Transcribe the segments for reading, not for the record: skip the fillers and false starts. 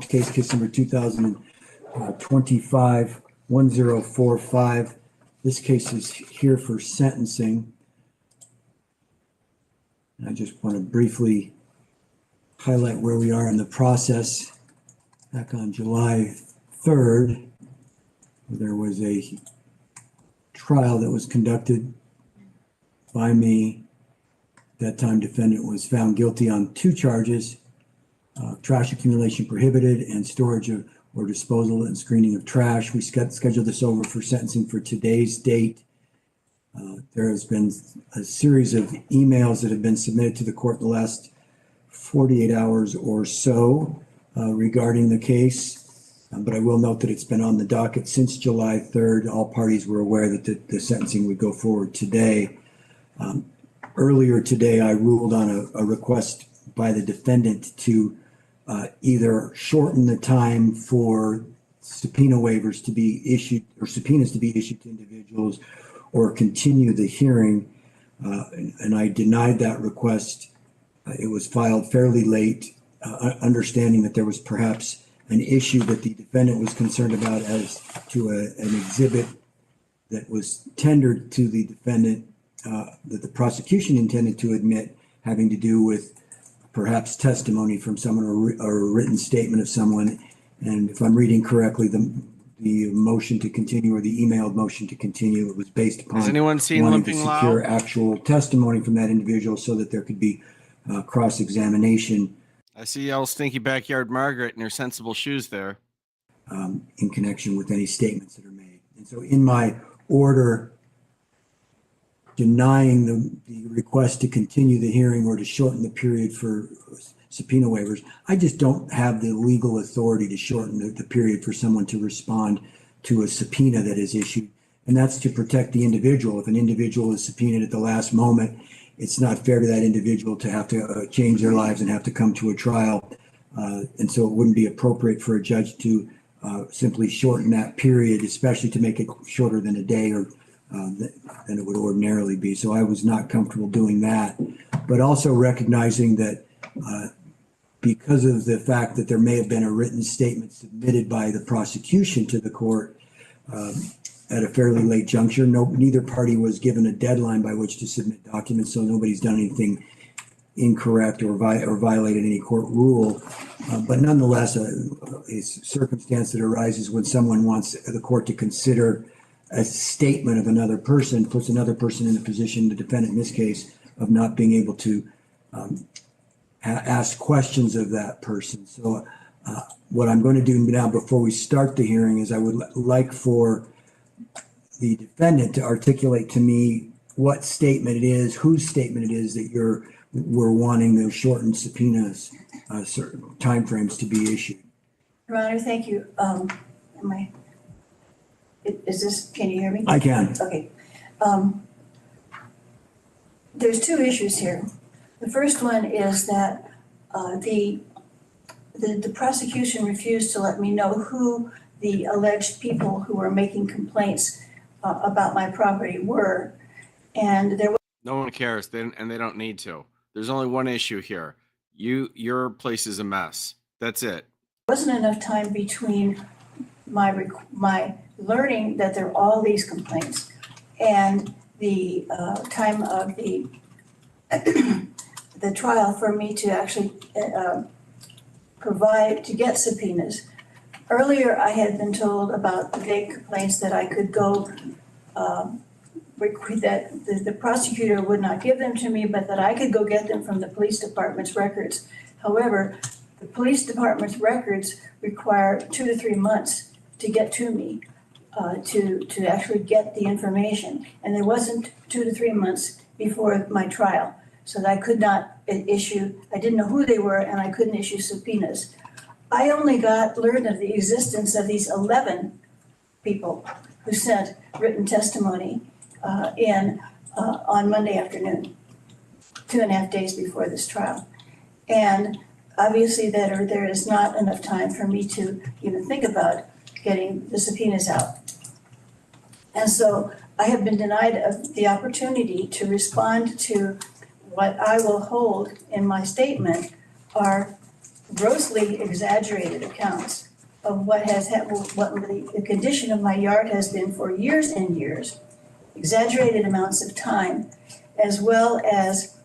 Appellant case number 2025-1045. This case is here for sentencing. And I just want to briefly highlight where we are in the process. Back on July 3rd, there was a trial that was conducted by me. At that time, defendant was found guilty on 2 charges, trash accumulation prohibited and storage of or disposal and screening of trash. We scheduled this over for sentencing for today's date. There has been a series of emails that have been submitted to the court in the last 48 hours or so regarding the case. But I will note that it's been on the docket since July 3rd. All parties were aware that the sentencing would go forward today. Earlier today, I ruled on a request by the defendant to either shorten the time for subpoena waivers to be issued or subpoenas to be issued to individuals or continue the hearing. And I denied that request. It was filed fairly late, understanding that there was perhaps an issue that the defendant was concerned about as to an exhibit that was tendered to the defendant that the prosecution intended to admit, having to do with perhaps testimony from someone or a written statement of someone. And if I'm reading correctly, the motion to continue or the emailed motion to continue, it was based upon wanting to secure actual testimony from that individual so that there could be cross-examination. I see old Stinky backyard Margaret in her sensible shoes there. In connection with any statements that are made. And so in my order denying the request to continue the hearing or to shorten the period for subpoena waivers, I just don't have the legal authority to shorten the period for someone to respond to a subpoena that is issued. And that's to protect the individual. If an individual is subpoenaed at the last moment, it's not fair to that individual to have to change their lives and have to come to a trial. And so it wouldn't be appropriate for a judge to simply shorten that period, especially to make it shorter than a day or than it would ordinarily be. So I was not comfortable doing that, but also recognizing that because of the fact that there may have been a written statement submitted by the prosecution to the court at a fairly late juncture, neither party was given a deadline by which to submit documents, so nobody's done anything incorrect or violated any court rule. But nonetheless, a circumstance that arises when someone wants the court to consider a statement of another person puts another person in a position, the defendant in this case, of not being able to ask questions of that person. So what I'm going to do now before we start the hearing is I would like for the defendant to articulate to me what statement it is, whose statement it is that we're wanting those shortened subpoenas, certain timeframes to be issued. Your Honor, thank you. Can you hear me? I can. Okay. There's 2 issues here. The first one is that the prosecution refused to let me know who the alleged people who were making complaints about my property were. And there was no one cares, and they don't need to. There's only one issue here. Your place is a mess. That's it. Wasn't enough time between my learning that there are all these complaints and the time of the trial for me to actually get subpoenas. Earlier, I had been told about the vague complaints that I could go that the prosecutor would not give them to me, but that I could go get them from the police department's records. However, the police department's records require 2 to 3 months to get to me, to actually get the information. And there wasn't 2 to 3 months before my trial, so that I could not I didn't know who they were, and I couldn't issue subpoenas. I only learned of the existence of these 11 people who sent written testimony on Monday afternoon, 2.5 days before this trial. And obviously there is not enough time for me to even think about getting the subpoenas out. And so I have been denied the opportunity to respond to what I will hold in my statement are grossly exaggerated accounts of what has happened, what the condition of my yard has been for years and years, exaggerated amounts of time, as well as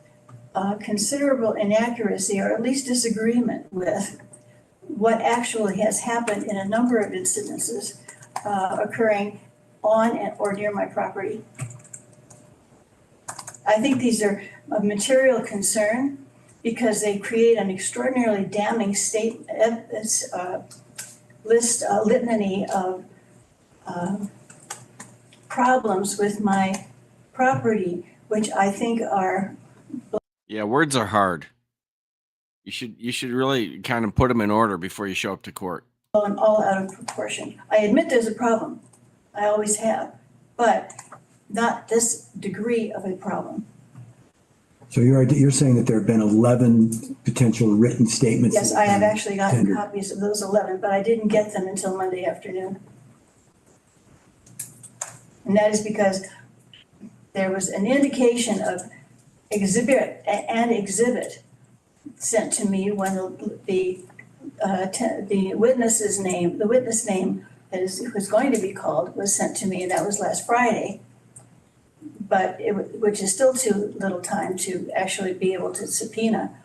considerable inaccuracy or at least disagreement with what actually has happened in a number of incidences occurring on and or near my property. I think these are of material concern because they create an extraordinarily damning litany of problems with my property, which I think are. Yeah, words are hard. You should really kind of put them in order before you show up to court. And all out of proportion. I admit there's a problem. I always have, but not this degree of a problem. So you're saying that there have been 11 potential written statements? Yes, I have actually gotten tendered. copies of those 11, but I didn't get them until Monday afternoon. And that is because there was an indication of exhibit sent to me when the witness name that was going to be called was sent to me, and that was last Friday. But which is still too little time to actually be able to subpoena.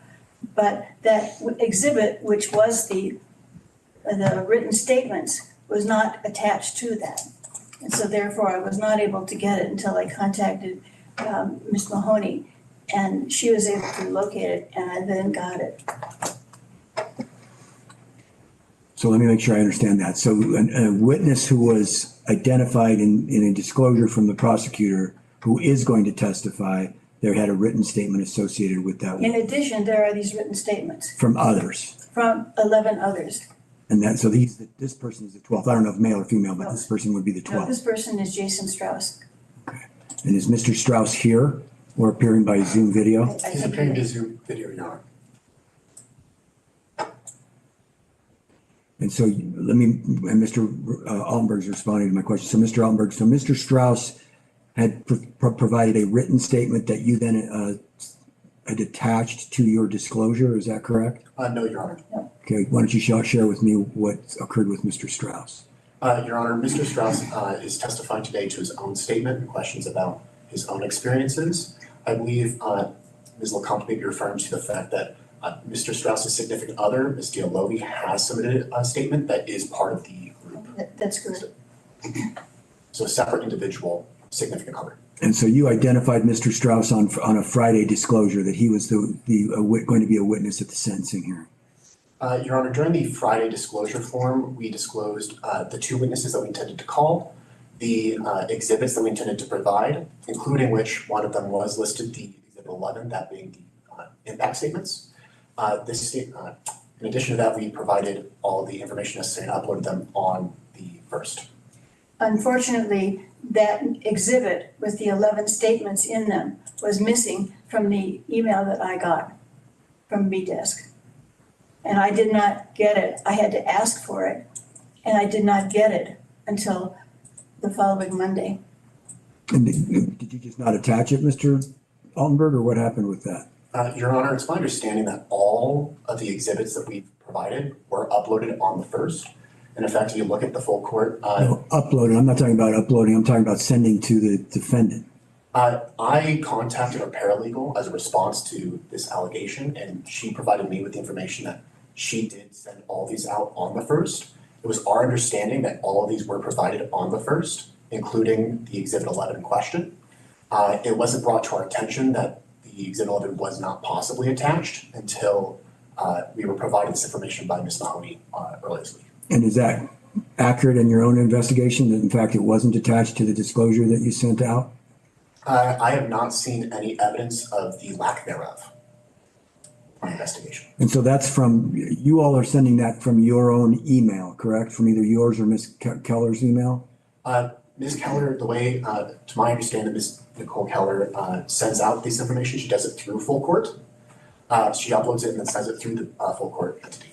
But that exhibit, which was the written statements, was not attached to that. And so therefore I was not able to get it until I contacted Ms. Mahoney, and she was able to locate it, and I then got it. So let me make sure I understand that. So a witness who was identified in a disclosure from the prosecutor who is going to testify, there had a written statement associated with that. In addition, there are these written statements From others. from 11 others. And that, so this person is the 12th. I don't know if male or female, but this person would be the No, 12th. this person is Jason Strauss. And is Mr. Strauss here or appearing by Zoom video? I He's think appearing to Zoom video, Your Honor. And so let me, and Mr. Altenberg's responding to my question. So Mr. Altenberg, so Mr. Strauss had provided a written statement that you then had attached to your disclosure, is that correct? No, Your Honor. Okay, why don't you share with me what occurred with Mr. Strauss? Your Honor, Mr. Strauss is testifying today to his own statement and questions about his own experiences. I believe Ms. LeCompte may be referring to the fact that Mr. Strauss's significant other, Ms. Dialovi, has submitted a statement that is part of the group. that's good. So a separate individual, significant other. And so you identified Mr. Strauss on a Friday disclosure that he was going to be a witness at the sentencing hearing. Your Honor, during the Friday disclosure form, we disclosed the two witnesses that we intended to call, the exhibits that we intended to provide, including which one of them was listed, the Exhibit 11, that being the impact statements. In addition to that, we provided all the information necessary and uploaded them on the first. Unfortunately, that exhibit with the 11 statements in them was missing from the email that I got from BDesk. And I did not get it. I had to ask for it, and I did not get it until the following Monday. And did you just not attach it, Mr. Altenberg, or what happened with that? Your Honor, it's my understanding that all of the exhibits that we've provided were uploaded on the first. And in fact, if you look at the full court. No, uploaded. I'm not talking about uploading. I'm talking about sending to the defendant. I contacted our paralegal as a response to this allegation, and she provided me with the information that she did send all these out on the first. It was our understanding that all of these were provided on the first, including the Exhibit 11 in question. It wasn't brought to our attention that the Exhibit 11 was not possibly attached until we were provided this information by Ms. Mahoney earlier this week. And is that accurate in your own investigation, that in fact it wasn't attached to the disclosure that you sent out? I have not seen any evidence of the lack thereof in my investigation. And so that's from, you all are sending that from your own email, correct? From either yours or Ms. Keller's email? Ms. Keller, the way, to my understanding, Ms. Nicole Keller sends out this information. She does it through full court. She uploads it and then sends it through the full court entity.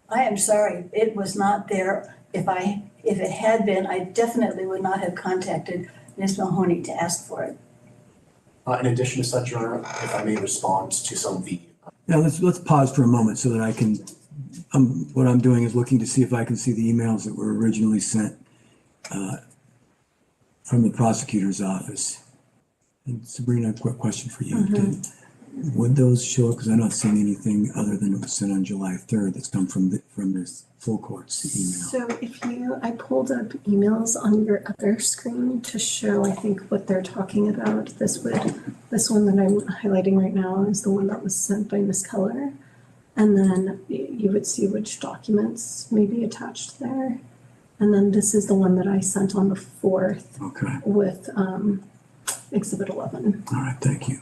I am sorry, it was not there. If it had been, I definitely would not have contacted Ms. Mahoney to ask for it. In addition to such, Your Honor, if I may respond to some of the Now, let's pause for a moment so that I can, what I'm doing is looking to see if I can see the emails that were originally sent from the prosecutor's office. And Sabrina, a quick question for you. Would those show up? Because I'm not seeing anything other than it was sent on July 3rd that's come from this full court's email. So if you, I pulled up emails on your other screen to show, I think, what they're talking about. This one that I'm highlighting right now is the one that was sent by Ms. Keller. And then you would see which documents may be attached there. And then this is the one that I sent on the 4th Okay. with Exhibit 11. All right. Thank you.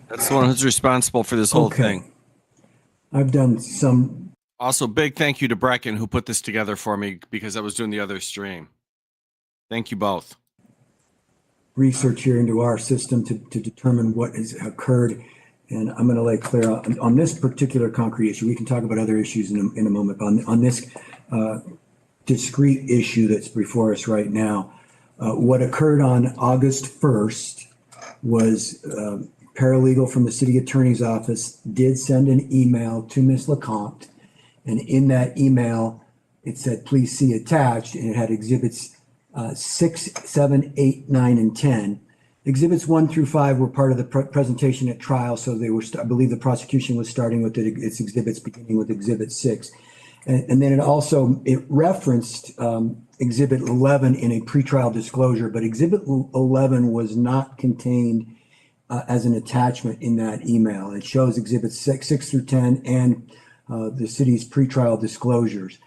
That's the one who's responsible for this whole Okay. thing. I've done some. Also, big thank you to Brecken who put this together for me because I was doing the other stream. Thank you both. Research here into our system to determine what has occurred. And I'm going to lay clear on this particular concrete issue. We can talk about other issues in a moment. But on this discrete issue that's before us right now, what occurred on August 1st was paralegal from the city attorney's office did send an email to Ms. LeCompte. And in that email, it said, please see attached, and it had exhibits 6, 7, 8, 9, and 10. Exhibits 1 through 5 were part of the presentation at trial, so they were, I believe the prosecution was starting with its exhibits, beginning with exhibit 6. And then it referenced exhibit 11 in a pretrial disclosure, but exhibit 11 was not contained as an attachment in that email. It shows exhibits 6 through 10 and the city's pretrial disclosures.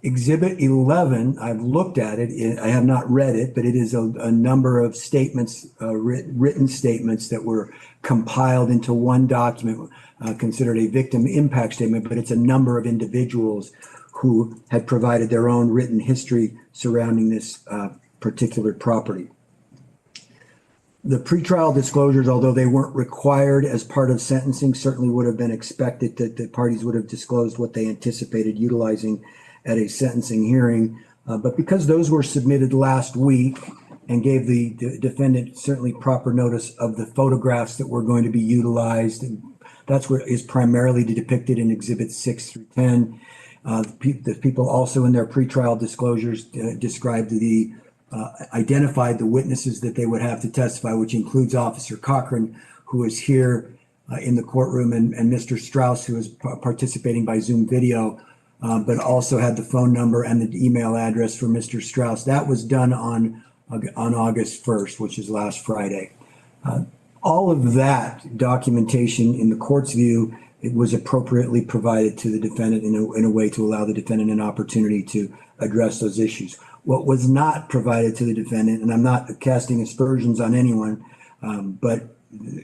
Exhibit 11, I've looked at it. I have not read it, but it is a number of statements, written statements that were compiled into one document, considered a victim impact statement, but it's a number of individuals who had provided their own written history surrounding this particular property. The pretrial disclosures, although they weren't required as part of sentencing, certainly would have been expected that the parties would have disclosed what they anticipated utilizing at a sentencing hearing. But because those were submitted last week and gave the defendant certainly proper notice of the photographs that were going to be utilized, and that's what is primarily depicted in exhibits 6 through 10. The people also in their pretrial disclosures identified the witnesses that they would have to testify, which includes Officer Cochran, who is here in the courtroom, and Mr. Strauss, who is participating by Zoom video, but also had the phone number and the email address for Mr. Strauss. That was done on August 1st, which is last Friday. All of that documentation, in the court's view, it was appropriately provided to the defendant in a way to allow the defendant an opportunity to address those issues. What was not provided to the defendant, and I'm not casting aspersions on anyone, but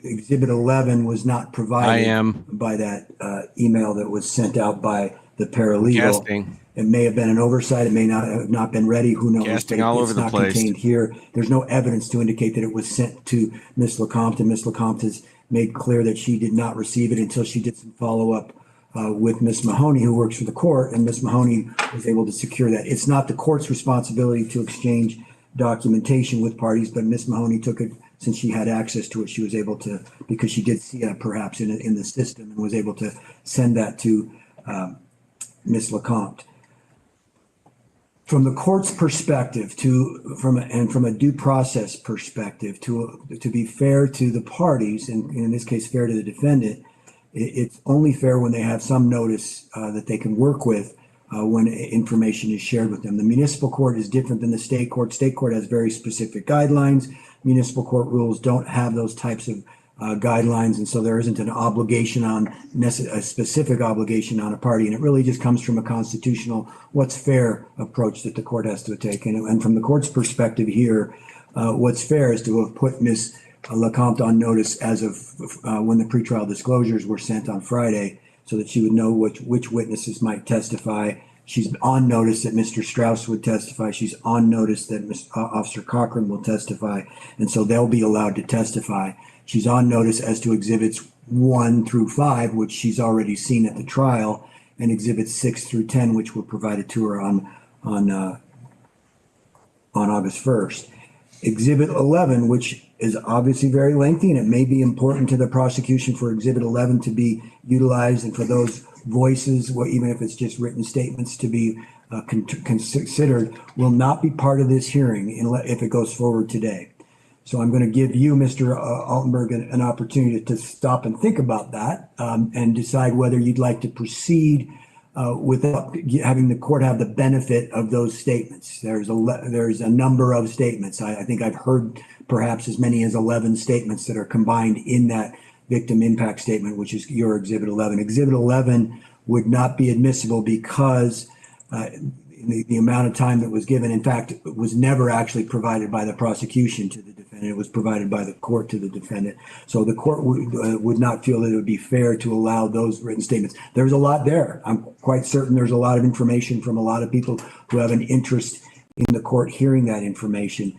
Exhibit 11 was not provided by that email that was sent out by the paralegal. Casting. It may have been an oversight. It may not have not been ready. Who knows? Casting all over the place. It's not contained here. There's no evidence to indicate that it was sent to Ms. LeCompte, and Ms. LeCompte has made clear that she did not receive it until she did some follow-up with Ms. Mahoney, who works for the court, and Ms. Mahoney was able to secure that. It's not the court's responsibility to exchange documentation with parties, but Ms. Mahoney took it since she had access to it. She was able to, because she did see it perhaps in the system, and was able to send that to Ms. LeCompte. From the court's perspective, from a due process perspective, to be fair to the parties, and in this case fair to the defendant, it's only fair when they have some notice that they can work with when information is shared with them. The municipal court is different than the state court. State court has very specific guidelines. Municipal court rules don't have those types of guidelines, and so there isn't an obligation a specific obligation on a party, and it really just comes from a constitutional what's fair approach that the court has to take. And from the court's perspective here, what's fair is to have put Ms. LeCompte on notice as of when the pretrial disclosures were sent on Friday, so that she would know which witnesses might testify. She's on notice that Mr. Strauss would testify. She's on notice that Officer Cochran will testify, and so they'll be allowed to testify. She's on notice as to exhibits 1 through 5, which she's already seen at the trial, and exhibits 6 through 10, which were provided to her on August 1st. Exhibit 11, which is obviously very lengthy, and it may be important to the prosecution for Exhibit 11 to be utilized and for those voices, even if it's just written statements, to be considered, will not be part of this hearing if it goes forward today. So I'm going to give you, Mr. Altenberg, an opportunity to stop and think about that and decide whether you'd like to proceed without having the court have the benefit of those statements. There's a number of statements. I think I've heard perhaps as many as 11 statements that are combined in that victim impact statement, which is your Exhibit 11. Exhibit 11 would not be admissible because the amount of time that was given, in fact, was never actually provided by the prosecution to the defendant. It was provided by the court to the defendant. So the court would not feel that it would be fair to allow those written statements. There's a lot there. I'm quite certain there's a lot of information from a lot of people who have an interest in the court hearing that information.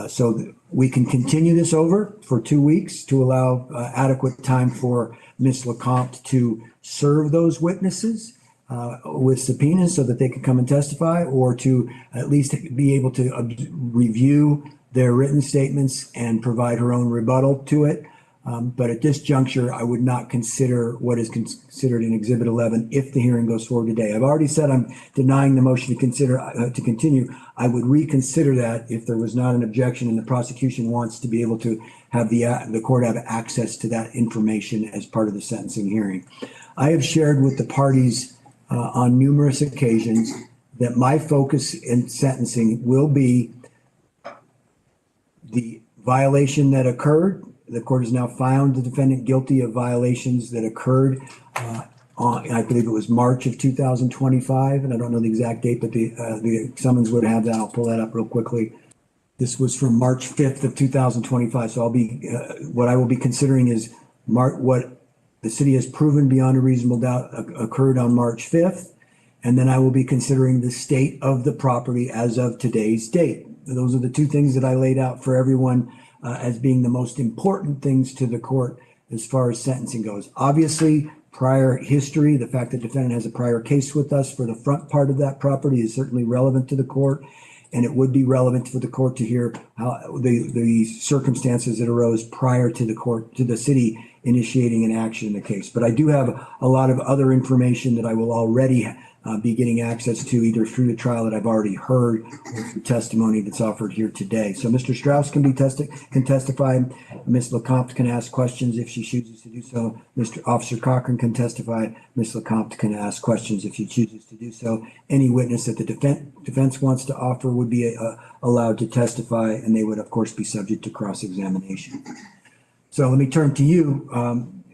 So we can continue this over for 2 weeks to allow adequate time for Ms. LeCompte to serve those witnesses with subpoenas so that they can come and testify, or to at least be able to review their written statements and provide her own rebuttal to it. But at this juncture, I would not consider what is considered in Exhibit 11 if the hearing goes forward today. I've already said I'm denying the motion to continue. I would reconsider that if there was not an objection and the prosecution wants to be able to have the court have access to that information as part of the sentencing hearing. I have shared with the parties on numerous occasions that my focus in sentencing will be the violation that occurred. The court has now found the defendant guilty of violations that occurred on, I believe it was March of 2025, and I don't know the exact date, but the summons would have that. I'll pull that up real quickly. This was from March 5th of 2025. So I'll be, what I will be considering is what the city has proven beyond a reasonable doubt occurred on March 5th. And then I will be considering the state of the property as of today's date. Those are the two things that I laid out for everyone as being the most important things to the court as far as sentencing goes. Obviously, prior history, the fact that the defendant has a prior case with us for the front part of that property is certainly relevant to the court. And it would be relevant for the court to hear how the circumstances that arose prior to the city initiating an action in the case. But I do have a lot of other information that I will already be getting access to, either through the trial that I've already heard or through testimony that's offered here today. So Mr. Strauss can testify. Ms. LeCompte can ask questions if she chooses to do so. Mr. Officer Cochran can testify. Ms. LeCompte can ask questions if she chooses to do so. Any witness that the defense wants to offer would be allowed to testify, and they would, of course, be subject to cross-examination. So let me turn to you,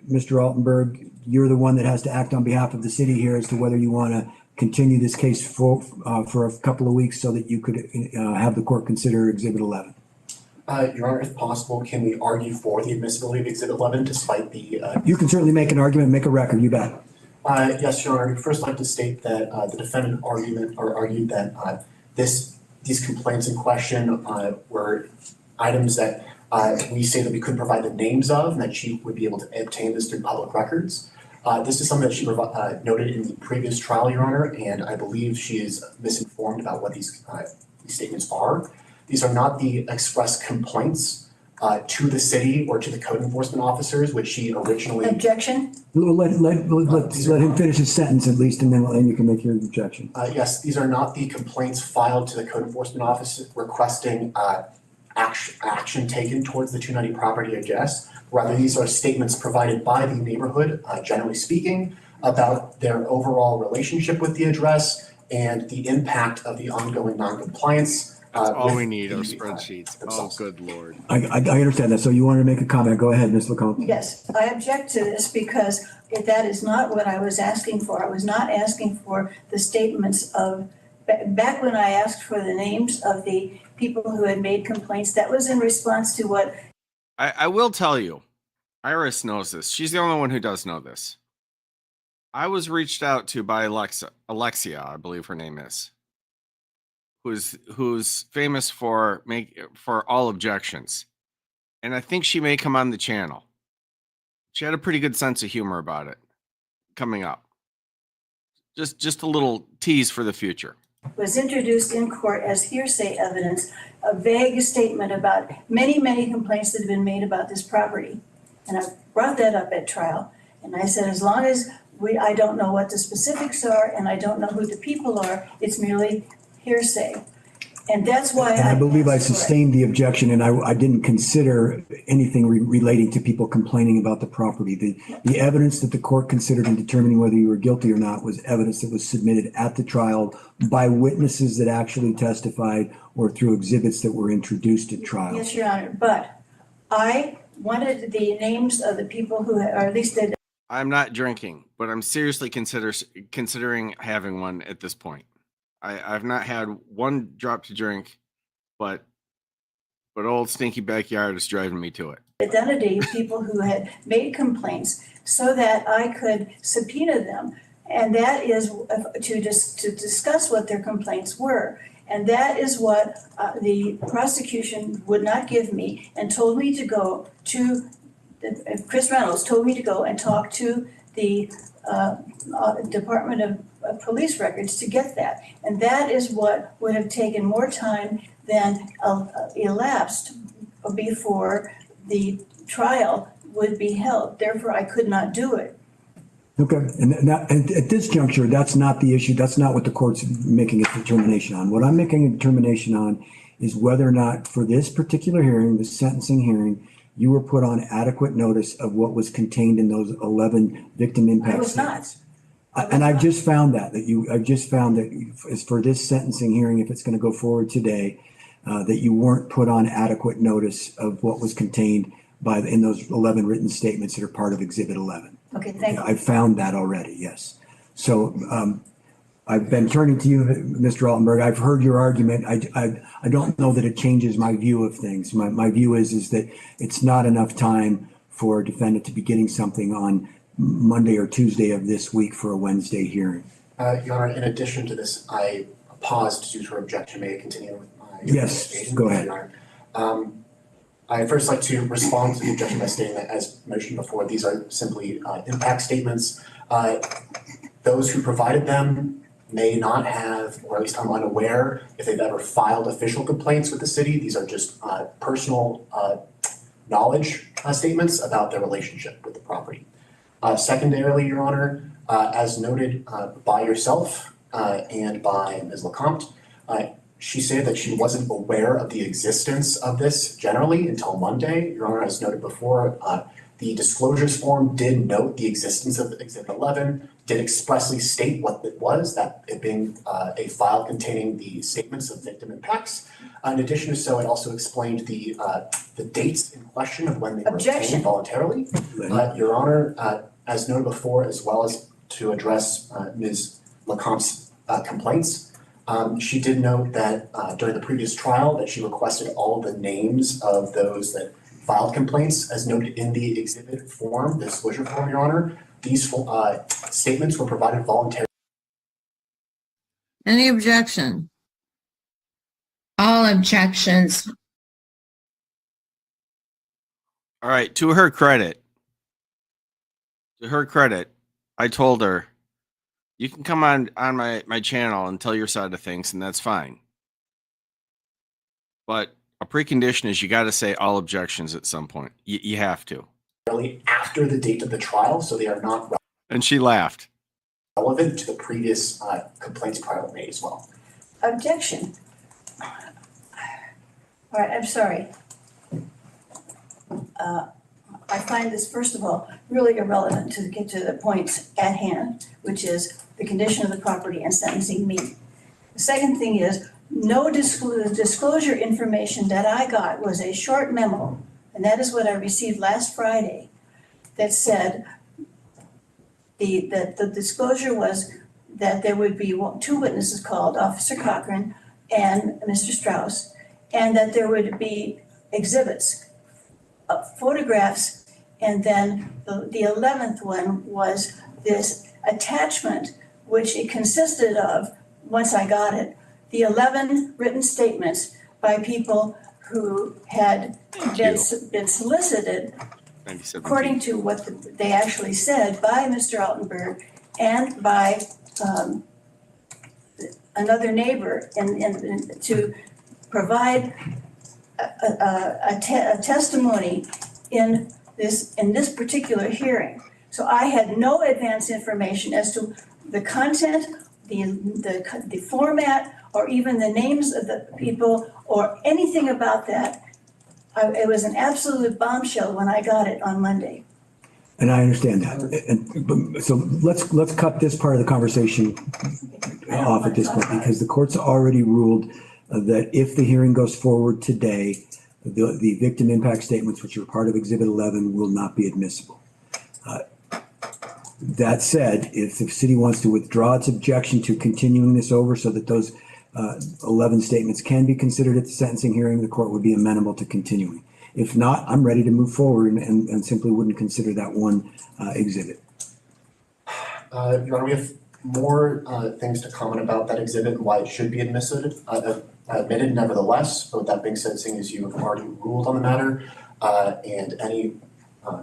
Mr. Altenberg. You're the one that has to act on behalf of the city here as to whether you want to continue this case for a couple of weeks so that you could have the court consider Exhibit 11. Your Honor, if possible, can we argue for the admissibility of Exhibit 11 despite the... You can certainly make an argument, make a record, you bet. Yes, Your Honor. I'd first like to state that the defendant argued that these complaints in question were items that we say that we couldn't provide the names of, and that she would be able to obtain this through public records. This is something that she noted in the previous trial, Your Honor, and I believe she is misinformed about what these statements are. These are not the express complaints to the city or to the code enforcement officers, which she originally... Objection? Let him finish his sentence at least, and then you can make your objection. Yes, these are not the complaints filed to the code enforcement office requesting action taken towards the 290 property address. Rather, these are statements provided by the neighborhood, generally speaking, about their overall relationship with the address and the impact of the ongoing noncompliance. All we need are spreadsheets. Oh, good Lord. I understand that. So you wanted to make a comment. Go ahead, Ms. LeCompte. Yes, I object to this because that is not what I was asking for. I was not asking for the statements of, back when I asked for the names of the people who had made complaints, that was in response to what... I will tell you, Iris knows this. She's the only one who does know this. I was reached out to by Alexia, I believe her name is, who's famous for all objections. And I think she may come on the channel. She had a pretty good sense of humor about it coming up. Just a little tease for the future. was introduced in court as hearsay evidence, a vague statement about many, many complaints that have been made about this property. And I brought that up at trial. And I said, as long as I don't know what the specifics are and I don't know who the people are, it's merely hearsay. And that's why And I believe I asked for it. sustained the objection, and I didn't consider anything relating to people complaining about the property. The evidence that the court considered in determining whether you were guilty or not was evidence that was submitted at the trial by witnesses that actually testified or through exhibits that were introduced at trial. Yes, Your Honor, but I wanted the names of the people who, or at least the I'm not drinking, but I'm seriously considering having one at this point. I've not had one drop to drink, but old Stinky Backyard is driving me to it. identity of people who had made complaints so that I could subpoena them. And that is to discuss what their complaints were. And that is what the prosecution would not give me and told me to go to, Chris Reynolds told me to go and talk to the Department of Police Records to get that. And that is what would have taken more time than elapsed before the trial would be held. Therefore, I could not do it. Okay, and at this juncture, that's not the issue. That's not what the court's making a determination on. What I'm making a determination on is whether or not for this particular hearing, the sentencing hearing, you were put on adequate notice of what was contained in those 11 victim impact I was statements. not. And I've just found that I've just found that as for this sentencing hearing, if it's going to go forward today, that you weren't put on adequate notice of what was contained in those 11 written statements that are part of Exhibit 11. Okay, thank you. I found that already, yes. So I've been turning to you, Mr. Altenberg. I've heard your argument. I don't know that it changes my view of things. My view is that it's not enough time for a defendant to be getting something on Monday or Tuesday of this week for a Wednesday hearing. Your Honor, in addition to this, I paused due to her objection. May I continue with my Yes, investigation? go ahead. Your Honor. I'd first like to respond to the objection by stating that, as mentioned before, these are simply impact statements. Those who provided them may not have, or at least I'm unaware, if they've ever filed official complaints with the city. These are just personal knowledge statements about their relationship with the property. Secondarily, Your Honor, as noted by yourself and by Ms. LeCompte, she said that she wasn't aware of the existence of this generally until Monday. Your Honor, as noted before, the disclosures form did note the existence of Exhibit 11, did expressly state what it was, that it being a file containing the statements of victim impacts. In addition to so, it also explained the dates in question of when they were Objection. obtained voluntarily. Your Honor, as noted before, as well as to address Ms. LeCompte's complaints, she did note that during the previous trial that she requested all the names of those that filed complaints as noted in the exhibit form, the disclosure form, Your Honor. These statements were provided voluntarily. Any objection? All objections. All right, to her credit, I told her, you can come on my channel and tell your side of things, and that's fine. But a precondition is you got to say all objections at some point. You have to. After the date of the trial, so they are not And she laughed. relevant to the previous complaints prior made as well. Objection. All right, I'm sorry. I find this, first of all, really irrelevant to get to the points at hand, which is the condition of the property and sentencing me. The second thing is, no disclosure information that I got was a short memo, and that is what I received last Friday, that said that the disclosure was that there would be two witnesses called, Officer Cochran and Mr. Strauss, and that there would be exhibits, photographs, and then the 11th one was this attachment, which it consisted of, once I got it, the 11 written statements by people who had been solicited, according to what they actually said, by Mr. Altenberg and by another neighbor and to provide a testimony in this particular hearing. So I had no advance information as to the content, the format, or even the names of the people, or anything about that. It was an absolute bombshell when I got it on Monday. And I understand that. So let's cut this part of the conversation off at this point, because the court's already ruled that if the hearing goes forward today, the victim impact statements, which are part of Exhibit 11, will not be admissible. That said, if the city wants to withdraw its objection to continuing this over so that those 11 statements can be considered at the sentencing hearing, the court would be amenable to continuing. If not, I'm ready to move forward and simply wouldn't consider that one exhibit. Your Honor, we have more things to comment about that exhibit and why it should be admitted nevertheless. But with that being said, seeing as you have already ruled on the matter, and any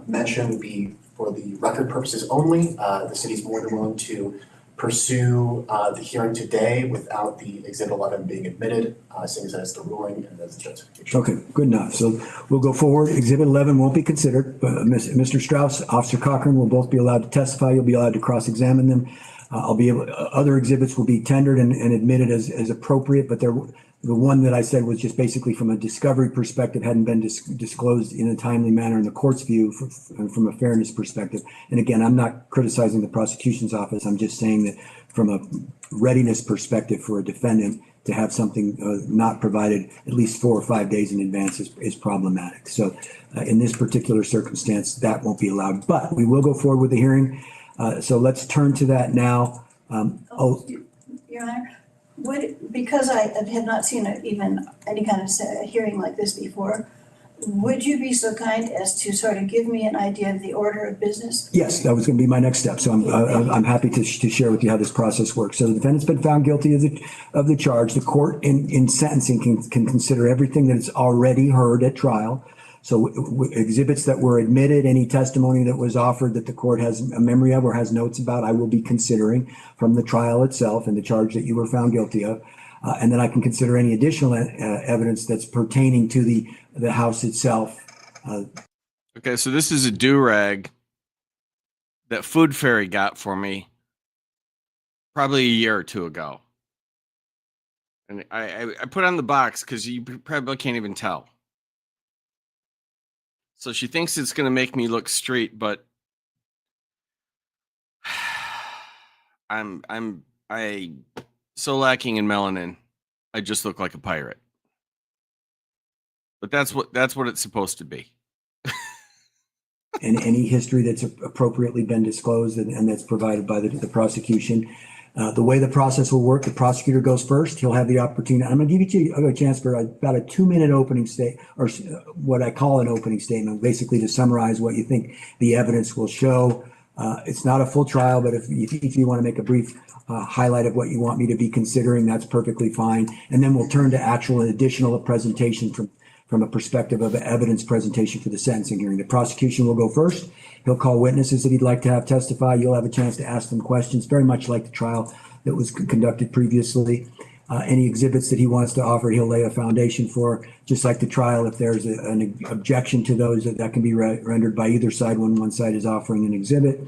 mention would be for the record purposes only, the city's more than willing to pursue the hearing today without the Exhibit 11 being admitted, seeing as that's the ruling and that's the justification. Okay, good enough. So we'll go forward. Exhibit 11 won't be considered. Mr. Strauss, Officer Cochran will both be allowed to testify. You'll be allowed to cross-examine them. Other exhibits will be tendered and admitted as appropriate, but the one that I said was just basically from a discovery perspective, hadn't been disclosed in a timely manner in the court's view from a fairness perspective. And again, I'm not criticizing the prosecution's office. I'm just saying that from a readiness perspective for a defendant to have something not provided at least 4 or 5 days in advance is problematic. So in this particular circumstance, that won't be allowed, but we will go forward with the hearing. So let's turn to that now. Your Honor, because I had not seen even any kind of hearing like this before, would you be so kind as to sort of give me an idea of the order of business? Yes, that was going to be my next step. So I'm happy to share with you how this process works. So the defendant's been found guilty of the charge. The court in sentencing can consider everything that it's already heard at trial. So exhibits that were admitted, any testimony that was offered that the court has a memory of or has notes about, I will be considering from the trial itself and the charge that you were found guilty of. And then I can consider any additional evidence that's pertaining to the house itself. Okay, so this is a do-rag that Food Fairy got for me probably a year or two ago. And I put on the box because you probably can't even tell. So she thinks it's going to make me look straight, but I'm so lacking in melanin. I just look like a pirate. But that's what it's supposed to be. And any history that's appropriately been disclosed and that's provided by the prosecution. The way the process will work, the prosecutor goes first. He'll have the opportunity. I'm going to give you a chance for about a 2-minute opening statement, or what I call an opening statement, basically to summarize what you think the evidence will show. It's not a full trial, but if you want to make a brief highlight of what you want me to be considering, that's perfectly fine. And then we'll turn to actual and additional presentation from a perspective of evidence presentation for the sentencing hearing. The prosecution will go first. He'll call witnesses that he'd like to have testify. You'll have a chance to ask them questions, very much like the trial that was conducted previously. Any exhibits that he wants to offer, he'll lay a foundation for, just like the trial. If there's an objection to those, that can be rendered by either side when one side is offering an exhibit.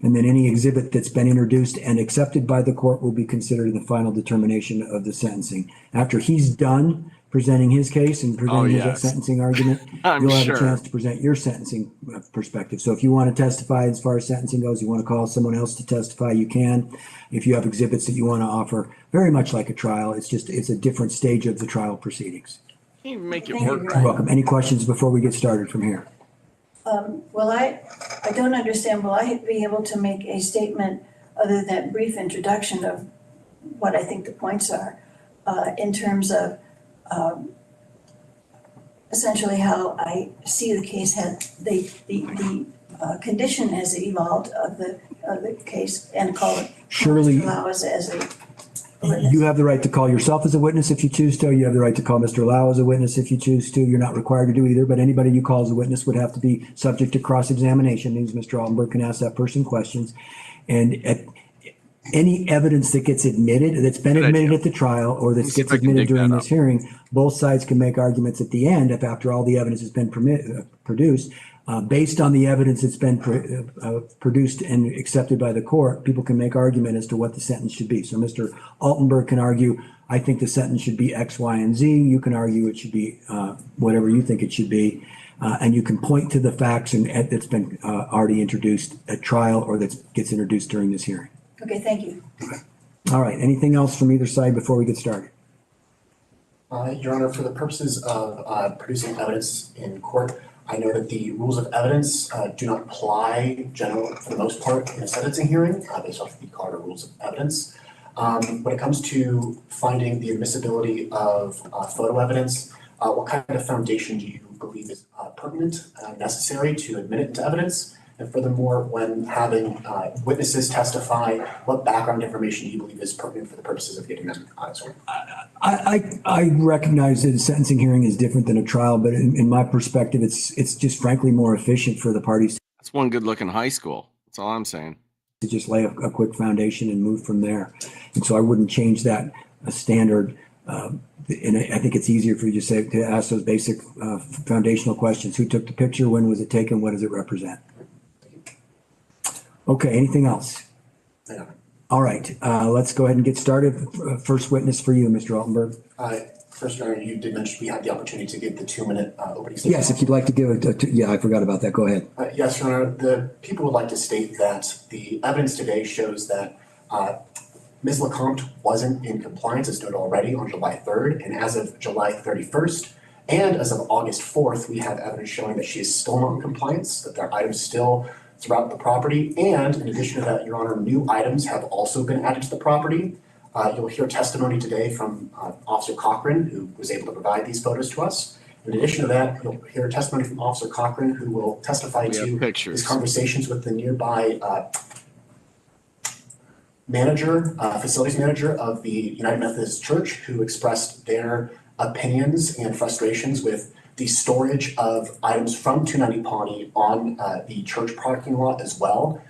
And then any exhibit that's been introduced and accepted by the court will be considered in the final determination of the sentencing. After he's done presenting his case and presenting his sentencing argument, you'll have a chance to present your sentencing perspective. So if you want to testify as far as sentencing goes, you want to call someone else to testify, you can. If you have exhibits that you want to offer, very much like a trial, it's a different stage of the trial proceedings. Can't even make it Thank you, work. Your You're Honor. welcome. Any questions before we get started from here? Well, I don't understand. Will I be able to make a statement other than brief introduction of what I think the points are in terms of essentially how I see the case the condition has evolved of the case, and call it Surely, allow us as a witness. you have the right to call yourself as a witness if you choose to. You have the right to call Mr. Lau as a witness if you choose to. You're not required to do either, but anybody you call as a witness would have to be subject to cross-examination. Means Mr. Altenberg can ask that person questions. And any evidence that gets admitted, that's been Good admitted idea. at the trial or Let me that see if gets I can admitted dig during that this up. hearing, both sides can make arguments at the end if after all the evidence has been produced, based on the evidence that's been produced and accepted by the court, people can make argument as to what the sentence should be. So Mr. Altenberg can argue, I think the sentence should be X, Y, and Z. You can argue it should be whatever you think it should be. And you can point to the facts and that's been already introduced at trial or that gets introduced during this hearing. Okay, thank you. All right, anything else from either side before we get started? Your Honor, for the purposes of producing evidence in court, I know that the rules of evidence do not apply generally, for the most part, in a sentencing hearing, based off the Carter Rules of Evidence. When it comes to finding the admissibility of photo evidence, what kind of foundation do you believe is pertinent, necessary to admit it into evidence? And furthermore, when having witnesses testify, what background information do you believe is pertinent for the purposes of getting them sworn? I recognize that a sentencing hearing is different than a trial, but in my perspective, it's just frankly more efficient for the parties That's one good looking high school. That's all I'm saying. to just lay a quick foundation and move from there. And so I wouldn't change that standard. And I think it's easier for you to say, to ask those basic foundational questions. Who took the picture? When was it taken? What does it represent? Okay, anything else? Yeah. All right, let's go ahead and get started. First witness for you, Mr. Altenberg. First, Your Honor, you did mention we had the opportunity to give the 2-minute opening statement. Yes, if you'd like to give it, yeah, I forgot about that. Go ahead. Yes, Your Honor, the people would like to state that the evidence today shows that Ms. LeCompte wasn't in compliance, as noted already, on July 3rd, and as of July 31st, and as of August 4th, we have evidence showing that she is still not in compliance, that there are items still throughout the property, and in addition to that, Your Honor, new items have also been added to the property. You'll hear testimony today from Officer Cochran, who was able to provide these photos to us. In addition to that, you'll hear testimony from Officer Cochran, who will testify We have to pictures. his conversations with the nearby facilities manager of the United Methodist Church, who expressed their opinions and frustrations with the storage of items from 290 Pawnee on the church parking lot as well,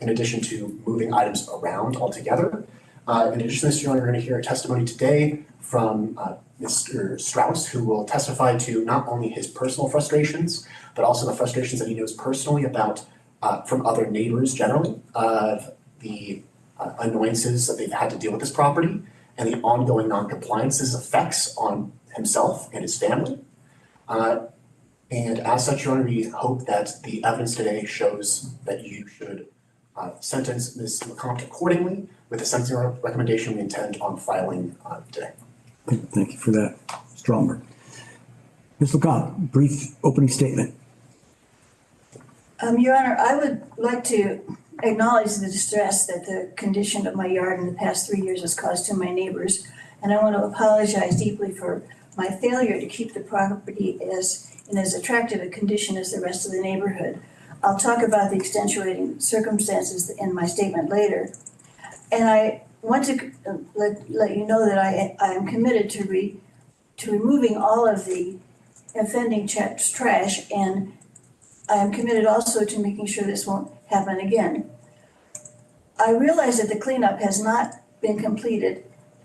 in addition to moving items around altogether. In addition to this, Your Honor, you're going to hear a testimony today from Mr. Strauss, who will testify to not only his personal frustrations, but also the frustrations that he knows personally about from other neighbors generally, the annoyances that they've had to deal with this property, and the ongoing non-compliance's effects on himself and his family. And as such, Your Honor, we hope that the evidence today shows that you should sentence Ms. LeCompte accordingly with the sentencing recommendation we intend on filing today. Thank you for that, Mr. Altenberg. Ms. LeCompte, brief opening statement. Your Honor, I would like to acknowledge the distress that the condition of my yard in the past 3 years has caused to my neighbors. And I want to apologize deeply for my failure to keep the property in as attractive a condition as the rest of the neighborhood. I'll talk about the extenuating circumstances in my statement later. And I want to let you know that I am committed to removing all of the offending trash, and I am committed also to making sure this won't happen again. I realize that the cleanup has not been completed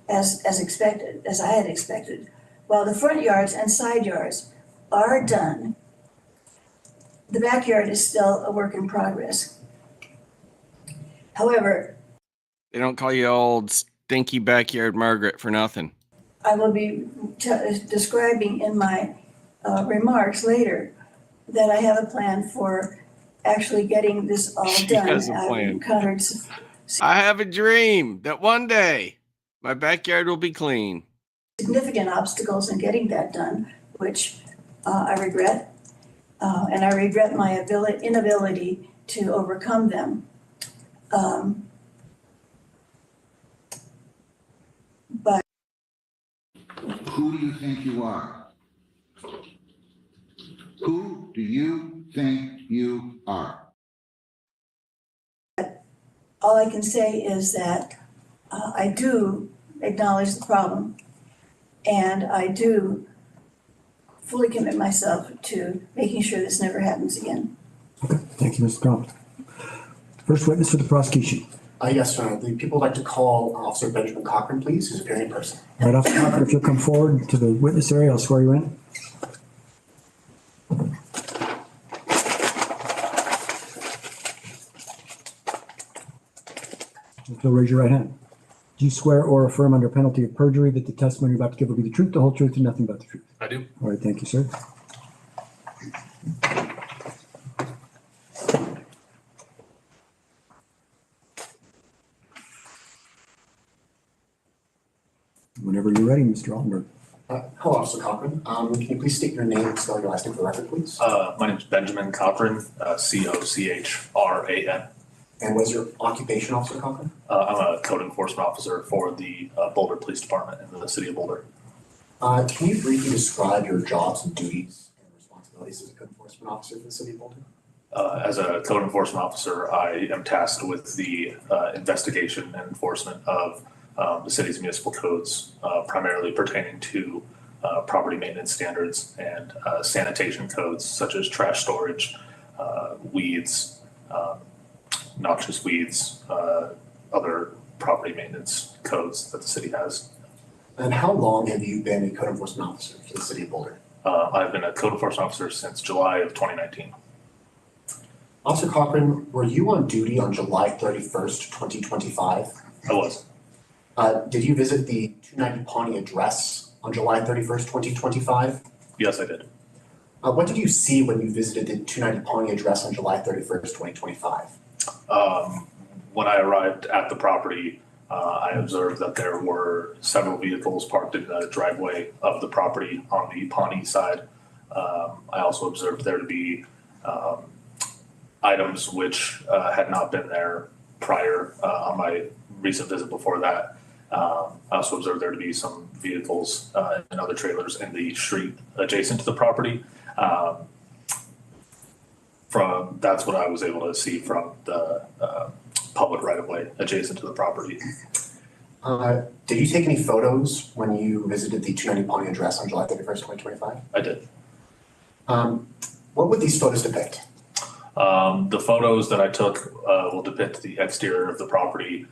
as expected, as I had expected. While the front yards and side yards are done, the backyard is still a work in progress. However, They don't call you old stinky backyard Margaret for nothing. I will be describing in my remarks later that I have a plan for actually getting this all She done. has a I've plan. encountered I have a dream that one day my backyard will be clean. significant obstacles in getting that done, which I regret. And I regret my inability to overcome them. But Who do you think you are? Who do you think you are? all I can say is that I do acknowledge the problem, and I do fully commit myself to making sure this never happens again. Okay, thank you, Mr. LeCompte. First witness for the prosecution. Yes, the people would like to call Officer Benjamin Cochran, please, who's appearing in person. All right, Officer Cochran, if you'll come forward to the witness area, I'll swear you in. If you'll raise your right hand. Do you swear or affirm under penalty of perjury that the testimony you're about to give will be the truth, the whole truth, and nothing but the truth? I do. All right, thank you, sir. Whenever you're ready, Mr. Altenberg. Hello, Officer Cochran. Can you please state your name and spell your last name for the record, please? My name is Benjamin Cochran, Cochran. And what is your occupation, Officer Cochran? I'm a code enforcement officer for the Boulder Police Department in the city of Boulder. Can you briefly describe your jobs and duties and responsibilities as a code enforcement officer for the city of Boulder? As a code enforcement officer, I am tasked with the investigation and enforcement of the city's municipal codes, primarily pertaining to property maintenance standards and sanitation codes such as trash storage, weeds, noxious weeds, other property maintenance codes that the city has. And how long have you been a code enforcement officer for the city of Boulder? I've been a code enforcement officer since July of 2019. Officer Cochran, were you on duty on July 31st, 2025? I was. Did you visit the 290 Pawnee address on July 31st, 2025? Yes, I did. What did you see when you visited the 290 Pawnee address on July 31st, 2025? When I arrived at the property, I observed that there were several vehicles parked in the driveway of the property on the Pawnee side. I also observed there to be items which had not been there prior on my recent visit before that. I also observed there to be some vehicles and other trailers in the street adjacent to the property. That's what I was able to see from the public right-of-way adjacent to the property. Did you take any photos when you visited the 290 Pawnee address on July 31st, 2025? I did. What would these photos depict? The photos that I took will depict the exterior of the property.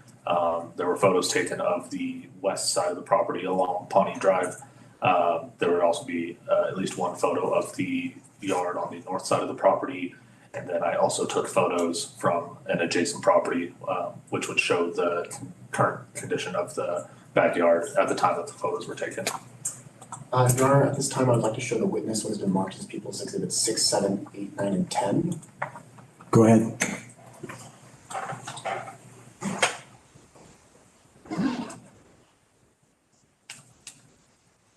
There were photos taken of the west side of the property along Pawnee Drive. There would also be at least one photo of the yard on the north side of the property. And then I also took photos from an adjacent property, which would show the current condition of the backyard at the time that the photos were taken. Your Honor, at this time, I would like to show the witness what has been marked as People's Exhibits 6, 7, 8, 9, and 10. Go ahead.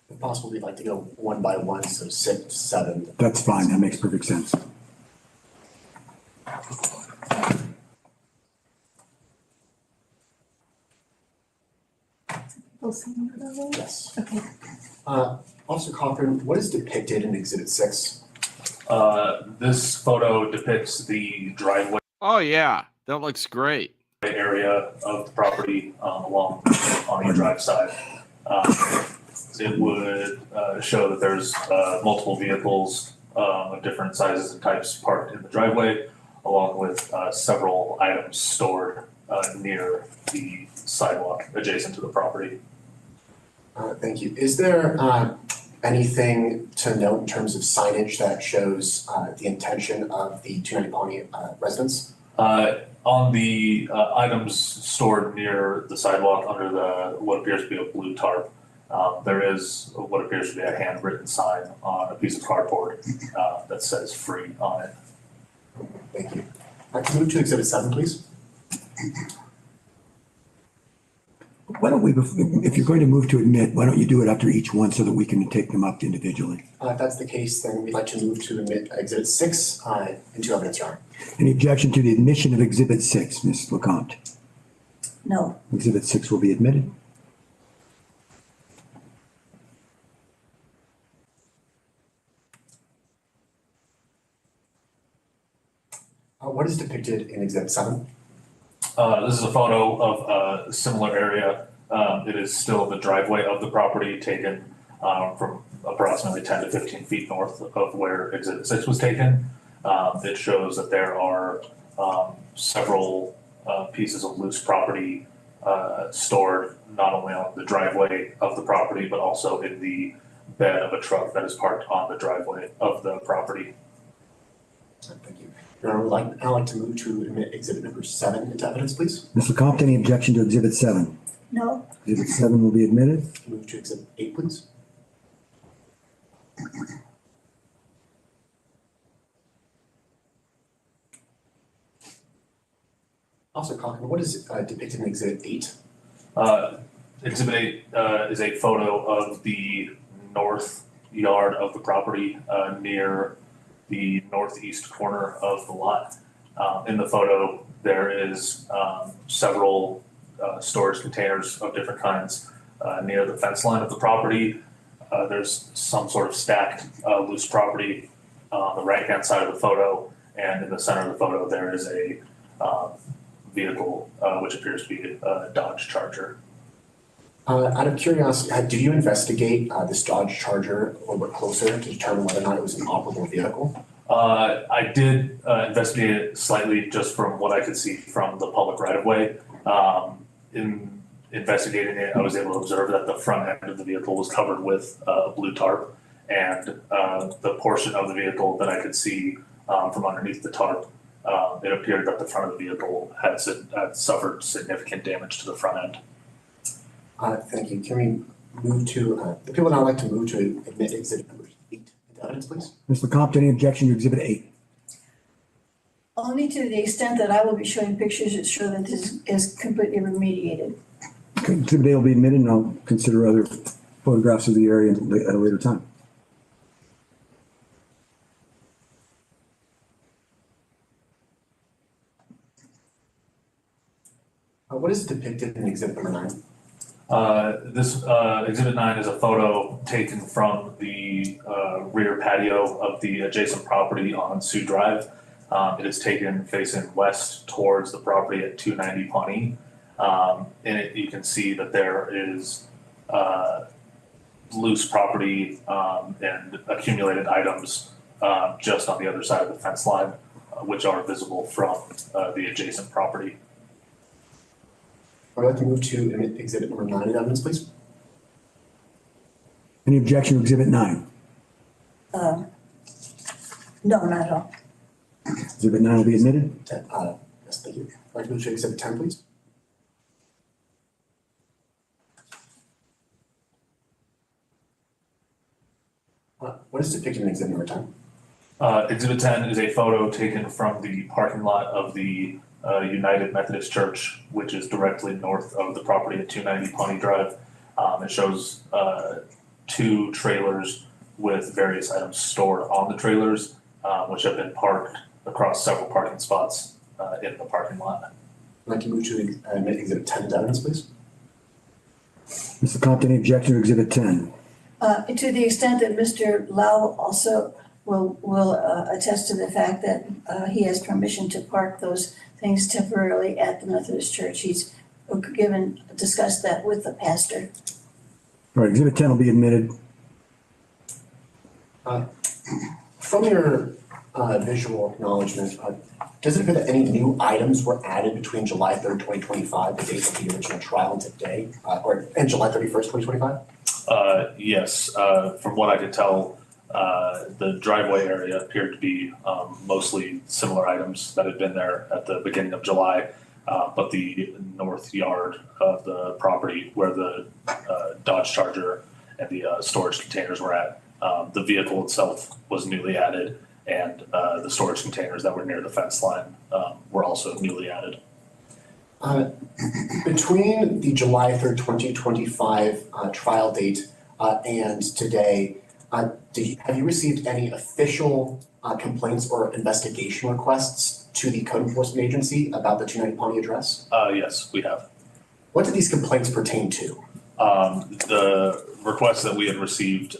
If possible, we'd like to go one by one, so 6, 7. That's fine. That makes perfect sense. Yes. Okay. Officer Cochran, what is depicted in Exhibit 6? This photo depicts the driveway Oh, yeah. That looks great. area of the property along on the drive side. It would show that there's multiple vehicles of different sizes and types parked in the driveway, along with several items stored near the sidewalk adjacent to the property. Thank you. Is there anything to note in terms of signage that shows the intention of the 290 Pawnee residents? On the items stored near the sidewalk under what appears to be a blue tarp, there is what appears to be a handwritten sign on a piece of cardboard that says "free" on it. Thank you. Can you move to Exhibit 7, please? Why don't we, if you're going to move to admit, why don't you do it after each one so that we can take them up individually? If that's the case, then we'd like to move to admit Exhibit 6 into evidence, Your Honor. Any objection to the admission of Exhibit 6, Ms. LeCompte? No. Exhibit 6 will be admitted. What is depicted in Exhibit 7? This is a photo of a similar area. It is still the driveway of the property taken from approximately 10 to 15 feet north of where Exhibit 6 was taken. It shows that there are several pieces of loose property stored not only on the driveway of the property, but also in the bed of a truck that is parked on the driveway of the property. Thank you. Your Honor, I'd like to move to admit exhibit number 7 into evidence, please. Mr. Compton, any objection to exhibit 7? No, Exhibit 7 will be admitted. Move to exhibit 8, please. Also, Cochran, what is depicted in exhibit 8? Exhibit 8 is a photo of the north yard of the property near the northeast corner of the lot. In the photo, there is several storage containers of different kinds near the fence line of the property. There's some sort of stacked loose property on the right-hand side of the photo, and in the center of the photo, there is a vehicle which appears to be a Dodge Charger. Out of curiosity, did you investigate this Dodge Charger a little bit closer to determine whether or not it was an operable vehicle? I did investigate it slightly just from what I could see from the public right-of-way. In investigating it, I was able to observe that the front end of the vehicle was covered with a blue tarp, and the portion of the vehicle that I could see from underneath the tarp, it appeared that the front of the vehicle had suffered significant damage to the front end. Thank you. Can we move to, the people would now like to move to admit exhibit number 8 into evidence, please? Mr. Compton, any objection to exhibit 8? only to the extent that I will be showing pictures that show that this is completely remediated. Okay, exhibit 8 will be admitted, and I'll consider other photographs of the area at a later time. What is depicted in exhibit number 9? This exhibit 9 is a photo taken from the rear patio of the adjacent property on Sioux Drive. It is taken facing west towards the property at 290 Pawnee. In it, you can see that there is loose property and accumulated items just on the other side of the fence line, which are visible from the adjacent property. I'd like to move to exhibit number 9 in evidence, please. Any objection to exhibit 9? No, not at all. Exhibit 9 will be admitted. Yes, thank you. I'd like to move to exhibit 10, please. What is depicted in exhibit number 10? Exhibit 10 is a photo taken from the parking lot of the United Methodist Church, which is directly north of the property at 290 Pawnee Drive. It shows 2 trailers with various items stored on the trailers, which have been parked across several parking spots in the parking lot. I'd like to move to admit exhibit 10 into evidence, please. Mr. Compton, any objection to exhibit 10? To the extent that Mr. Lau also will attest to the fact that he has permission to park those things temporarily at the Methodist Church. He's discussed that with the pastor. All right, exhibit 10 will be admitted. From your visual acknowledgement, does it appear that any new items were added between July 3rd, 2025, the date of the original trial, and today, and July 31st, 2025? Yes, from what I could tell, the driveway area appeared to be mostly similar items that had been there at the beginning of July, but the north yard of the property where the Dodge Charger and the storage containers were at, the vehicle itself was newly added, and the storage containers that were near the fence line were also newly added. Between the July 3rd, 2025 trial date and today, have you received any official complaints or investigation requests to the code enforcement agency about the 290 Pawnee address? Yes, we have. What do these complaints pertain to? The requests that we had received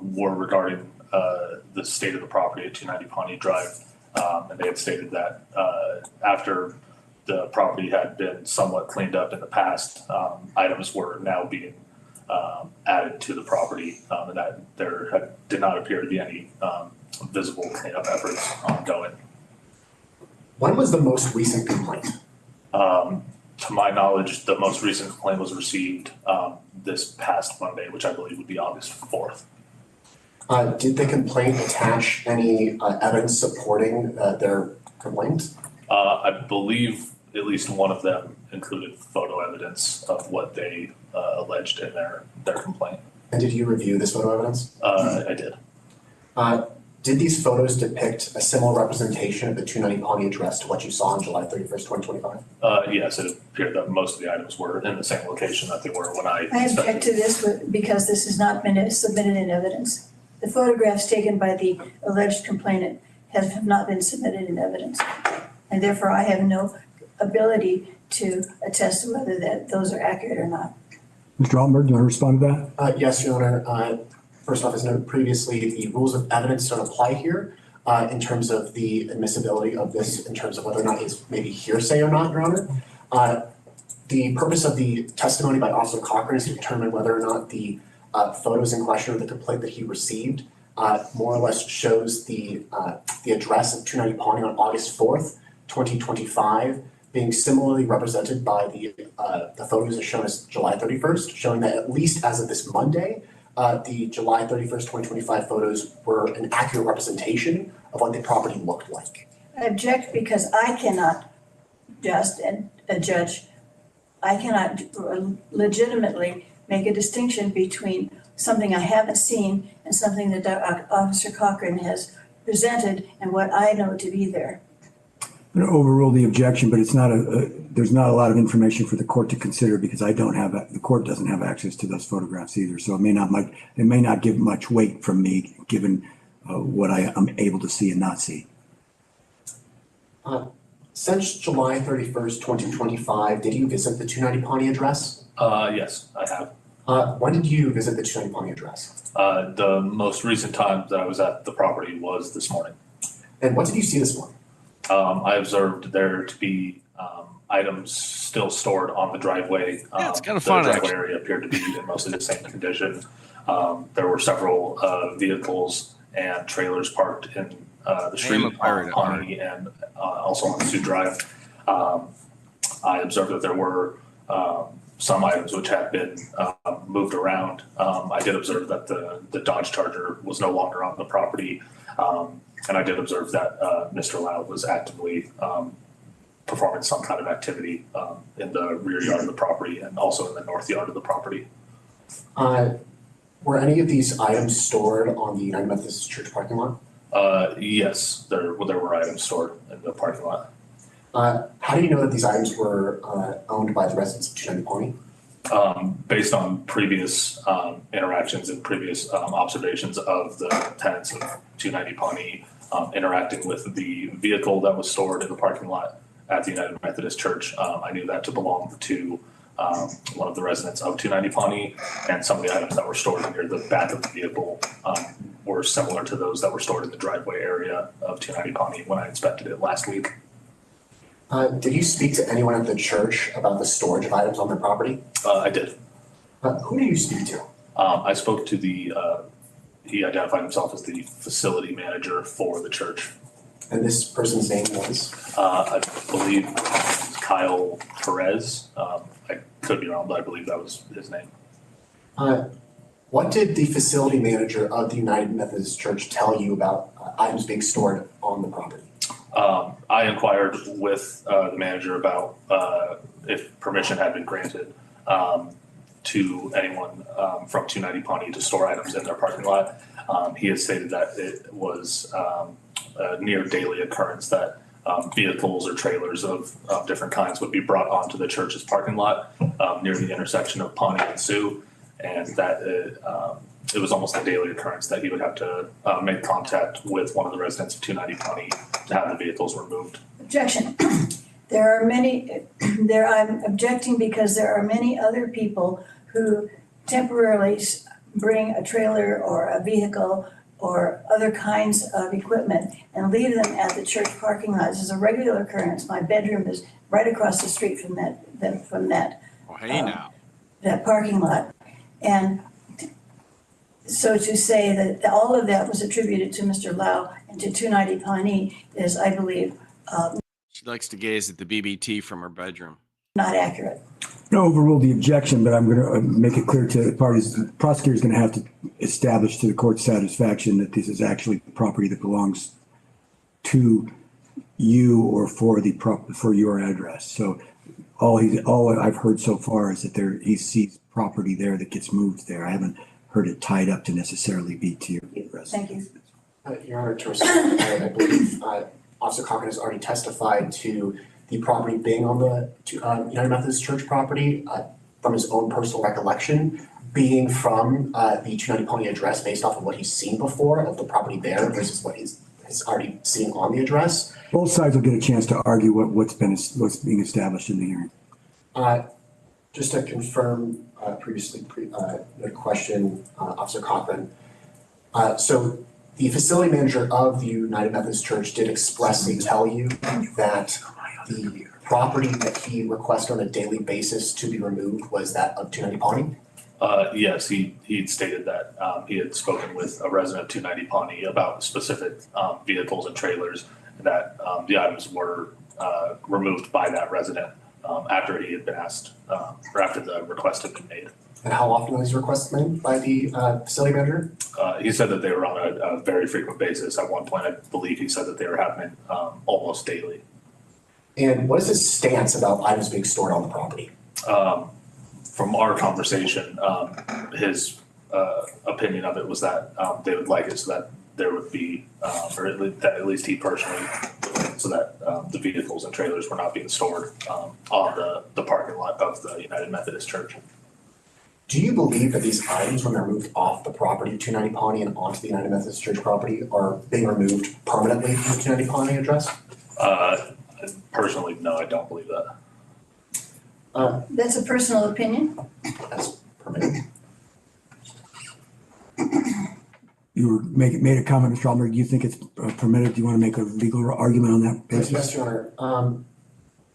were regarding the state of the property at 290 Pawnee Drive, and they had stated that after the property had been somewhat cleaned up in the past, items were now being added to the property, and that there did not appear to be any visible cleanup efforts ongoing. When was the most recent complaint? To my knowledge, the most recent complaint was received this past Monday, which I believe would be August 4th. Did the complaint attach any evidence supporting their complaint? I believe at least one of them included photo evidence of what they alleged in their complaint. And did you review this photo evidence? I did. Did these photos depict a similar representation of the 290 Pawnee address to what you saw on July 31st, 2025? Yes, it appeared that most of the items were in the same location that they were when I I inspected. object to this because this has not been submitted in evidence. The photographs taken by the alleged complainant have not been submitted in evidence. And therefore, I have no ability to attest to whether those are accurate or not. Mr. Altenberg, do you want to respond to that? Yes, Your Honor. First off, as noted previously, the rules of evidence don't apply here in terms of the admissibility of this, in terms of whether or not it's maybe hearsay or not, Your Honor. The purpose of the testimony by Officer Cochran is to determine whether or not the photos in question or the complaint that he received more or less shows the address of 290 Pawnee on August 4th, 2025, being similarly represented by the photos as shown as July 31st, showing that at least as of this Monday, the July 31st, 2025 photos were an accurate representation of what the property looked like. I object because I cannot judge, I cannot legitimately make a distinction between something I haven't seen and something that Officer Cochran has presented and what I know to be there. I'm going to overrule the objection, but it's not there's not a lot of information for the court to consider because the court doesn't have access to those photographs either. So it may not give much weight from me given what I am able to see and not see. Since July 31st, 2025, did you visit the 290 Pawnee address? Yes, I have. When did you visit the 290 Pawnee address? The most recent time that I was at the property was this morning. And what did you see this morning? I observed there to be items still stored on the driveway. Yeah, it's kind of fun, The driveway actually. area appeared to be in mostly the same condition. There were several vehicles and trailers parked in the street a pirate on at heart. Pawnee and also on Sioux Drive. I observed that there were some items which had been moved around. I did observe that the Dodge Charger was no longer on the property. And I did observe that Mr. Lau was actively performing some kind of activity in the rear yard of the property and also in the north yard of the property. Were any of these items stored on the United Methodist Church parking lot? Yes, there were items stored in the parking lot. How do you know that these items were owned by the residents of 290 Pawnee? Based on previous interactions and previous observations of the tenants of 290 Pawnee interacting with the vehicle that was stored in the parking lot at the United Methodist Church, I knew that to belong to one of the residents of 290 Pawnee, and some of the items that were stored near the back of the vehicle were similar to those that were stored in the driveway area of 290 Pawnee when I inspected it last week. Did you speak to anyone at the church about the storage of items on their property? I did. Who did you speak to? I spoke to he identified himself as the facility manager for the church. And this person's name was? I believe Kyle Perez. I could be wrong, but I believe that was his name. What did the facility manager of the United Methodist Church tell you about items being stored on the property? I inquired with the manager about if permission had been granted to anyone from 290 Pawnee to store items in their parking lot. He has stated that it was a near daily occurrence that vehicles or trailers of different kinds would be brought onto the church's parking lot near the intersection of Pawnee and Sioux, and that it was almost a daily occurrence that he would have to make contact with one of the residents of 290 Pawnee to have the vehicles removed. Objection. I'm objecting because there are many other people who temporarily bring a trailer or a vehicle or other kinds of equipment and leave them at the church parking lot. This is a regular occurrence. My bedroom is right across the street from that Oh, hey now. that parking lot. And so to say that all of that was attributed to Mr. Lau and to 290 Pawnee is, I believe, She likes to gaze at the BBT from her bedroom. Not accurate. I overrule the objection, but I'm going to make it clear to the parties, the prosecutor is going to have to establish to the court's satisfaction that this is actually property that belongs to you or for your address. So all I've heard so far is that he sees property there that gets moved there. I haven't heard it tied up to necessarily be to your address. Thank you. Your Honor, to respond, I believe Officer Cochran has already testified to the property being on the United Methodist Church property from his own personal recollection, being from the 290 Pony address based off of what he's seen before of the property there versus what he's already seen on the address. Both sides will get a chance to argue what's being established in the hearing. Just to confirm the question, Officer Cochran. So the facility manager of the United Methodist Church did expressly tell you that the property that he requested on a daily basis to be removed was that of 290 Pawnee? Yes, he'd stated that he had spoken with a resident of 290 Pawnee about specific vehicles and trailers, that the items were removed by that resident after he had been asked, or after the request had been made. And how often are these requests made by the facility manager? He said that they were on a very frequent basis. At one point, I believe he said that they were happening almost daily. And what is his stance about items being stored on the property? From our conversation, his opinion of it was that they would like it so that there would be, or at least he personally, so that the vehicles and trailers were not being stored on the parking lot of the United Methodist Church. Do you believe that these items, when they're moved off the property of 290 Pawnee and onto the United Methodist Church property, are being removed permanently from the 290 Pawnee address? Personally, no, I don't believe that. That's a personal opinion. As permitted. You made a comment, Mr. Almer. Do you think it's permitted? Do you want to make a legal argument on that basis? Yes, Your Honor.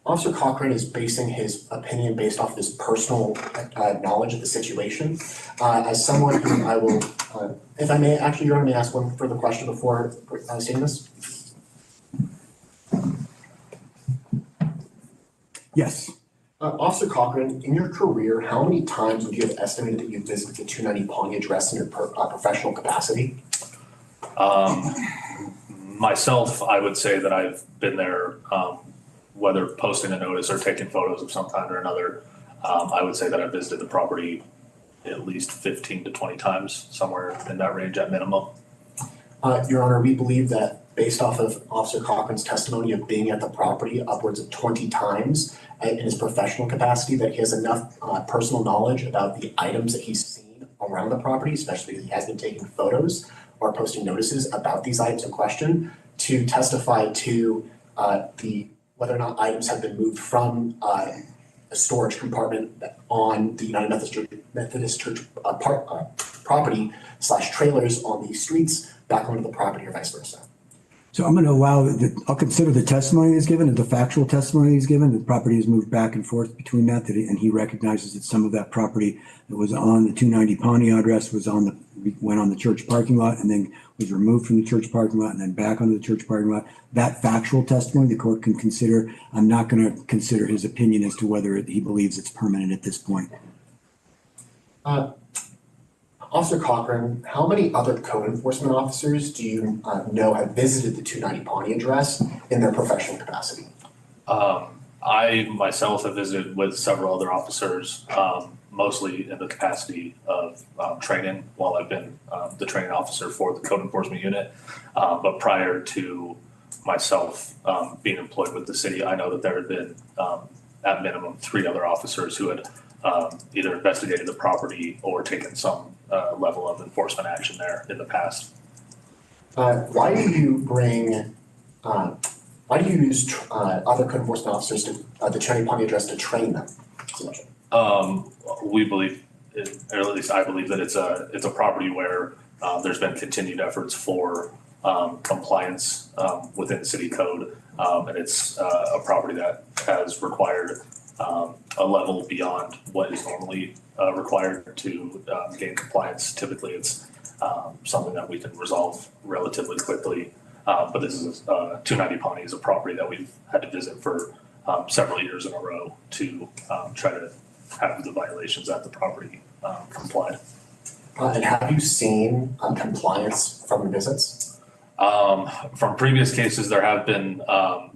Officer Cochran is basing his opinion based off of his personal knowledge of the situation. As someone who I will, if I may, actually, Your Honor, may I ask one further question before stating this? Yes. Officer Cochran, in your career, how many times would you have estimated that you visited the 290 Pawnee address in your professional capacity? Myself, I would say that I've been there, whether posting a notice or taking photos of some kind or another. I would say that I've visited the property at least 15 to 20 times, somewhere in that range at minimum. Your Honor, we believe that based off of Officer Cochran's testimony of being at the property upwards of 20 times in his professional capacity, that he has enough personal knowledge about the items that he's seen around the property, especially if he has been taking photos or posting notices about these items in question, to testify to whether or not items have been moved from a storage compartment on the United Methodist Church property / trailers on the streets back onto the property or vice versa. So I'm going to I'll consider the testimony he's given, the factual testimony he's given. The property has moved back and forth between that, and he recognizes that some of that property that was on the 290 Pawnee address went on the church parking lot and then was removed from the church parking lot and then back onto the church parking lot. That factual testimony the court can consider. I'm not going to consider his opinion as to whether he believes it's permanent at this point. Officer Cochran, how many other code enforcement officers do you know have visited the 290 Pawnee address in their professional capacity? I myself have visited with several other officers, mostly in the capacity of training while I've been the training officer for the code enforcement unit. But prior to myself being employed with the city, I know that there had been at minimum 3 other officers who had either investigated the property or taken some level of enforcement action there in the past. Why do you use other code enforcement officers to the 290 Pawnee address to train them? We believe, or at least I believe, that it's a property where there's been continued efforts for compliance within city code, and it's a property that has required a level beyond what is normally required to gain compliance. Typically, it's something that we can resolve relatively quickly But this is 290 Pawnee is a property that we've had to visit for several years in a row to try to have the violations at the property complied. And have you seen compliance from the visits? From previous cases, there have been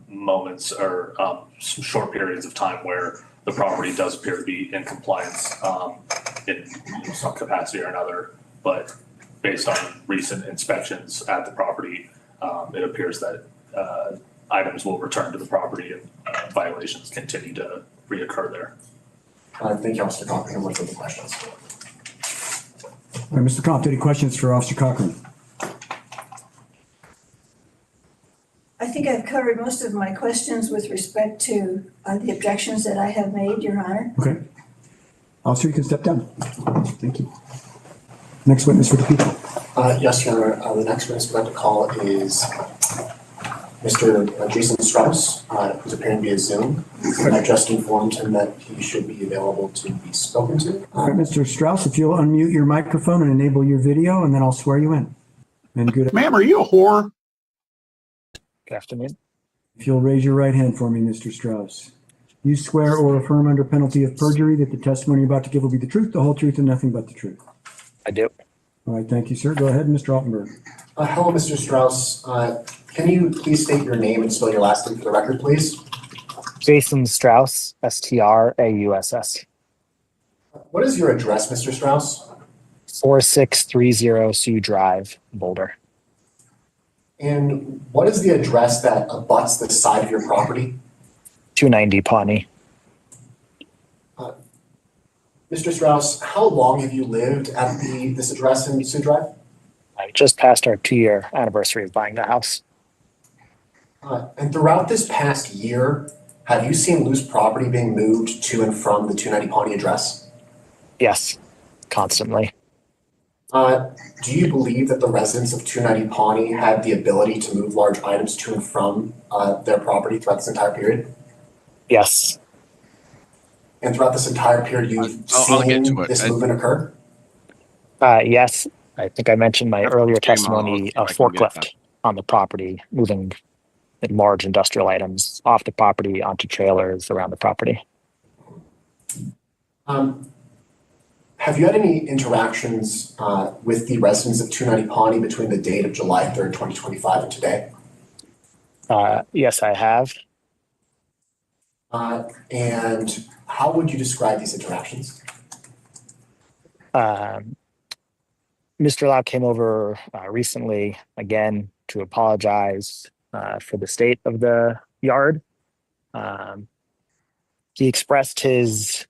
moments or some short periods of time where the property does appear to be in compliance in some capacity or another. But based on recent inspections at the property, it appears that items will return to the property and violations continue to reoccur there. Thank you, Officer Cochran. No further questions. All right, Mr. Croft, any questions for Officer Cochran? I think I've covered most of my questions with respect to the objections that I have made, Your Honor. Okay. Officer, you can step down. Thank you. Next witness for the people. Yes, Your Honor. The next witness we'd like to call is Mr. Jason Strauss, who's appearing via Zoom. I just informed him that he should be available to be spoken to. All right, Mr. Strauss, if you'll unmute your microphone and enable your video, and then I'll swear you in. And good. Ma'am, are you a whore? Good afternoon. If you'll raise your right hand for me, Mr. Strauss. You swear or affirm under penalty of perjury that the testimony you're about to give will be the truth, the whole truth, and nothing but the truth. I do. All right, thank you, sir. Go ahead, Mr. Altenberg. Hello, Mr. Strauss. Can you please state your name and spell your last name for the record, please? Jason Strauss, Strauss. What is your address, Mr. Strauss? 4630 Sioux Drive, Boulder. And what is the address that abuts the side of your property? 290 Pawnee. Mr. Strauss, how long have you lived at this address in Sioux Drive? I just passed our 2-year anniversary of buying the house. And throughout this past year, have you seen loose property being moved to and from the 290 Pawnee address? Yes, constantly. Do you believe that the residents of 290 Pawnee had the ability to move large items to and from their property throughout this entire period? Yes. And throughout this entire period, you've I'll get seen to it. this movement occur? Yes. I think I mentioned my After earlier the game, testimony, I'll a see if I can get forklift on the property, moving large industrial items off the property onto trailers around the property. Have you had any interactions with the residents of 290 Pawnee between the date of July 3rd, 2025 and today? Yes, I have. And how would you describe these interactions? Mr. Lau came over recently again to apologize for the state of the yard. He expressed his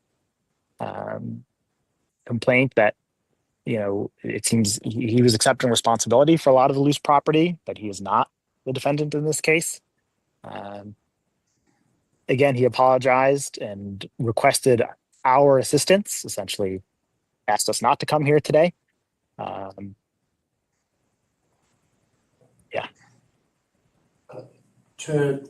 complaint that, it seems he was accepting responsibility for a lot of the loose property, but he is not the defendant in this case. Again, he apologized and requested our assistance, essentially asked us not to come here today. To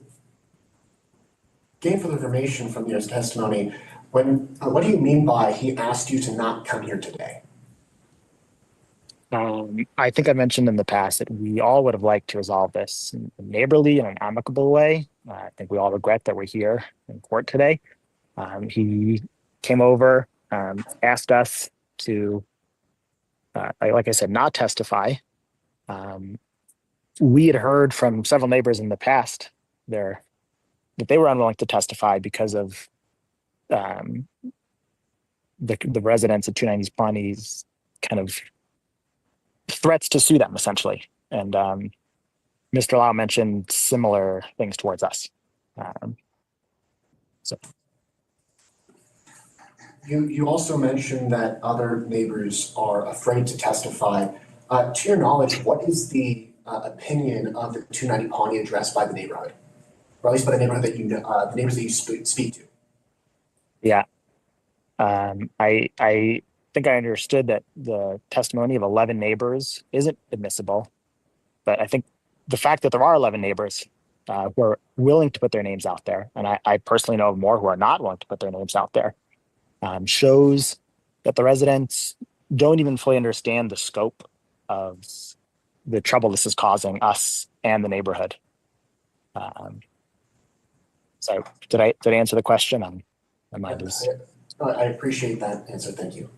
gain further information from your testimony, what do you mean by he asked you to not come here today? I think I mentioned in the past that we all would have liked to resolve this in a neighborly and an amicable way. I think we all regret that we're here in court today. He came over, asked us to, like I said, not testify. We had heard from several neighbors in the past that they were unwilling to testify because of the residents of 290 Pawnee's kind of threats to sue them, essentially. And Mr. Lau mentioned similar things towards us. You also mentioned that other neighbors are afraid to testify. To your knowledge, what is the opinion of the 290 Pawnee address by the neighborhood, or at least by the neighborhood that the neighbors that you speak to? Yeah, I think I understood that the testimony of 11 neighbors isn't admissible, but I think the fact that there are 11 neighbors who are willing to put their names out there, and I personally know of more who are not willing to put their names out there, shows that the residents don't even fully understand the scope of the trouble this is causing us and the neighborhood. So did I answer the question? My mind is. I appreciate that answer, thank you.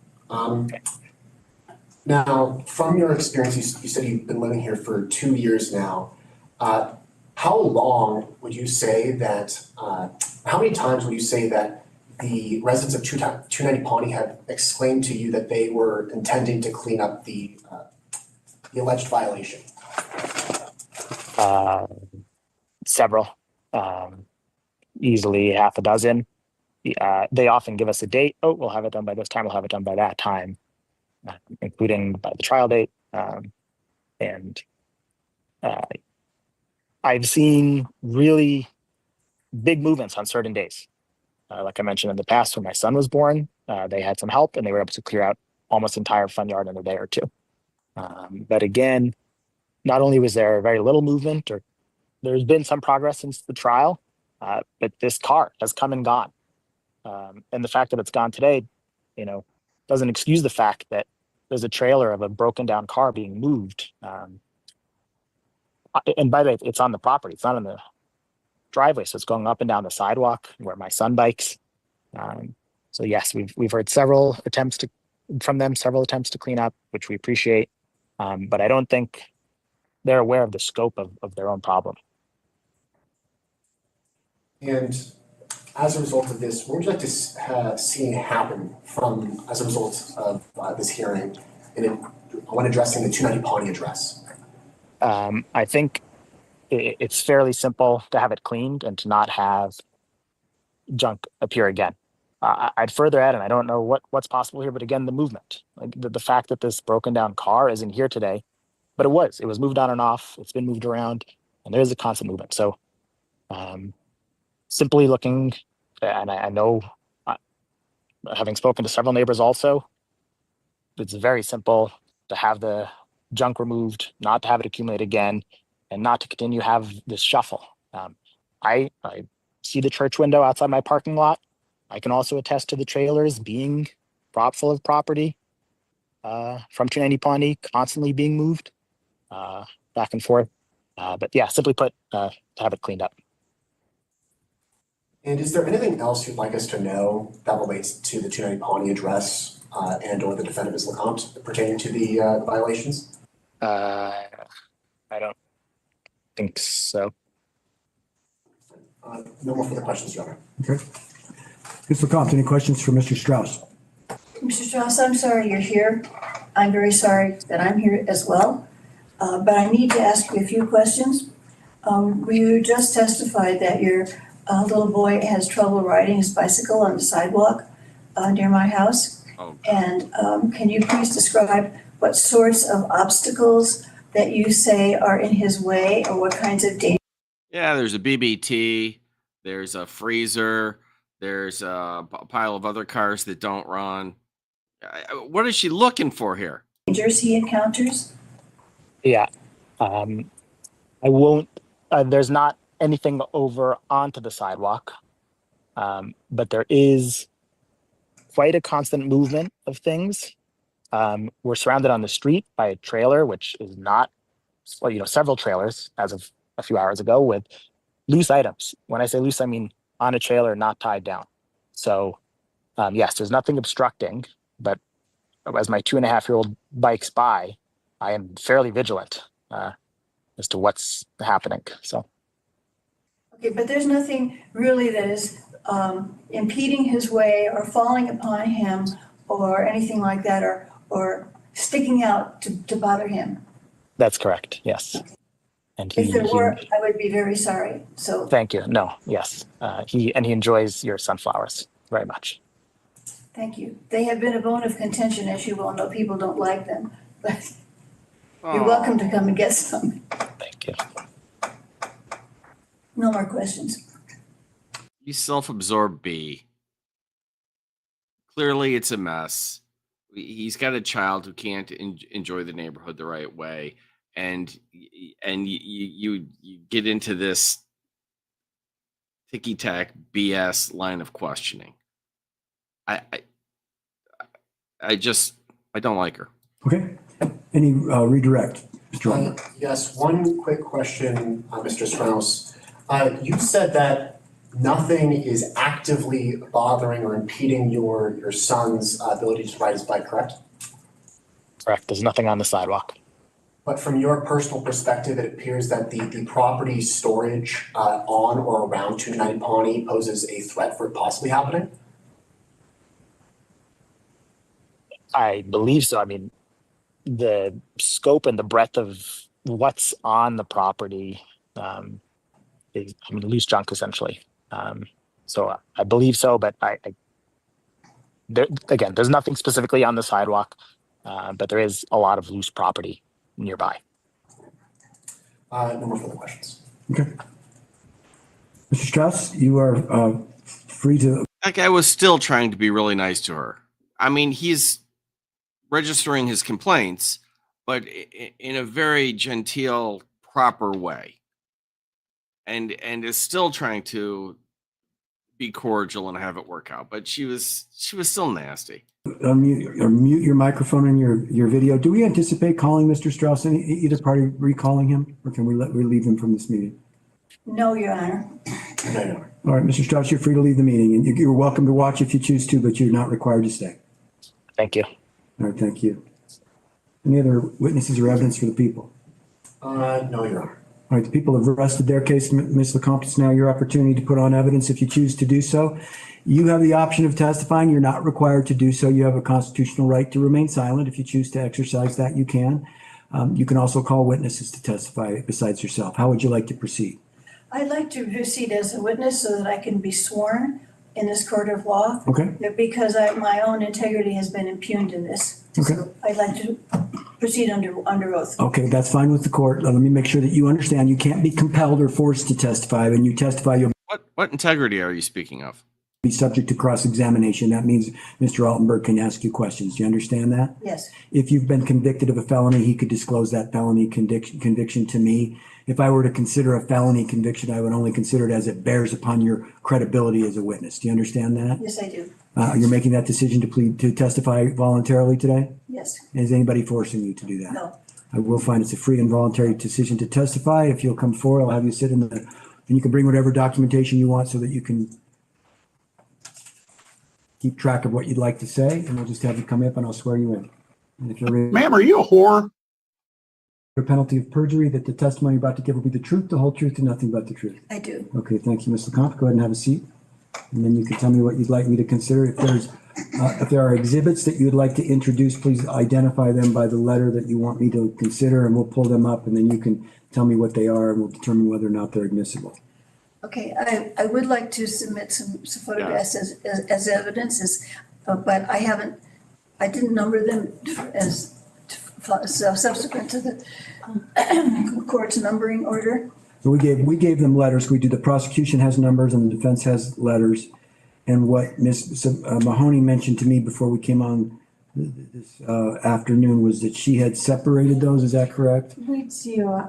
Now, from your experience, you said you've been living here for 2 years now. How long would you say that, how many times would you say that the residents of 290 Pawnee have exclaimed to you that they were intending to clean up the alleged violation? Several, easily half a dozen. They often give us a date. Oh, we'll have it done by this time. We'll have it done by that time, including by the trial date. And I've seen really big movements on certain days. Like I mentioned in the past, when my son was born, they had some help and they were able to clear out almost entire front yard in a day or two. But again, not only was there very little movement, or there's been some progress since the trial, but this car has come and gone. And the fact that it's gone today, doesn't excuse the fact that there's a trailer of a broken down car being moved. And by the way, it's on the property. It's not on the driveway, so it's going up and down the sidewalk where my son bikes. So yes, we've heard several attempts to clean up, which we appreciate. But I don't think they're aware of the scope of their own problem. And as a result of this, what would you like to see happen as a result of this hearing when addressing the 290 Pawnee address? I think it's fairly simple to have it cleaned and to not have junk appear again. I'd further add, and I don't know what's possible here, but again, the movement, like the fact that this broken down car isn't here today, but it was moved on and off. It's been moved around, and there's a constant movement. So, simply looking, and I know, having spoken to several neighbors also, it's very simple to have the junk removed, not to have it accumulate again, and not to continue to have this shuffle. I see the church window outside my parking lot. I can also attest to the trailers being prop full of property from 290 Pawnee, constantly being moved back and forth. But yeah, simply put, to have it cleaned up. And is there anything else you'd like us to know that relates to the 290 Pawnee address and or the defendant, Ms. LeCompte, pertaining to the violations? I don't think so. No more further questions, Your Honor. Okay. Ms. LeCompte, any questions for Mr. Strauss? Mr. Strauss, I'm sorry you're here. I'm very sorry that I'm here as well. But I need to ask you a few questions. You just testified that your little boy has trouble riding his bicycle on the sidewalk near my house. Oh. And can you please describe what sorts of obstacles that you say are in his way, or what kinds of dangers? Yeah, there's a BBT, there's a freezer, there's a pile of other cars that don't run. What is she looking for here? He encounters? Yeah, I won't. There's not anything over onto the sidewalk, but there is quite a constant movement of things. We're surrounded on the street by a trailer, which is not, several trailers as of a few hours ago with loose items. When I say loose, I mean on a trailer, not tied down. So, yes, there's nothing obstructing, but as my 2.5-year-old bikes by, I am fairly vigilant as to what's happening. So. Okay, but there's nothing really that is impeding his way or falling upon him or anything like that, or sticking out to bother him? That's correct, yes. And if there were, I would be very sorry. So thank you. No, yes. He enjoys your sunflowers very much. Thank you. They have been a bone of contention, as you well know. People don't like them, but you're welcome to come and get some. Thank you. No more questions. You self-absorbed bee. Clearly, it's a mess. He's got a child who can't enjoy the neighborhood the right way, and you get into this ticky-tack BS line of questioning. I don't like her. Okay. Any redirect? Mr. Almond. Yes, one quick question, Mr. Strauss. You said that nothing is actively bothering or impeding your son's ability to ride his bike, correct? Correct. There's nothing on the sidewalk. But from your personal perspective, it appears that the property storage on or around 290 Pawnee poses a threat for it possibly happening? I believe so. I mean, the scope and the breadth of what's on the property is, I mean, loose junk essentially. So I believe so, but again, there's nothing specifically on the sidewalk, but there is a lot of loose property nearby. No more further questions. Okay. Mr. Strauss, you are free to. That guy was still trying to be really nice to her. I mean, he's registering his complaints, but in a very genteel, proper way. And is still trying to be cordial and have it work out. But she was still nasty. Mute your microphone and your video. Do we anticipate calling Mr. Strauss, either party recalling him, or can we relieve him from this meeting? No, Your Honor. No. All right, Mr. Strauss, you're free to leave the meeting, and you're welcome to watch if you choose to, but you're not required to stay. Thank you. All right, thank you. Any other witnesses or evidence for the people? No, Your Honor. All right, the people have rested their case. Ms. LeCompte, it's now your opportunity to put on evidence if you choose to do so. You have the option of testifying. You're not required to do so. You have a constitutional right to remain silent. If you choose to exercise that, you can. You can also call witnesses to testify besides yourself. How would you like to proceed? I'd like to proceed as a witness so that I can be sworn in this court of law. Okay. Because my own integrity has been impugned in this. Okay. So I'd like to proceed under oath. Okay, that's fine with the court. Let me make sure that you understand you can't be compelled or forced to testify. When you testify, you'll What integrity are you speaking of? be subject to cross-examination. That means Mr. Altenberg can ask you questions. Do you understand that? Yes. If you've been convicted of a felony, he could disclose that felony conviction to me. If I were to consider a felony conviction, I would only consider it as it bears upon your credibility as a witness. Do you understand that? Yes, I do. You're making that decision to testify voluntarily today? Yes. Is anybody forcing you to do that? No. I will find it's a free and voluntary decision to testify. If you'll come forward, I'll have you sit and you can bring whatever documentation you want so that you can keep track of what you'd like to say, and we'll just have you come up and I'll swear you in. And if you're ready, Ma'am, are you a whore? a penalty of perjury, that the testimony you're about to give will be the truth, the whole truth, and nothing but the truth. I do. Okay, thank you, Ms. LeCompte. Go ahead and have a seat. And then you can tell me what you'd like me to consider. If there are exhibits that you'd like to introduce, please identify them by the letter that you want me to consider, and we'll pull them up, and then you can tell me what they are, and we'll determine whether or not they're admissible. Okay, I would like to submit some photographs as evidence, but I didn't number them as subsequent to the court's numbering order. So we gave them letters. We do, the prosecution has numbers and the defense has letters. And what Ms. Mahoney mentioned to me before we came on this afternoon was that she had separated those. Is that correct? We do.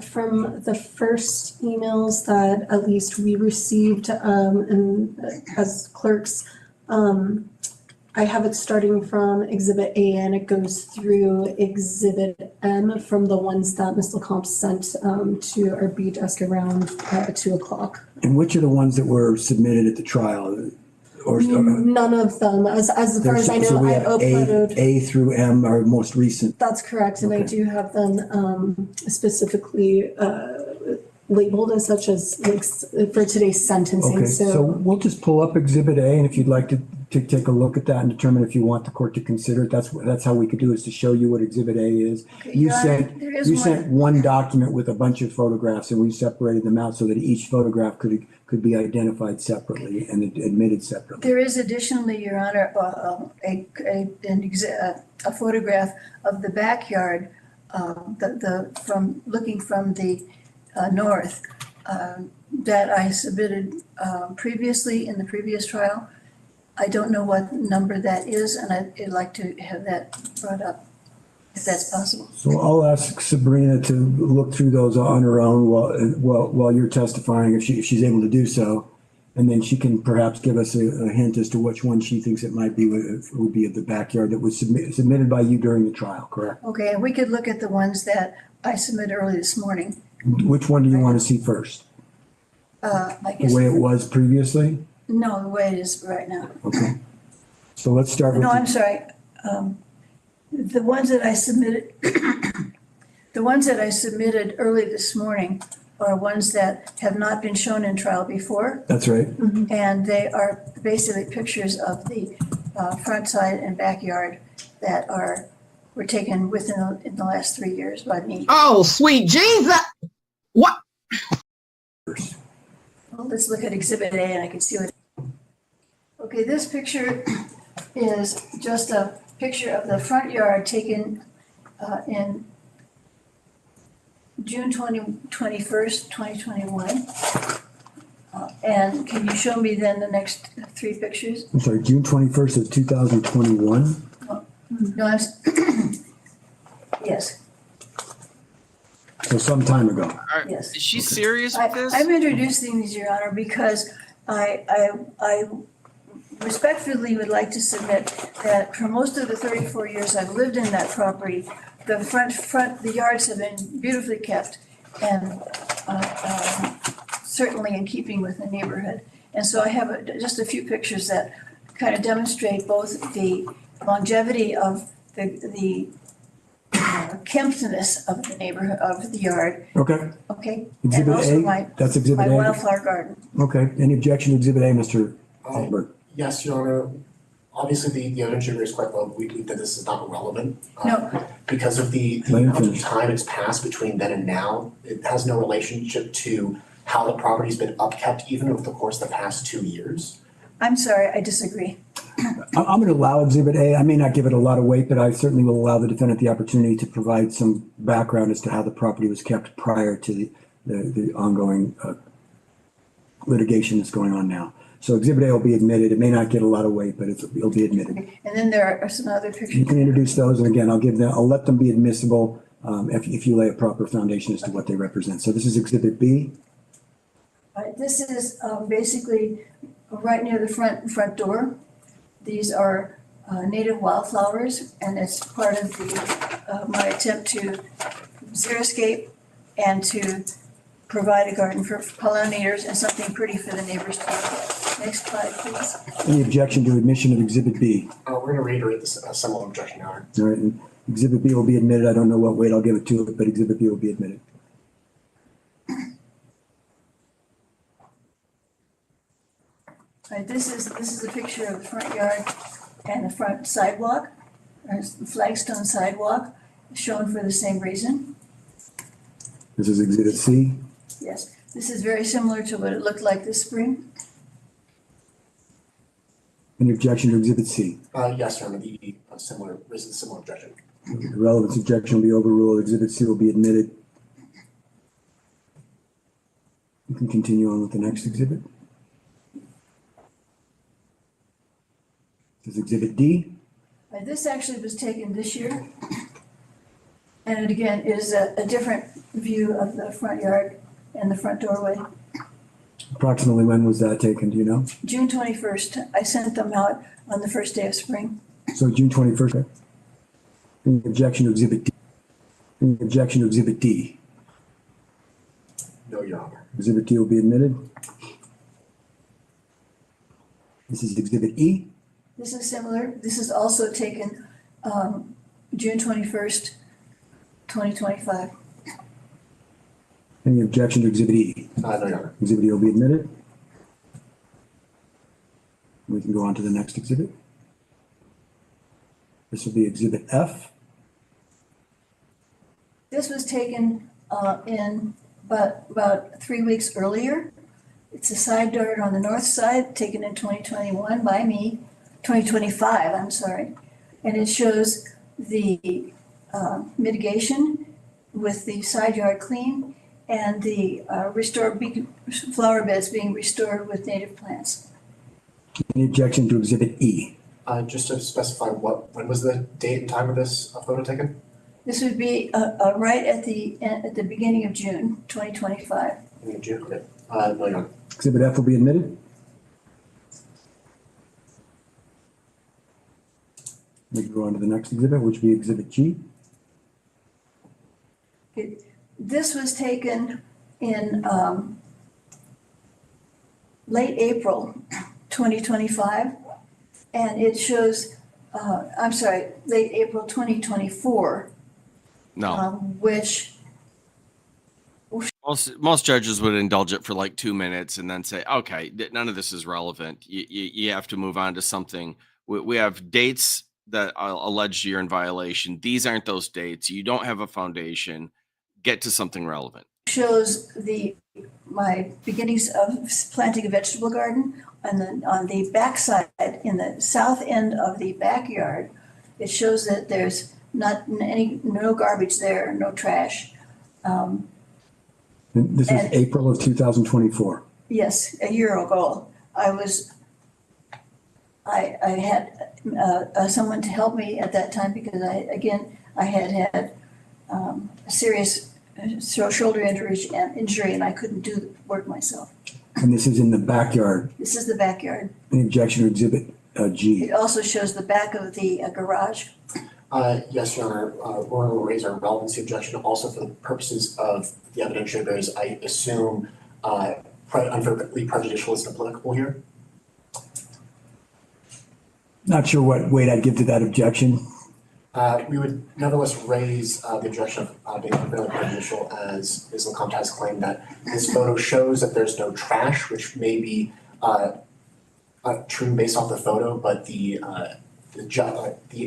From the first emails that at least we received, and as clerks, I have it starting from Exhibit A and it goes through Exhibit M from the ones that Ms. LeCompte sent to our beat desk around 2:00. And which are the ones that were submitted at the trial? Or None of them, as far as I so know, we I have uploaded. A through M are most recent. That's correct, and I Okay. do have them specifically labeled as such as like for today's sentencing. Okay, so we'll just pull up Exhibit A, and if you'd like to take a look at that and determine if you want the court to consider it, that's how we could do it, is to show you what Exhibit A is. Okay, You Your Honor, sent there is you sent one document with a bunch of photographs, and we separated them out so that each photograph could be identified separately and admitted separately. There is additionally, Your Honor, a photograph of the backyard, from looking from the north, that I submitted previously in the previous trial. I don't know what number that is, and I'd like to have that brought up, if that's possible. So I'll ask Sabrina to look through those on her own while you're testifying, if she's able to do so. And then she can perhaps give us a hint as to which one she thinks it might be, would be of the backyard that was submitted by you during the trial, correct? Okay, and we could look at the ones that I submitted early this morning. Which one do you want to see first? I The guess, way it was previously? no, the way it is right now. Okay. So let's start with. No, I'm sorry. The ones that I submitted, the ones that I submitted early this morning are ones that have not been shown in trial before. That's right. And they are basically pictures of the front side and backyard that were taken in the last 3 years by me. Oh, sweet Jesus. What? Well, let's look at Exhibit A and I can see what. Okay, this picture is just a picture of the front yard taken in June 21st, 2021. And can you show me then the next 3 pictures? I'm sorry, June 21st of 2021? No, yes, So some time ago. yes. Is she serious with this? I'm introducing these, Your Honor, because I respectfully would like to submit that for most of the 34 years I've lived in that property, the yards have been beautifully kept and certainly in keeping with the neighborhood. And so I have just a few pictures that kind of demonstrate both the longevity of the kemptness of the neighborhood, of the yard, Okay. okay? And Exhibit also A, that's Exhibit my A. wildflower garden. Okay, any objection to Exhibit A, Mr. Albert? Yes, Your Honor. Obviously, the evidence sugar is quite low. We believe that this is not relevant. No. Because of the Let him amount of finish. time it's passed between then and now, it has no relationship to how the property's been upkept, even over the course of the past 2 years. I'm sorry, I disagree. I'm going to allow Exhibit A. I may not give it a lot of weight, but I certainly will allow the defendant the opportunity to provide some background as to how the property was kept prior to the ongoing litigation that's going on now. So Exhibit A will be admitted. It may not get a lot of weight, but it'll be admitted. And then there are some other You pictures. can introduce those, and again, I'll let them be admissible if you lay a proper foundation as to what they represent. So this is Exhibit B. This is basically right near the front door. These are native wildflowers, and it's part of my attempt to xeriscape and to provide a garden for pollinators and something pretty for the neighbors to look at. Next slide, please. Any objection to admission of Exhibit B? We're gonna reiterate this, similar objection, Your Honor. All right, and Exhibit B will be admitted. I don't know what weight I'll give it to it, but Exhibit B will be admitted. All right, this is a picture of the front yard and the front sidewalk, or flagstone sidewalk, shown for the same reason. This is Exhibit C. Yes, this is very similar to what it looked like this spring. Any objection to Exhibit C? Yes, Your Honor, the similar objection. The relevance objection will be overruled. Exhibit C will be admitted. You can continue on with the next exhibit. This is Exhibit D. This actually was taken this year. And it again is a different view of the front yard and the front doorway. Approximately when was that taken, do you know? June 21st, I sent them out on the first day of spring. So June 21st. Okay. Any objection to Exhibit D? Any objection to Exhibit D? No, Your Honor. Exhibit D will be admitted. This is Exhibit E. This is similar. This is also taken June 21st, 2025. Any objection to Exhibit E? No, Your Honor. Exhibit E will be admitted. We can go on to the next exhibit. This will be Exhibit F. This was taken in about 3 weeks earlier. It's a side yard on the north side, taken in 2021 by me, 2025, I'm sorry. And it shows the mitigation with the side yard clean and the flower beds being restored with native plants. Any objection to Exhibit E? Just to specify when was the date and time of this photo taken? This would be right at the beginning of June, 2025. In June, okay. No, Your Honor. Exhibit F will be admitted. We can go on to the next exhibit, which would be Exhibit G. This was taken in late April 2025, and it shows, I'm sorry, late April 2024, No, which, most judges would indulge it for like 2 minutes and then say, okay, none of this is relevant. You have to move on to something. We have dates that are alleged you're in violation. These aren't those dates. You don't have a foundation. Get to something relevant. shows my beginnings of planting a vegetable garden, and then on the backside, in the south end of the backyard, it shows that there's no garbage there, no trash. And this is And- April of 2024. Yes, a year ago, I had someone to help me at that time because I had a serious shoulder injury and I couldn't do the work myself. And this is in the backyard. This is the backyard. Any objection to Exhibit G? It also shows the back of the garage. Yes, Your Honor, we're going to raise our relevancy objection also for the purposes of the evidentiary barriers. I assume unfairly prejudicial isn't applicable here. Not sure what weight I'd give to that objection. We would nevertheless raise the objection of being unfairly prejudicial, as Ms. LeCompte has claimed that this photo shows that there's no trash, which may be true based off the photo, but the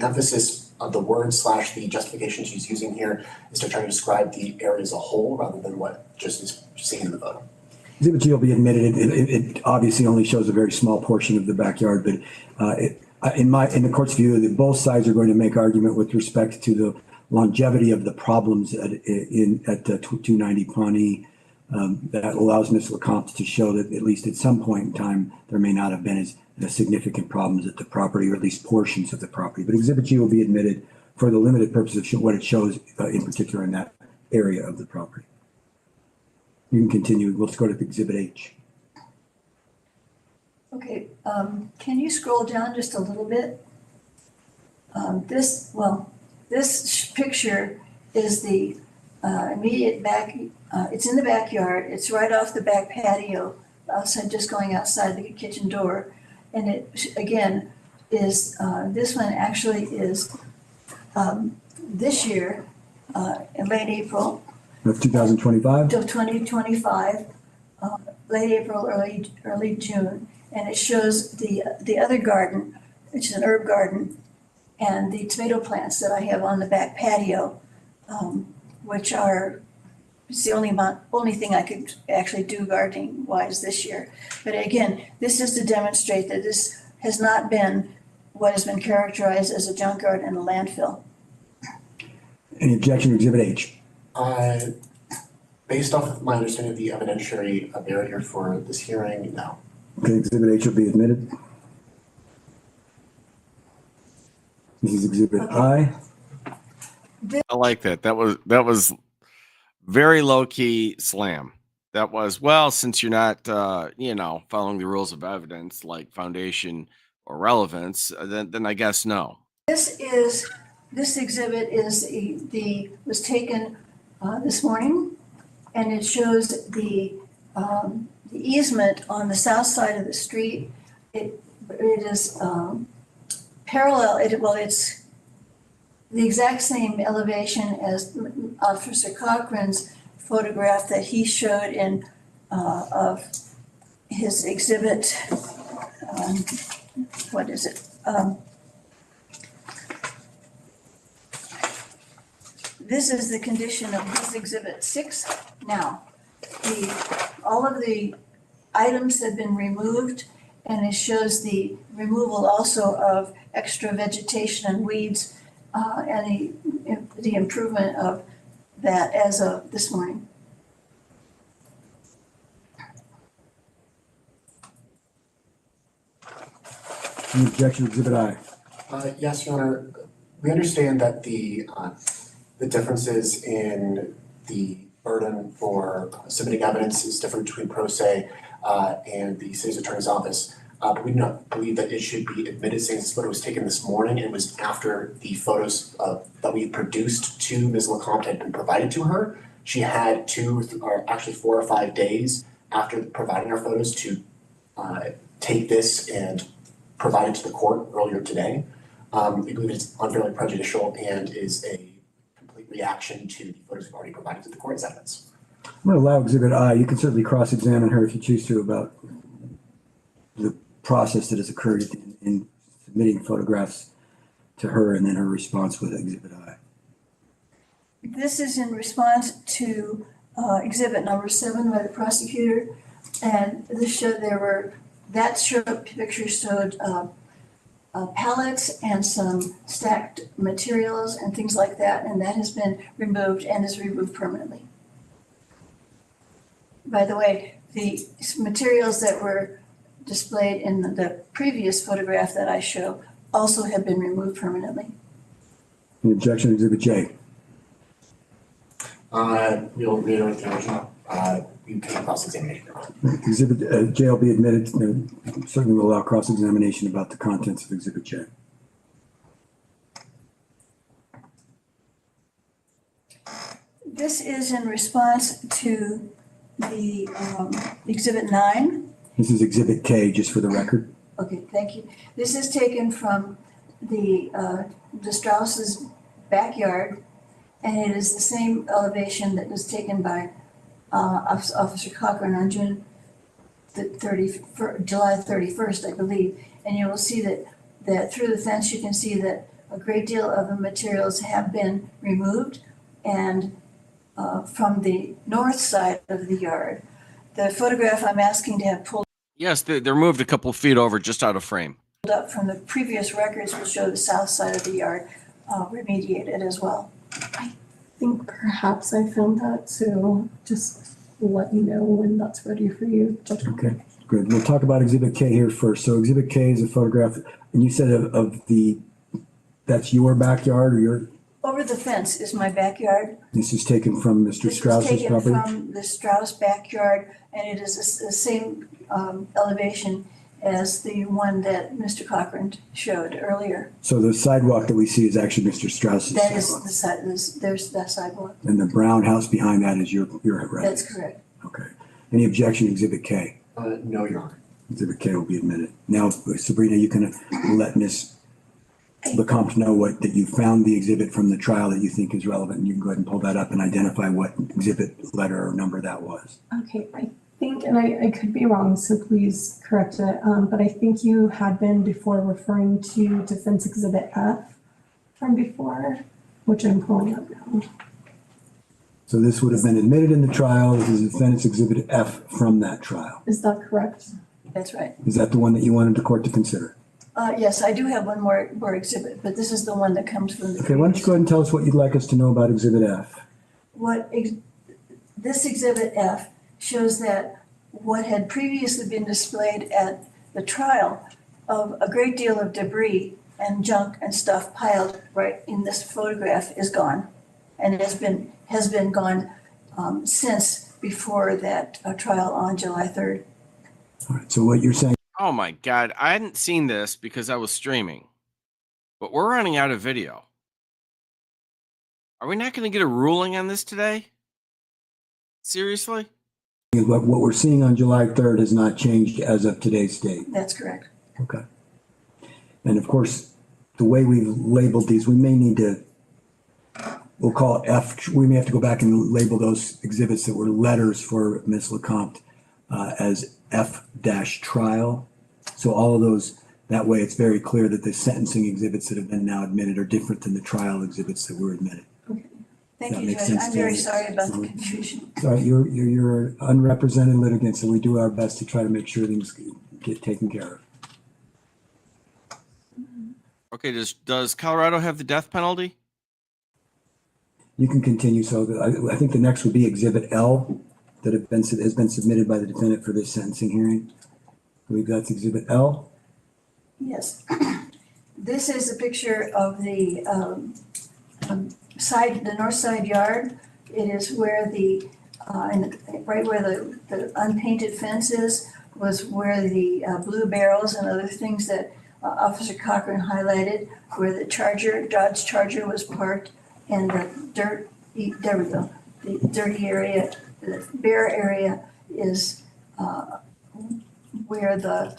emphasis of the word / the justification she's using here is to try to describe the area as a whole rather than what just is seen in the photo. Exhibit G will be admitted. It obviously only shows a very small portion of the backyard, but in the court's view, that both sides are going to make argument with respect to the longevity of the problems at 290 Pawnee. That allows Ms. LeCompte to show that at least at some point in time, there may not have been as significant problems at the property, or at least portions of the property. But Exhibit G will be admitted for the limited purpose of what it shows in particular in that area of the property. You can continue. Let's go to Exhibit H. Okay, can you scroll down just a little bit? This picture is the immediate back, it's in the backyard, it's right off the back patio, outside, just going outside the kitchen door. And it, again, is, this one actually is this year, in late April Of 2025? till 2025, late April, early June. And it shows the other garden, which is an herb garden, and the tomato plants that I have on the back patio, which are, it's the only thing I could actually do gardening wise this year. But again, this is to demonstrate that this has not been what has been characterized as a junkyard and a landfill. Any objection to Exhibit H? Based off of my understanding of the evidentiary barrier for this hearing, no. Okay, Exhibit H will be admitted. This is Exhibit I. I like that. That was very low key slam. That was, well, since you're not, following the rules of evidence like foundation or relevance, then I guess no. This exhibit was taken this morning, and it shows the easement on the south side of the street. It is parallel. It's the exact same elevation as Officer Cochran's photograph that he showed in of his exhibit. What is it? This is the condition of his exhibit 6 now. All of the items have been removed, and it shows the removal also of extra vegetation and weeds, and the improvement of that as of this morning. Any objection to Exhibit I? Yes, Your Honor. We understand that the differences in the burden for submitting evidence is different between pro se and the city's attorney's office. but we do not believe that it should be admitted since this photo was taken this morning and was after the photos that we produced to Ms. LeCompte had been provided to her. She had 4 or 5 days after providing our photos to take this and provide it to the court earlier today. We believe it's unfairly prejudicial and is a complete reaction to the photos we've already provided to the court as evidence. I'm going to allow Exhibit I. You can certainly cross-examine her if you choose to about the process that has occurred in submitting photographs to her and then her response with Exhibit I. This is in response to exhibit number 7 by the prosecutor. And this showed picture showed pallets and some stacked materials and things like that. And that has been removed and is removed permanently. By the way, the materials that were displayed in the previous photograph that I show also have been removed permanently. Any objection to Exhibit J? We'll reiterate the original. You can cross-examination. Exhibit J will be admitted. Certainly will allow cross-examination about the contents of Exhibit J. This is in response to the Exhibit 9. This is Exhibit K, just for the record. Okay, thank you. This is taken from the Strauss's backyard, and it is the same elevation that was taken by Officer Cochran on July 31st, I believe. And you will see that through the fence, you can see that a great deal of the materials have been removed. And from the north side of the yard, the photograph I'm asking to have pulled Yes, they're moved a couple feet over just out of frame. up from the previous records will show the south side of the yard remediated as well. I think perhaps I found that, so just let me know when that's ready for you, Judge. Okay, good. We'll talk about Exhibit K here first. So Exhibit K is a photograph, and you said that's your backyard or your? Over the fence is my backyard. This is taken from Mr. Strauss's property? This is taken from the Strauss backyard, and it is the same elevation as the one that Mr. Cochran showed earlier. So the sidewalk that we see is actually Mr. Strauss's That is sidewalk? there's that sidewalk. And the brown house behind that is your residence? That's correct. Okay. Any objection to Exhibit K? No, Your Honor. Exhibit K will be admitted. Now, Sabrina, you can let Ms. LeCompte know that you found the exhibit from the trial that you think is relevant, and you can go ahead and pull that up and identify what exhibit letter or number that was. Okay, I think, and I could be wrong, so please correct it, but I think you had been before referring to Defense Exhibit F from before, which I'm pulling up now. So this would have been admitted in the trial. This is Defendant's Exhibit F from that trial. Is that correct? That's right. Is that the one that you wanted the court to consider? Yes, I do have one more exhibit, but this is the one that comes from the. Okay, why don't you go ahead and tell us what you'd like us to know about Exhibit F? This Exhibit F shows that what had previously been displayed at the trial of a great deal of debris and junk and stuff piled right in this photograph is gone. And it has been gone since before that trial on July 3rd. All right, so what you're saying, Oh my God, I hadn't seen this because I was streaming, but we're running out of video. Are we not going to get a ruling on this today? Seriously? is what we're seeing on July 3rd has not changed as of today's date. That's correct. Okay. And of course, the way we've labeled these, we may need to, we'll call F, we may have to go back and label those exhibits that were letters for Ms. LeCompte as F-trial. So all of those, that way it's very clear that the sentencing exhibits that have been now admitted are different than the trial exhibits that were admitted. Thank That you, makes Judge. sense I'm to very you. sorry about the confusion. All right, you're unrepresented litigant, so we do our best to try to make sure things get taken care of. Okay, does Colorado have the death penalty? You can continue. So I think the next would be Exhibit L that has been submitted by the defendant for this sentencing hearing. I believe that's Exhibit L. Yes. This is a picture of the the north side yard. It is where right where the unpainted fence is, was where the blue barrels and other things that Officer Cochran highlighted, where the Dodge Charger was parked, and the there we go, the dirty area, the bare area is where the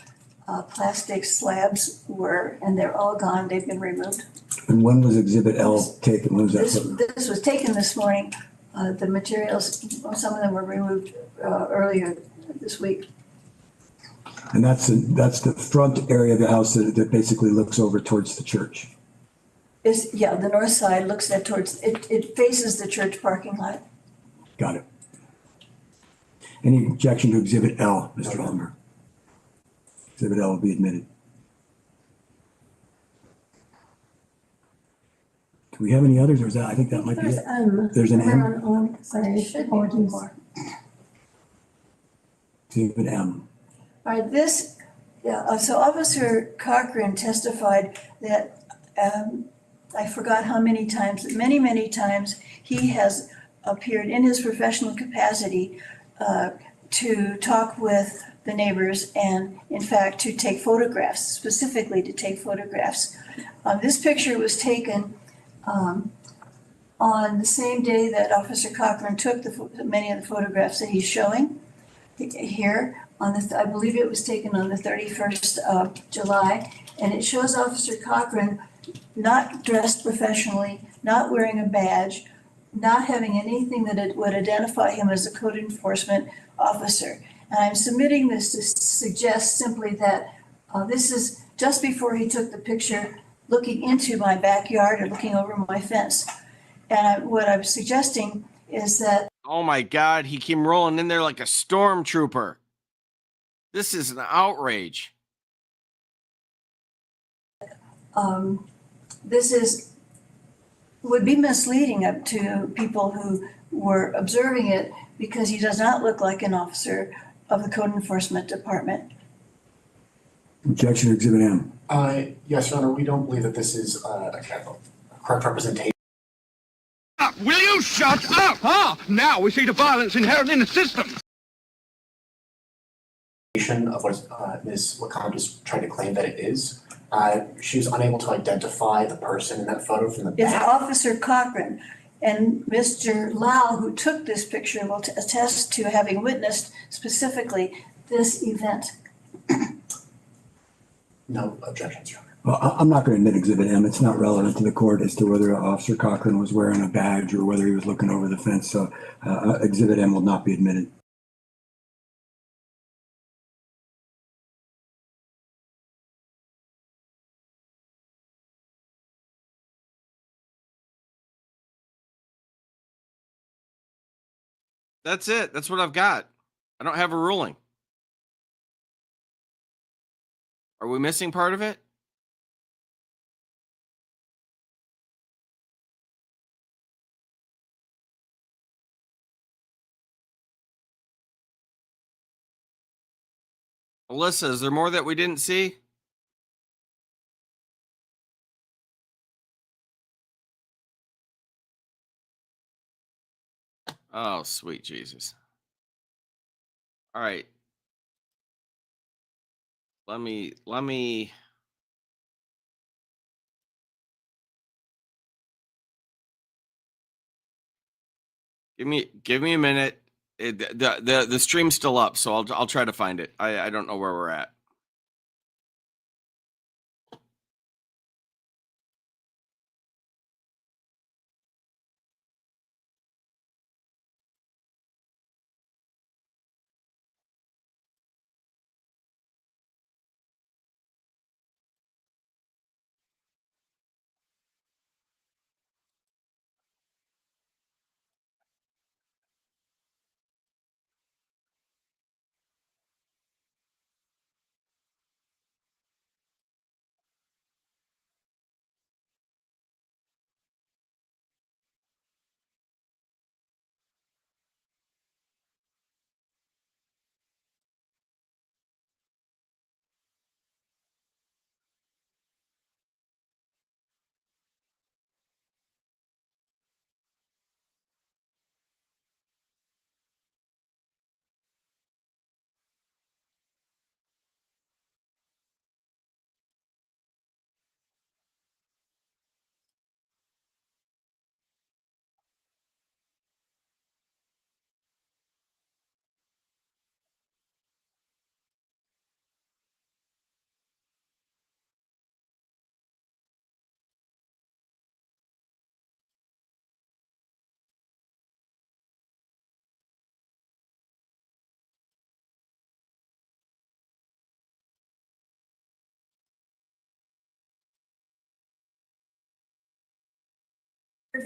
plastic slabs were, and they're all gone, they've been removed. And when was Exhibit L taken? When was that? This was taken this morning. The materials, some of them were removed earlier this week. And that's the front area of the house that basically looks over towards the church. Yeah, the north side looks at it faces the church parking lot. Got it. Any objection to Exhibit L, Mr. Ulmer? Exhibit L will be admitted. Do we have any others, or is that, I think that might be There's it. M. There's an M? We're on, sorry, Should be one apologies. more. Exhibit M. All right, so Officer Cochran testified that, I forgot how many times, many times, he has appeared in his professional capacity to talk with the neighbors and, in fact, to take photographs, specifically to take photographs. This picture was taken on the same day that Officer Cochran took many of the photographs that he's showing here. I believe it was taken on the 31st of July, and it shows Officer Cochran not dressed professionally, not wearing a badge, not having anything that it would identify him as a code enforcement officer. And I'm submitting this to suggest simply that this is just before he took the picture, looking into my backyard and looking over my fence. And what I'm suggesting is that Oh my God, he came rolling in there like a stormtrooper. This is an outrage. this would be misleading up to people who were observing it, because he does not look like an officer of the Code Enforcement Department. Objection to Exhibit M. Yes, Your Honor, we don't believe that this is a correct representation Will you shut up? Now we see the violence inherent in the system. of what Ms. LeCompte is trying to claim that it is. She was unable to identify the person in that photo from the It's back. Officer Cochran, and Mr. Lau, who took this picture, will attest to having witnessed specifically this event. No objections, Your Honor. Well, I'm not going to admit Exhibit M. It's not relevant to the court as to whether Officer Cochran was wearing a badge or whether he was looking over the fence. So Exhibit M will not be admitted. That's it. That's what I've got. I don't have a ruling. Are we missing part of it? Alyssa, is there more that we didn't see? Oh, sweet Jesus. All right. Let me give me a minute. The stream's still up, so I'll try to find it. I don't know where we're at.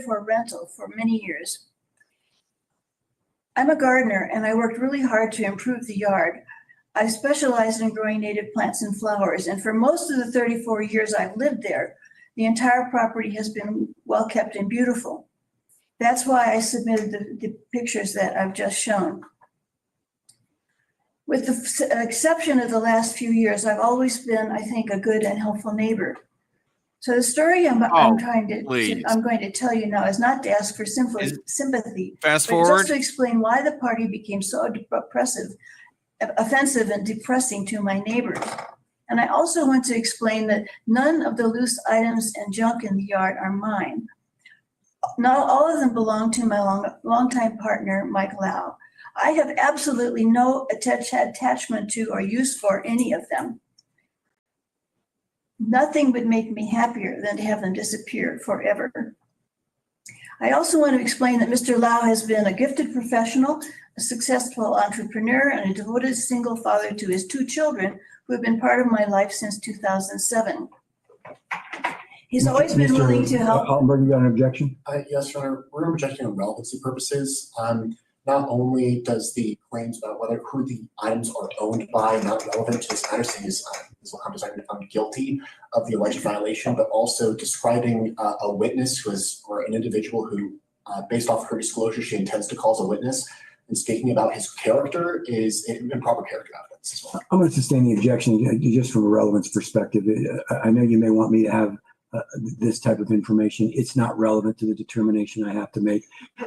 for rental for many years. I'm a gardener and I worked really hard to improve the yard. I specialized in growing native plants and flowers, and for most of the 34 years I've lived there, the entire property has been well kept and beautiful. That's why I submitted the pictures that I've just shown. With the exception of the last few years, I've always been, I think, a good and helpful neighbor. So the story I'm going to tell you now is not to ask for sympathy, Fast but forward. just to explain why the party became so offensive and depressing to my neighbors. And I also want to explain that none of the loose items and junk in the yard are mine. Not all of them belong to my longtime partner, Mike Lau. I have absolutely no attachment to or use for any of them. Nothing would make me happier than to have them disappear forever. I also want to explain that Mr. Lau has been a gifted professional, a successful entrepreneur, and a devoted single father to his 2 children who have been part of my life since 2007. He's always been willing to help. Altenberg, you got an objection? Yes, Your Honor, we're objecting on relevancy purposes. Not only does the claims about who the items are owned by not relevant to this matter, saying is found guilty of the alleged violation, but also describing a witness or an individual who, based off her disclosure, she intends to call as a witness, and speaking about his character is improper character evidence as well. I'm going to sustain the objection just from a relevance perspective. I know you may want me to have this type of information. It's not relevant to the determination I have to make.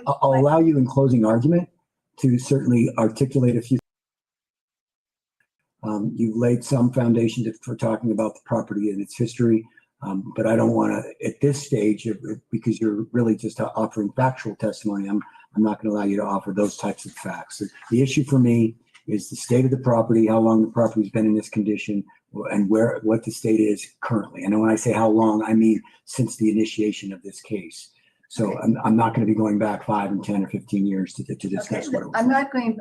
I'll allow you in closing argument to certainly articulate a few. You've laid some foundation for talking about the property and its history, but I don't want to, at this stage, because you're really just offering factual testimony, I'm not going to allow you to offer those types of facts. The issue for me is the state of the property, how long the property's been in this condition, and what the state is currently. And when I say how long, I mean since the initiation of this case. So I'm not going to be going back 5 and 10 or 15 years to discuss what it was. I'm not going,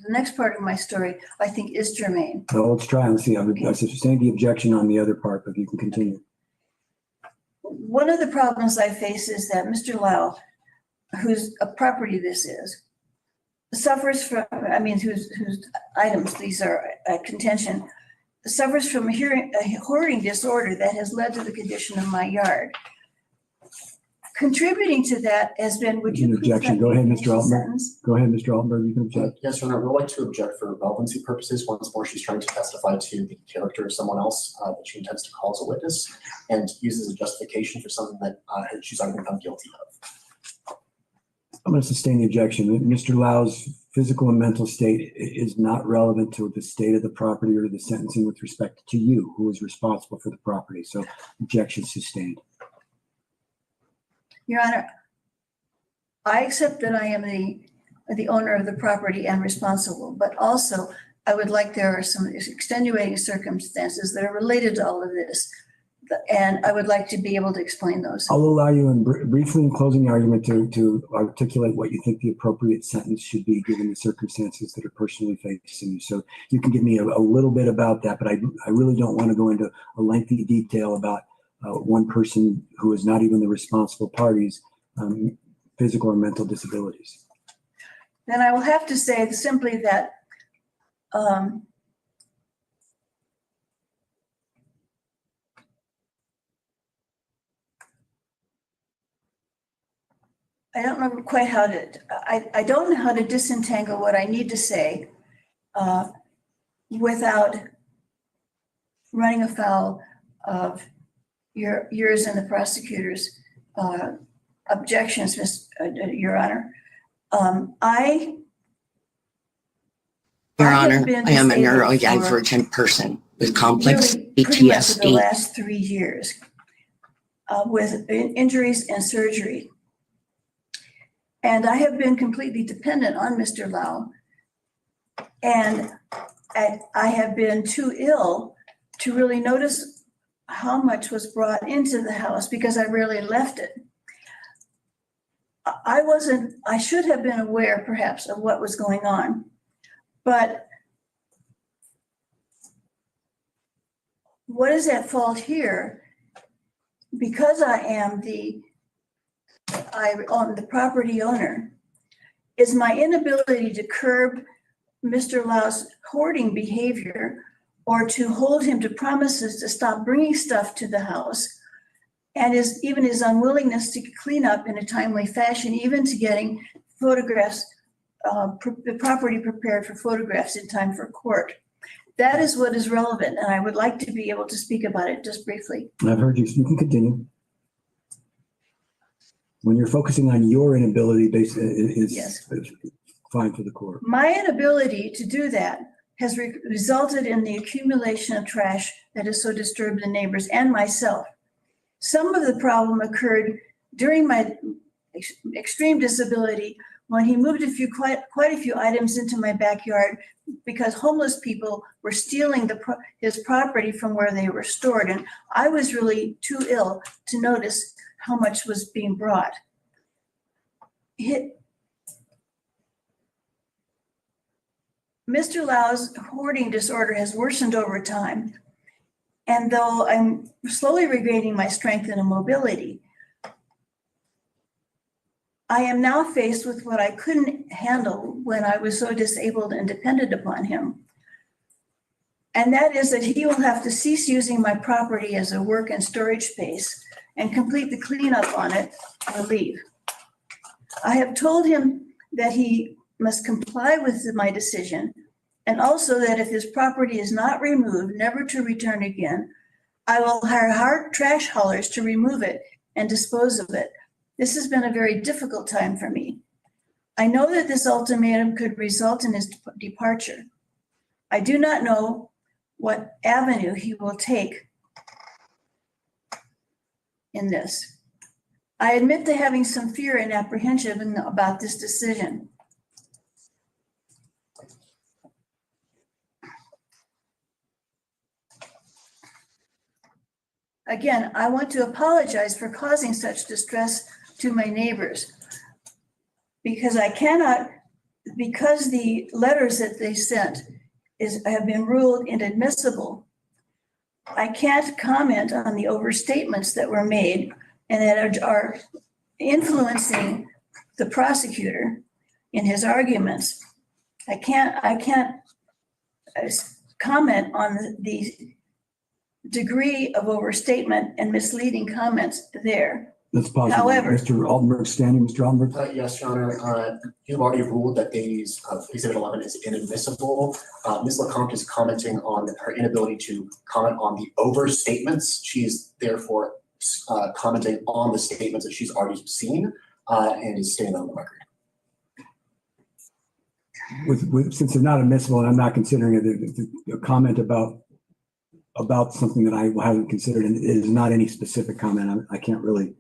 the next part of my story, I think, is germane. Well, let's try and see. I sustained the objection on the other part, but you can continue. One of the problems I face is that Mr. Lau, whose property this is, suffers from, whose items these are contention, suffers from a hoarding disorder that has led to the condition of my yard. Contributing to that has been, would you please objection? Go ahead, Mr. Altenberg. Go ahead, Mr. Altenberg. You can object. Yes, Your Honor, we'd like to object for relevancy purposes. Once more, she's trying to testify to the character of someone else that she intends to call as a witness and uses a justification for something that she's already been found guilty of. I'm going to sustain the objection. Mr. Lau's physical and mental state is not relevant to the state of the property or the sentencing with respect to you, who is responsible for the property. So objection sustained. Your Honor, I accept that I am the owner of the property and responsible, but also I would like, there are some extenuating circumstances that are related to all of this, and I would like to be able to explain those. I'll allow you in briefly in closing argument to articulate what you think the appropriate sentence should be given the circumstances that are personally facing you. So you can give me a little bit about that, but I really don't want to go into a lengthy detail about one person who is not even the responsible party's physical or mental disabilities. Then I will have to say simply that I don't know quite how to, I don't know how to disentangle what I need to say without running afoul of yours and the prosecutor's objections, Your Honor. Your Honor, I am a neurodivergent person with complex pretty much for the PTSD. last 3 years with injuries and surgery. And I have been completely dependent on Mr. Lau. And I have been too ill to really notice how much was brought into the house because I rarely left it. I should have been aware perhaps of what was going on, but what is at fault here because I am the property owner, is my inability to curb Mr. Lau's hoarding behavior or to hold him to promises to stop bringing stuff to the house, and even his unwillingness to clean up in a timely fashion, even to getting photographs, the property prepared for photographs in time for court. That is what is relevant, and I would like to be able to speak about it just briefly. I've heard you. You can continue. When you're focusing on your inability, is Yes. fine for the court. My inability to do that has resulted in the accumulation of trash that has so disturbed the neighbors and myself. Some of the problem occurred during my extreme disability when he moved quite a few items into my backyard because homeless people were stealing his property from where they were stored. And I was really too ill to notice how much was being brought. Mr. Lau's hoarding disorder has worsened over time. And though I'm slowly regaining my strength and mobility, I am now faced with what I couldn't handle when I was so disabled and dependent upon him. And that is that he will have to cease using my property as a work and storage space and complete the cleanup on it or leave. I have told him that he must comply with my decision, and also that if his property is not removed, never to return again, I will hire trash haulers to remove it and dispose of it. This has been a very difficult time for me. I know that this ultimatum could result in his departure. I do not know what avenue he will take in this. I admit to having some fear and apprehension about this decision. Again, I want to apologize for causing such distress to my neighbors because because the letters that they sent have been ruled inadmissible. I can't comment on the overstatements that were made and that are influencing the prosecutor in his arguments. I can't comment on the degree of overstatement and misleading comments there. Let's pause. However, Mr. Altenberg standing. Mr. Altenberg. Yes, Your Honor. You've already ruled that Exhibit 11 is inadmissible. Ms. LeCompte is commenting on her inability to comment on the overstatements. She's therefore commenting on the statements that she's already seen and is staying on the record. Since they're not admissible, and I'm not considering it, a comment about something that I haven't considered, and it is not any specific comment. I can't really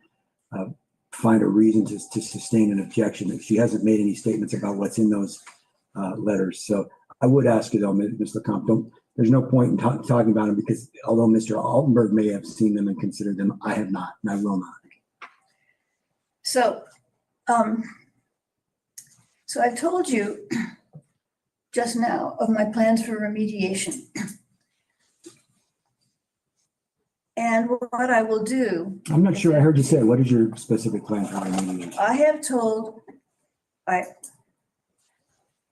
find a reason to sustain an objection if she hasn't made any statements about what's in those letters. So I would ask you though, Ms. LeCompte, there's no point in talking about them because although Mr. Altenberg may have seen them and considered them, I have not, and I will not. So I've told you just now of my plans for remediation. And what I will do. I'm not sure I heard you say, what is your specific plan for remediation?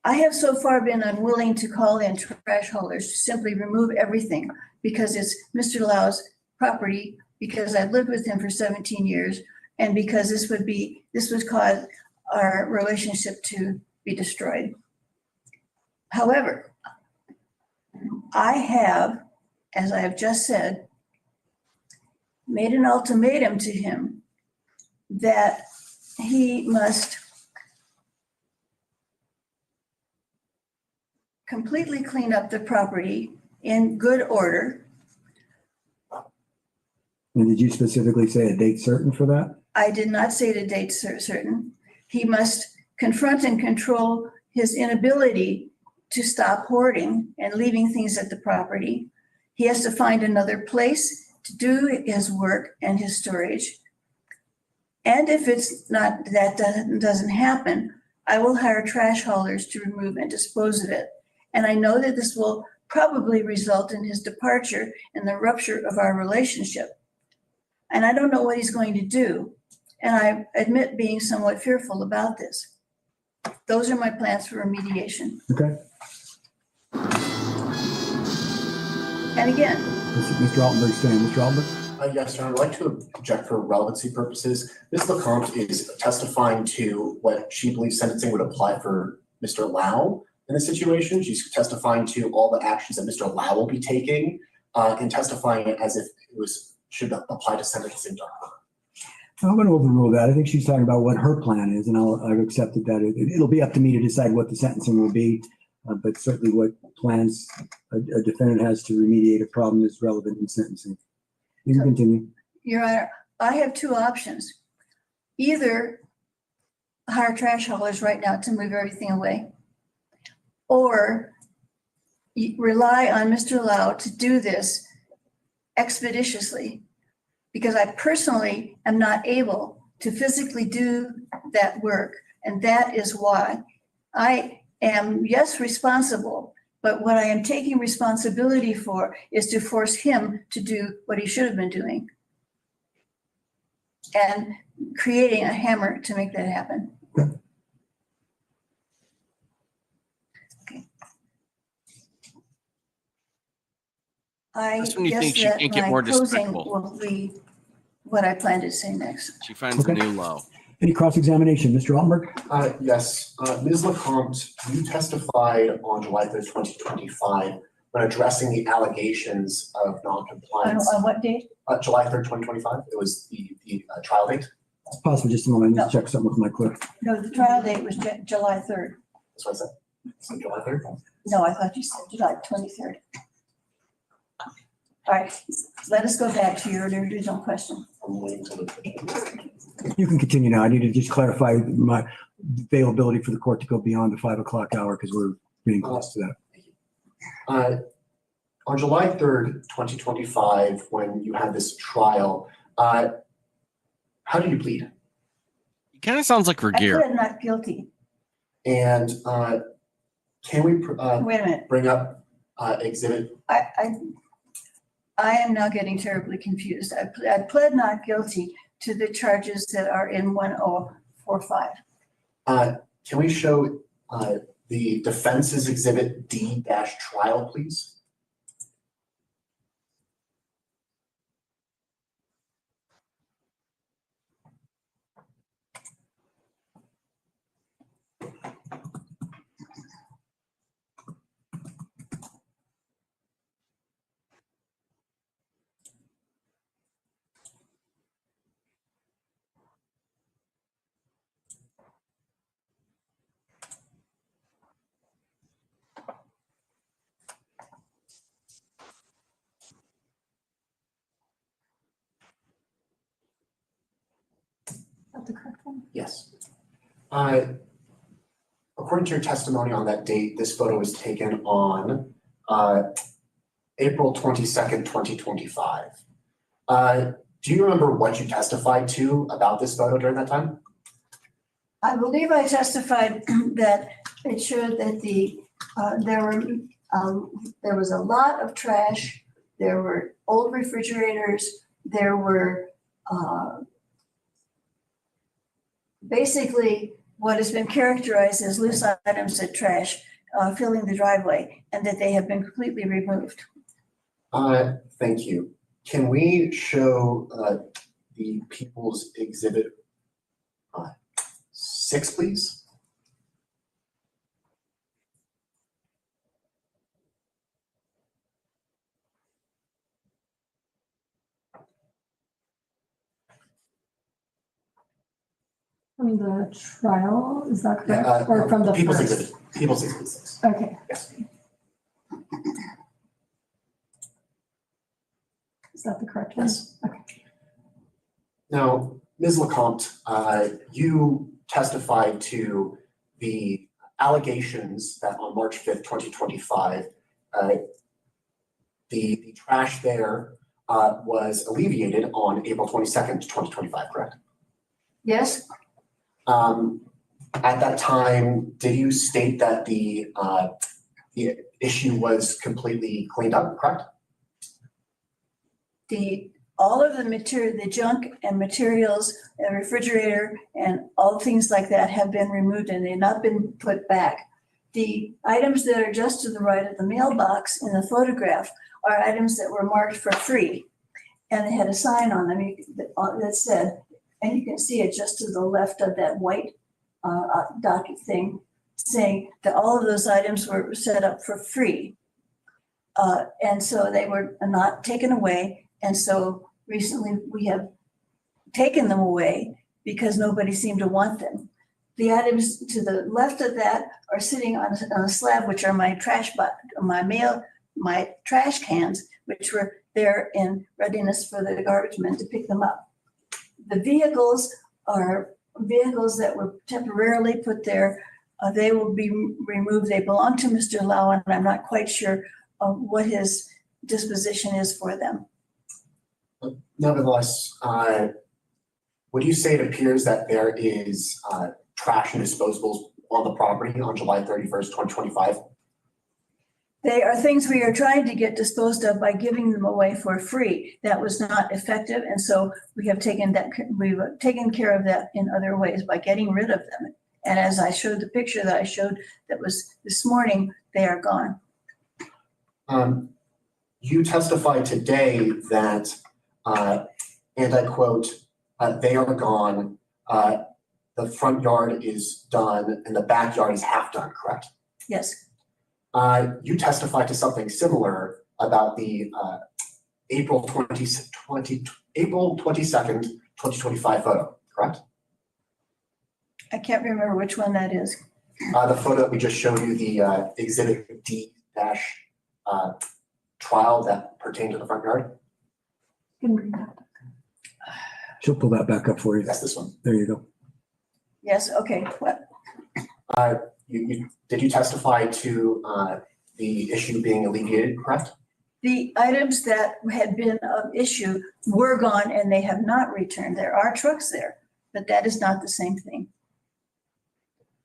I have so far been unwilling to call in trash haulers to simply remove everything because it's Mr. Lau's property, because I've lived with him for 17 years, and because this would cause our relationship to be destroyed. However, I have, as I have just said, made an ultimatum to him that he must completely clean up the property in good order. And did you specifically say a date certain for that? I did not say the date certain. He must confront and control his inability to stop hoarding and leaving things at the property. He has to find another place to do his work and his storage. And if that doesn't happen, I will hire trash haulers to remove and dispose of it. And I know that this will probably result in his departure and the rupture of our relationship. and I don't know what he's going to do. And I admit being somewhat fearful about this. Those are my plans for remediation. Okay. And again, Mr. Altenberg's staying. Mr. Altenberg? Yes, Your Honor, I'd like to object for relevancy purposes. Ms. LeCompte is testifying to what she believes sentencing would apply for Mr. Lau in this situation. She's testifying to all the actions that Mr. Lau will be taking and testifying as if it should apply to sentencing to her. I'm going to overrule that. I think she's talking about what her plan is, and I've accepted that. It'll be up to me to decide what the sentencing will be, but certainly what plans a defendant has to remediate a problem is relevant in sentencing. You can continue. Your Honor, I have two options. Either hire trash haulers right now to move everything away, or rely on Mr. Lau to do this expeditiously, because I personally am not able to physically do that work. And that is why I am, yes, responsible, but what I am taking responsibility for is to force him to do what he should have been doing and creating a hammer to make that happen. Okay. I That's when you guess think she that can't get my more closing despicable. will be what I plan to say next. She finds a Okay. new low. Any cross-examination? Mr. Altenberg? Yes, Ms. LeCompte, you testified on July 3rd, 2025, when addressing the allegations of noncompliance. On what date? July 3rd, 2025, it was the trial date. Pause for just a moment. No. Let's check something with my clerk. No, the trial date was July 3rd. That's what I said. So July 3rd. No, I thought you said July 23rd. All right, let us go back to your original question. I'm waiting until the. You can continue now. I need to just clarify my availability for the court to go beyond the 5 o'clock hour because we're getting close to that. On July 3rd, 2025, when you had this trial, how did you plead? It kind of sounds like I Regier. pled not guilty. And can we Wait a minute, bring up exhibit? I am now getting terribly confused. I pled not guilty to the charges that are in 1045. Can we show the defense's exhibit D-trial, please? That's the correct one. Yes. According to your testimony on that date, this photo was taken on April 22nd, 2025. Do you remember what you testified to about this photo during that time? I believe I testified that it showed that there was a lot of trash. There were old refrigerators. There were basically what has been characterized as loose items of trash filling the driveway, and that they have been completely removed. Thank you. Can we show the People's Exhibit 6, please? From the trial, is that correct? Yeah, Or from the People's first? Exhibit. People's Exhibit 6. Okay. Yes. Is that the correct one? Yes. Okay. Now, Ms. LeCompte, you testified to the allegations that on March 5th, 2025, the trash there was alleviated on April 22nd, 2025, correct? Yes, At that time, did you state that the issue was completely cleaned up, correct? all of the material, the junk and materials, the refrigerator and all things like that have been removed and they've not been put back. The items that are just to the right of the mailbox in the photograph are items that were marked for free. And they had a sign on them that said, and you can see it just to the left of that white docket thing, saying that all of those items were set up for free. And so they were not taken away. And so recently we have taken them away because nobody seemed to want them. The items to the left of that are sitting on a slab, which are my my trash cans, which were there in readiness for the garbage men to pick them up. The vehicles are vehicles that were temporarily put there. They will be removed. They belong to Mr. Lau, and I'm not quite sure what his disposition is for them. Nevertheless, would you say it appears that there is trash and disposables on the property on July 31st, 2025? They are things we are trying to get disposed of by giving them away for free. That was not effective, and so we've taken care of that in other ways by getting rid of them. And as I showed the picture that I showed that was this morning, they are gone. You testified today that, and I quote, they are gone, the front yard is done and the backyard is half done, correct? Yes. You testified to something similar about the April 22nd, 2025 photo, correct? I can't remember which one that is. The photo that we just showed you, the Exhibit D dash trial that pertained to the front yard. Can bring that. She'll pull that back up for you. That's this one. There you go. Yes, okay. What? Did you testify to the issue being alleviated, correct? The items that had been of issue were gone and they have not returned. There are trucks there, but that is not the same thing.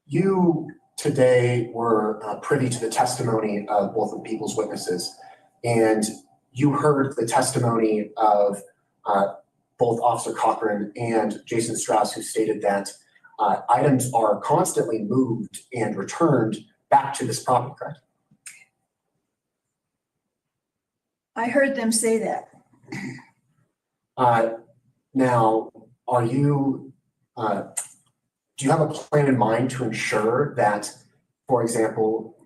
You today were privy to the testimony of both of the people's witnesses, and you heard the testimony of both Officer Cochran and Jason Strauss, who stated that items are constantly moved and returned back to this property, correct? I heard them say that. Now, are you, do you have a plan in mind to ensure that, for example,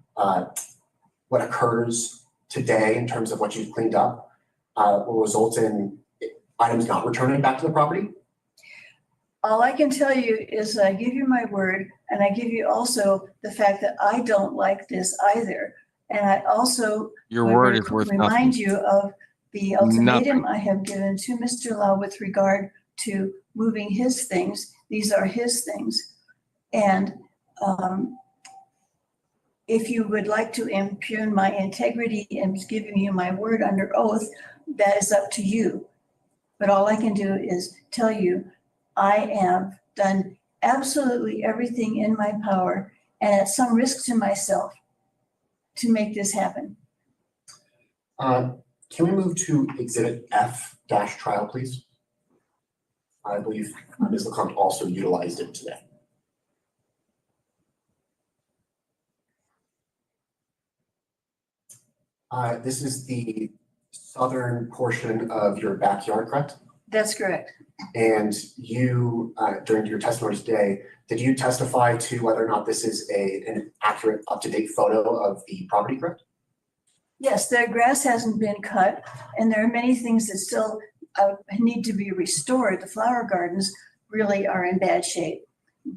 what occurs today in terms of what you've cleaned up will result in items not returning back to the property? All I can tell you is I give you my word, and I give you also the fact that I don't like this either. And I also Your word is worth remind nothing. you of the ultimatum Nothing. I have given to Mr. Lau with regard to moving his things. These are his things. And if you would like to impugn my integrity and giving you my word under oath, that is up to you. But all I can do is tell you, I have done absolutely everything in my power and at some risk to myself to make this happen. Can we move to Exhibit F dash trial, please? I believe Ms. LeCompte also utilized it today. This is the southern portion of your backyard, correct? That's correct. And you, during your testimony today, did you testify to whether or not this is an accurate, up-to-date photo of the property, correct? Yes, the grass hasn't been cut, and there are many things that still need to be restored. The flower gardens really are in bad shape.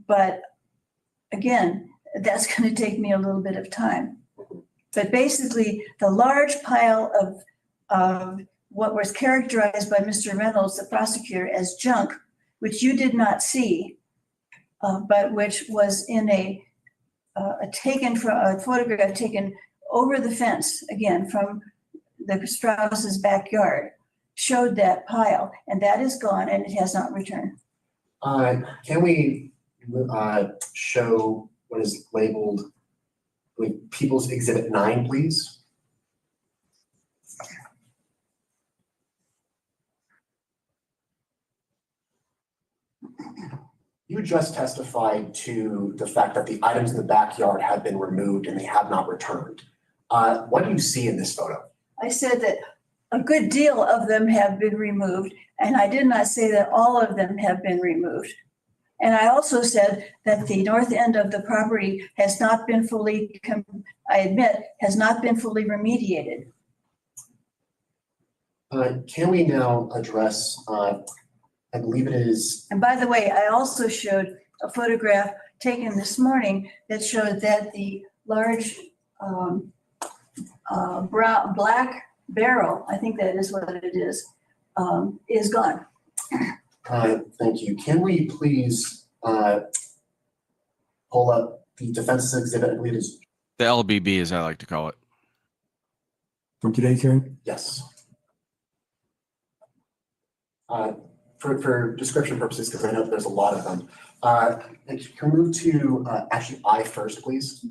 But again, that's going to take me a little bit of time. But basically, the large pile of what was characterized by Mr. Reynolds, the prosecutor, as junk, which you did not see, but which was in a photograph taken over the fence, again, from the Strauss's backyard, showed that pile, and that is gone and it has not returned. Can we show what is labeled with People's Exhibit 9, please? You just testified to the fact that the items in the backyard have been removed and they have not returned. What do you see in this photo? I said that a good deal of them have been removed, and I did not say that all of them have been removed. And I also said that the north end of the property has not been fully, I admit, has not been fully remediated. Can we now address, I believe it is, And by the way, I also showed a photograph taken this morning that showed that the large black barrel, I think that is what it is gone. thank you. Can we please pull up the defense's exhibit? I believe it is, The LBB, as I like to call it. From today's hearing? yes. For description purposes, because I know there's a lot of them. And can we move to actually I first, please?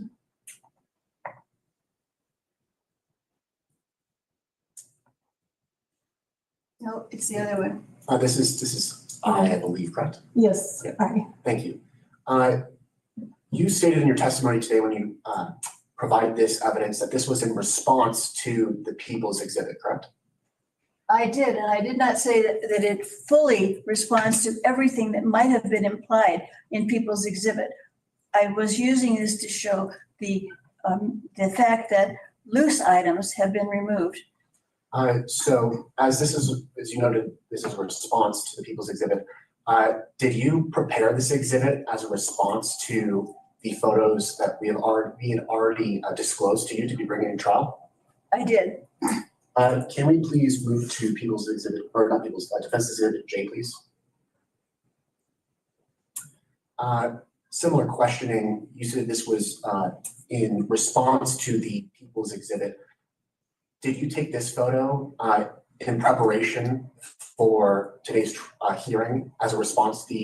No, it's the other one. This is I believe, correct? Yes, Thank you. You stated in your testimony today when you provided this evidence that this was in response to the People's Exhibit, correct? I did, and I did not say that it fully responds to everything that might have been implied in People's Exhibit. I was using this to show the fact that loose items have been removed. So as you noted, this is a response to the People's Exhibit. Did you prepare this exhibit as a response to the photos that we had already disclosed to you to be bringing in trial? I did. Can we please move to People's Exhibit, or not People's, Defense Exhibit J, please? Similar questioning, you said this was in response to the People's Exhibit. Did you take this photo in preparation for today's hearing as a response to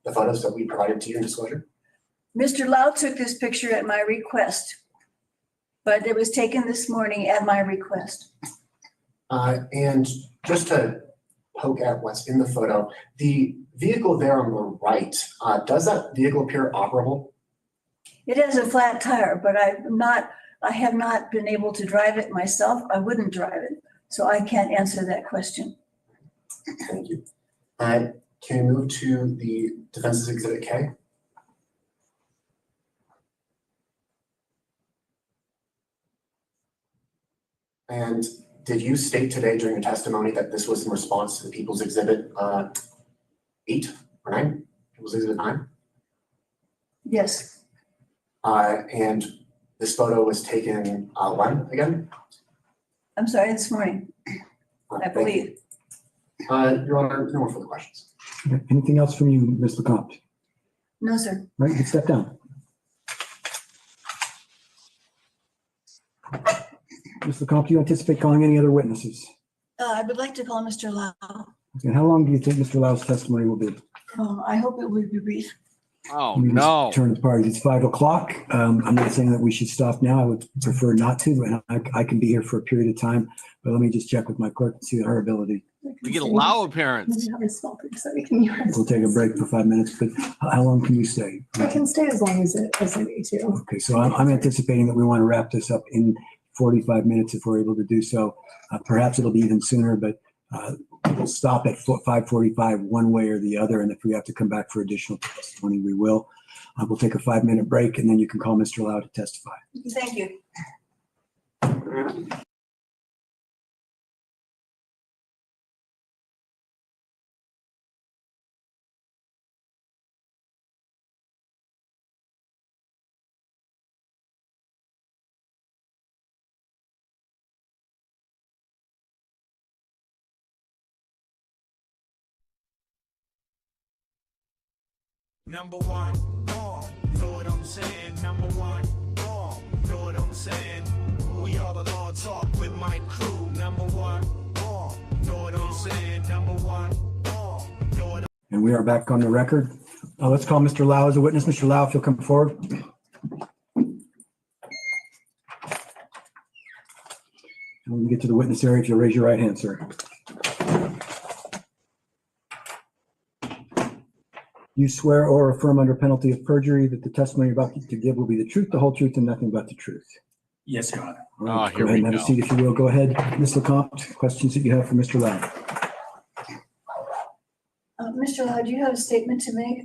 the photos that we provided to you in disclosure? Mr. Lau took this picture at my request, but it was taken this morning at my request. And just to poke at what's in the photo, the vehicle there on the right, does that vehicle appear operable? It has a flat tire, but I have not been able to drive it myself. I wouldn't drive it, so I can't answer that question. Thank you. Can we move to the Defense's Exhibit K? And did you state today during your testimony that this was in response to the People's Exhibit 8 or 9? People's Exhibit 9? Yes, And this photo was taken when again? I'm sorry, this morning, I Thank you. believe. Your Honor, no more further questions. Okay. Anything else from you, Ms. LeCompte? No, sir. Right, you can step down. Ms. LeCompte, do you anticipate calling any other witnesses? I would like to call Mr. Lau. And how long do you think Mr. Lau's testimony will be? I hope it will be brief. Oh, Let me just no. Turn the party. It's 5 o'clock. I'm not saying that we should stop now. I would prefer not to, and I can be here for a period of time, but let me just check with my clerk and see her ability. We get a Lau appearance. We have a small group, so we can use. We'll take a break for 5 minutes, but how long can you stay? I can stay as long as I need to. Okay, so I'm anticipating that we want to wrap this up in 45 minutes if we're able to do so. Perhaps it'll be even sooner, but we'll stop at 5:45 one way or the other, and if we have to come back for additional testimony, we will. We'll take a 5-minute break, and then you can call Mr. Lau to testify. Thank you. Number one, know what I'm saying? Number one, know what I'm saying? We are the Lord Talk with my crew. Number one, know what I'm saying? Number one, know what And we are back on the record. Let's call Mr. Lau as a witness. Mr. Lau, if you'll come forward. And when we get to the witness area, if you'll raise your right hand, sir. You swear or affirm under penalty of perjury that the testimony you're about to give will be the truth, the whole truth, and nothing but the truth. Yes, Your Honor. All right, Oh, here go ahead we and have a go. seat if you will. Go ahead, Ms. LeCompte, questions that you have for Mr. Lau. Mr. Lau, do you have a statement to make?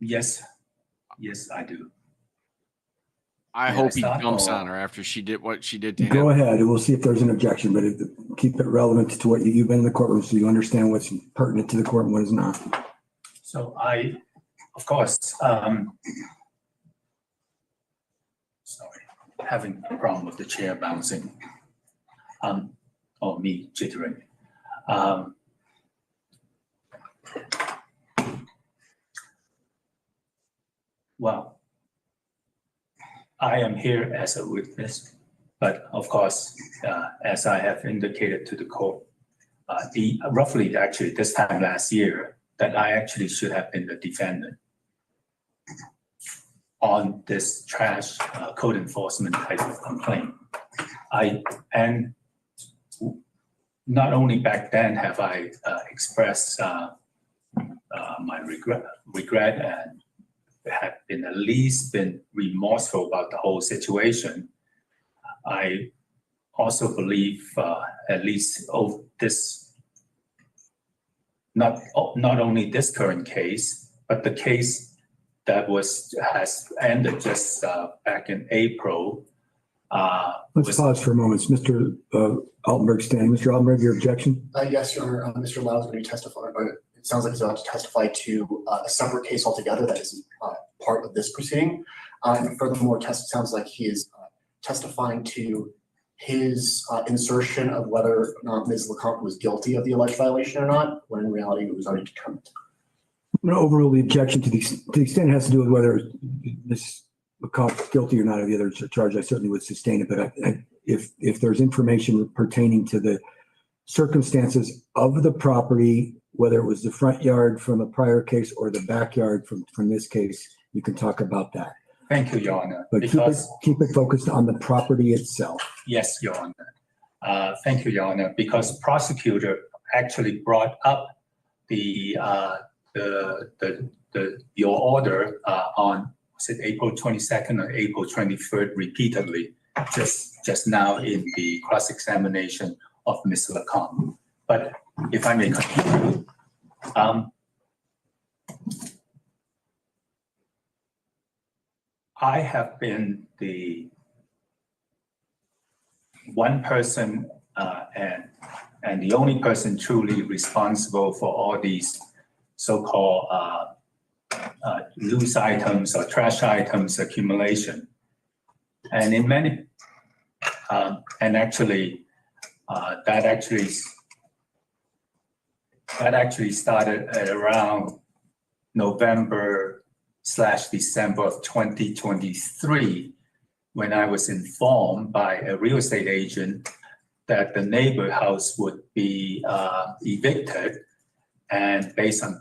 Yes, I do. I May I hope he start, jumps or- on her after she did what she did to Go him. ahead, and we'll see if there's an objection, but keep it relevant to what you've been in the courtroom so you understand what's pertinent to the court and what is not. So of course, sorry, having a problem with the chair bouncing, or me jittering. Well, I am here as a witness, but of course, as I have indicated to the court, roughly actually this time last year, that I actually should have been the defendant on this trash code enforcement type of complaint. And not only back then have I expressed my regret and have been at least been remorseful about the whole situation. I also believe at least this, not only this current case, but the case that has ended just back in April. Let's pause for a moment. Mr. Altenberg standing. Mr. Altenberg, your objection? Yes, Your Honor, Mr. Lau is going to be testifying, but it sounds like he's about to testify to a separate case altogether that is part of this proceeding. And furthermore, it sounds like he is testifying to his insertion of whether or not Ms. LeCompte was guilty of the alleged violation or not, when in reality it was already determined. I'm going to overrule the objection to the extent it has to do with whether Ms. LeCompte is guilty or not of the other charge. I certainly would sustain it, but if there's information pertaining to the circumstances of the property, whether it was the front yard from a prior case or the backyard from this case, you can talk about that. Thank you, Your Honor. But keep it focused on the property itself. Yes, Your Honor. Thank you, Your Honor, because prosecutor actually brought up your order on, was it April 22nd or April 23rd repeatedly, just now in the cross-examination of Ms. LeCompte. But if I may continue, I have been the one person and the only person truly responsible for all these so-called loose items or trash items accumulation. And in many, and actually, that actually started at around November/December of 2023, when I was informed by a real estate agent that the neighbor house would be evicted. And based on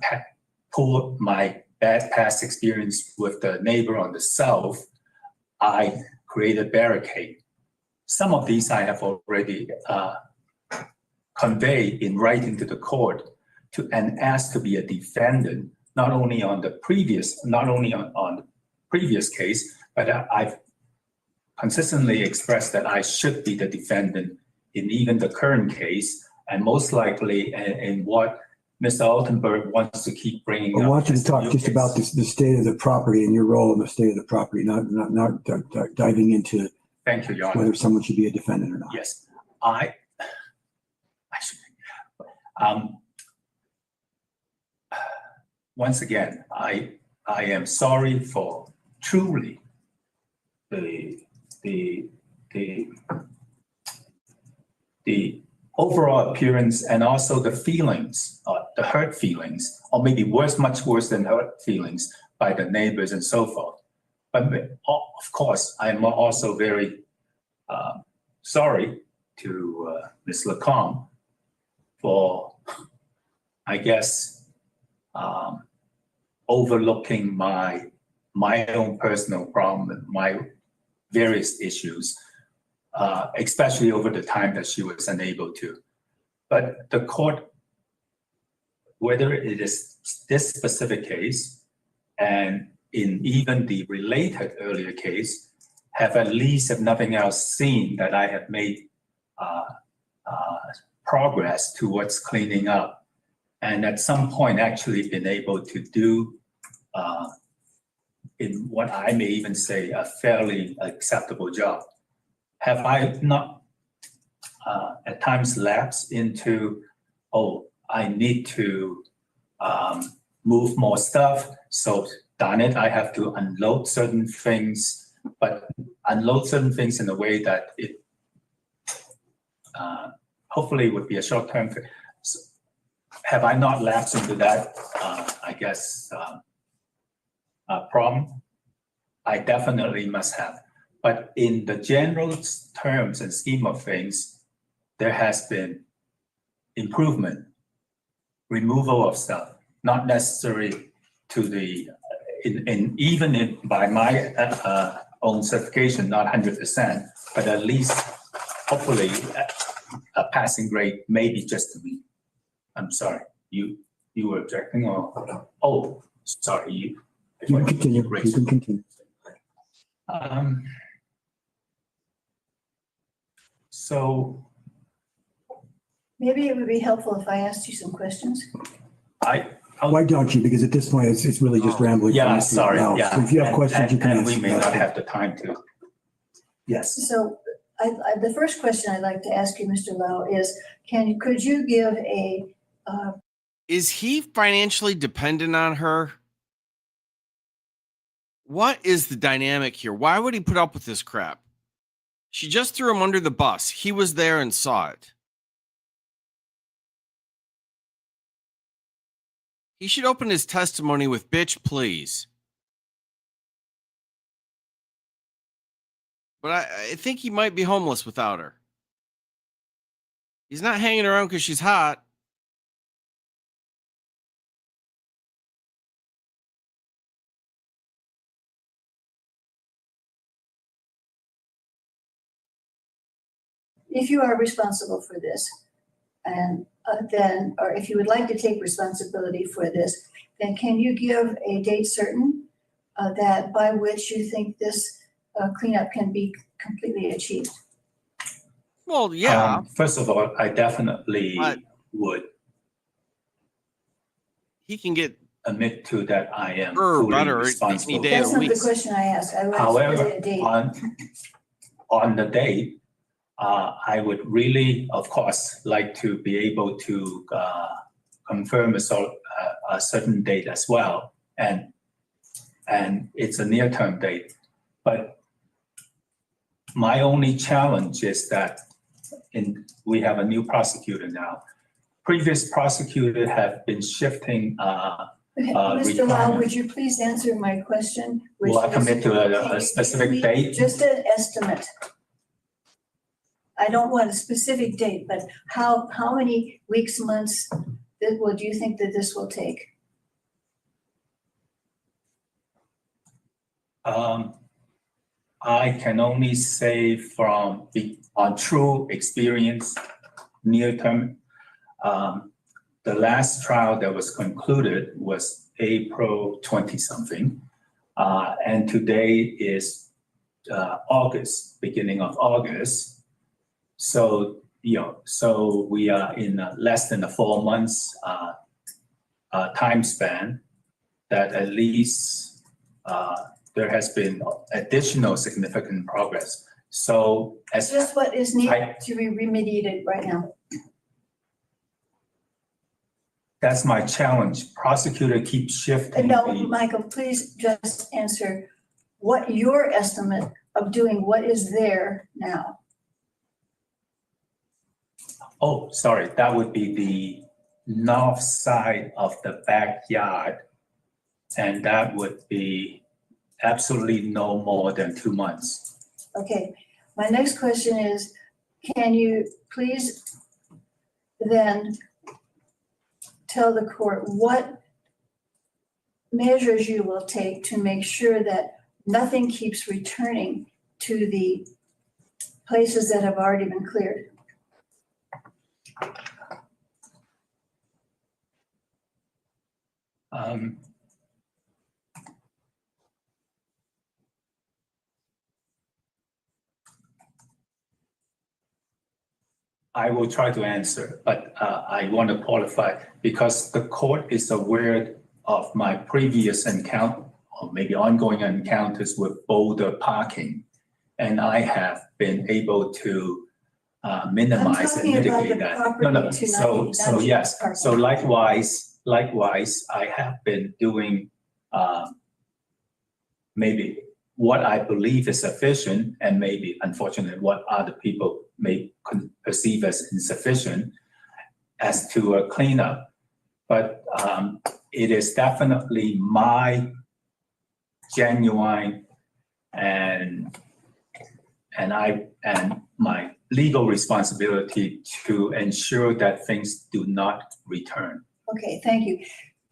my bad past experience with the neighbor on the south, I created barricade. Some of these I have already conveyed in writing to the court and asked to be a defendant, not only on the previous case, but I've consistently expressed that I should be the defendant in even the current case, and most likely in what Mr. Altenberg wants to keep bringing up. I want you to talk just about the state of the property and your role in the state of the property, not diving into Thank you, Your Honor. whether someone should be a defendant or not. Yes, I should. Once again, I am sorry for truly the overall appearance and also the feelings, the hurt feelings, or maybe worse, much worse than hurt feelings by the neighbors and so forth. But of course, I am also very sorry to Ms. LeCompte for, I guess, overlooking my own personal problem, my various issues, especially over the time that she was unable to. But the court, whether it is this specific case and in even the related earlier case, have at least, if nothing else, seen that I have made progress towards cleaning up, and at some point actually been able to do in what I may even say a fairly acceptable job. Have I not at times lapsed into, oh, I need to move more stuff, so darn it, I have to unload certain things, but unload certain things in a way that it hopefully would be a short-term thing. So have I not lapsed into that, I guess, problem? I definitely must have. But in the general terms and scheme of things, there has been improvement, removal of stuff, not necessary to the, by my own certification, not 100%, but at least hopefully a passing grade, maybe just to me. I'm sorry, you were objecting or? Oh, no. Oh, sorry, you. You can continue. You can continue. So Maybe it would be helpful if I asked you some questions. Why don't you? Because at this point, it's really just rambling. yeah, from sorry, now. yeah. So if you have questions, you can and ask. we may not have the time to. Yes. So the first question I'd like to ask you, Mr. Lau, is could you give a Is he financially dependent on her? What is the dynamic here? Why would he put up with this crap? She just threw him under the bus. He was there and saw it. He should open his testimony with, bitch, please. But I think he might be homeless without her. He's not hanging around because she's hot. if you are responsible for this, and then, or if you would like to take responsibility for this, then can you give a date certain that by which you think this cleanup can be completely achieved? Well, yeah. First of all, I definitely would he can get admit to that I am fully better responsible. any day That's of not the the week. question I asked. I However, wanted a date. on the date, I would really, of course, like to be able to confirm a certain date as well, and it's a near-term date. But my only challenge is that we have a new prosecutor now. Previous prosecutor have been shifting. Mr. Lau, would you please answer my question? Will I commit to a specific date? Just an estimate. I don't want a specific date, but how many weeks, months, do you think that this will take? I can only say from on true experience, near term. The last trial that was concluded was April 20-something, and today is August, beginning of August. So, so we are in less than a 4 months time span that at least there has been additional significant progress. So Just what is needed to be remediated right now? That's my challenge. Prosecutor keeps shifting. No, Michael, please just answer what your estimate of doing what is there now. Oh, sorry, that would be the north side of the backyard. And that would be absolutely no more than 2 months. Okay, my next question is, can you please then tell the court what measures you will take to make sure that nothing keeps returning to the places that have already been cleared? I will try to answer, but I want to qualify because the court is aware of my previous encounter or maybe ongoing encounters with boulder parking. And I have been able to minimize and mitigate that. No. So yes. So likewise, I have been doing maybe what I believe is sufficient, and maybe unfortunately what other people may perceive as insufficient as to a cleanup. But it is definitely my genuine and my legal responsibility to ensure that things do not return. Okay, thank you.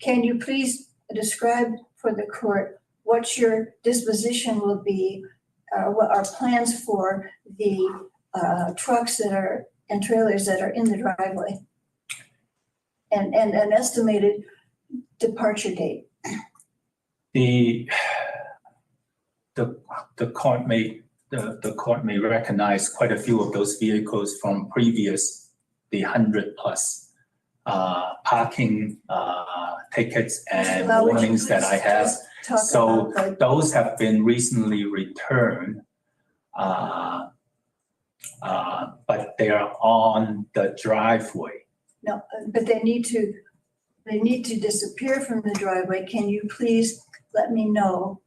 Can you please describe for the court what your disposition will be, what are plans for the trucks that are and trailers that are in the driveway? And an estimated departure date? The court may recognize quite a few of those vehicles from previous, the 100+ parking tickets and warnings that I have. So those have been recently returned, but they are on the driveway. No, but they need to disappear from the driveway. Can you please let me know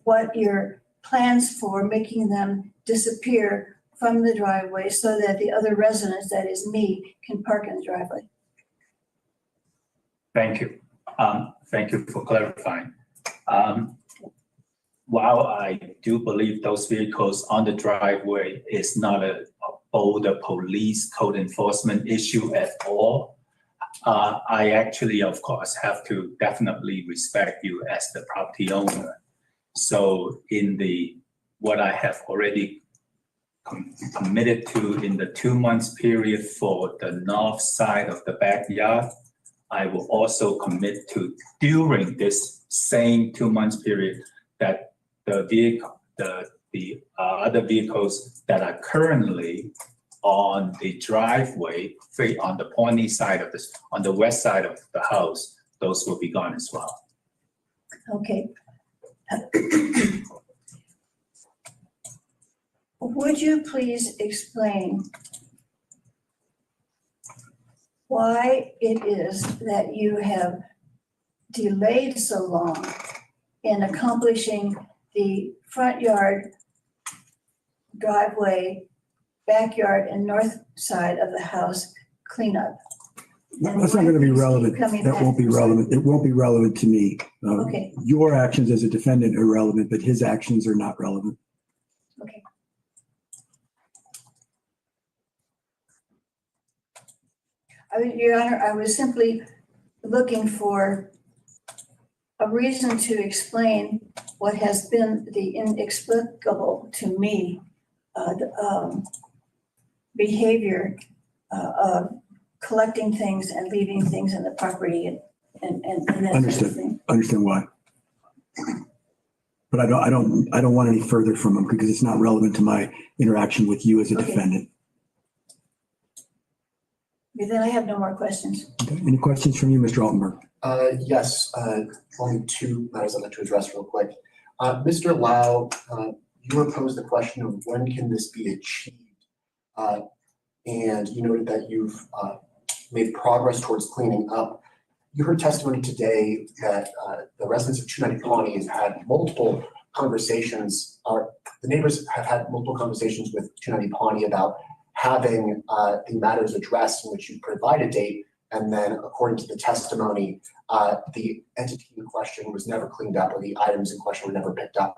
what your plans for making them disappear from the driveway so that the other residents, that is me, can park in the driveway? Thank you. Thank you for clarifying. While I do believe those vehicles on the driveway is not a Boulder police code enforcement issue at all, I actually, of course, have to definitely respect you as the property owner. So what I have already committed to in the 2 months period for the north side of the backyard, I will also commit to during this same 2 months period that the other vehicles that are currently on the driveway, on the Pawnee side of this, on the west side of the house, those will be gone as well. Okay. Would you please explain why it is that you have delayed so long in accomplishing the front yard, driveway, backyard, and north side of the house cleanup? That's not going to be relevant. That won't be relevant. It won't be relevant to me. Okay. Your actions as a defendant are relevant, but his actions are not relevant. Okay. Your Honor, I was simply looking for a reason to explain what has been the inexplicable to me behavior of collecting things and leaving things in the property and that sort of thing. Understand why. But I don't want any further from him because it's not relevant to my interaction with you as a defendant. Okay, then I have no more questions. Okay. Any questions from you, Mr. Altenberg? Yes, only two matters I'd like to address real quick. Mr. Lau, you were posed the question of when can this be achieved? And you noted that you've made progress towards cleaning up. You heard testimony today that the residents of 290 Pawnee have had multiple conversations, or the neighbors have had multiple conversations with 290 Pawnee about having the matters addressed in which you provide a date, and then according to the testimony, the entity in question was never cleaned up or the items in question were never picked up.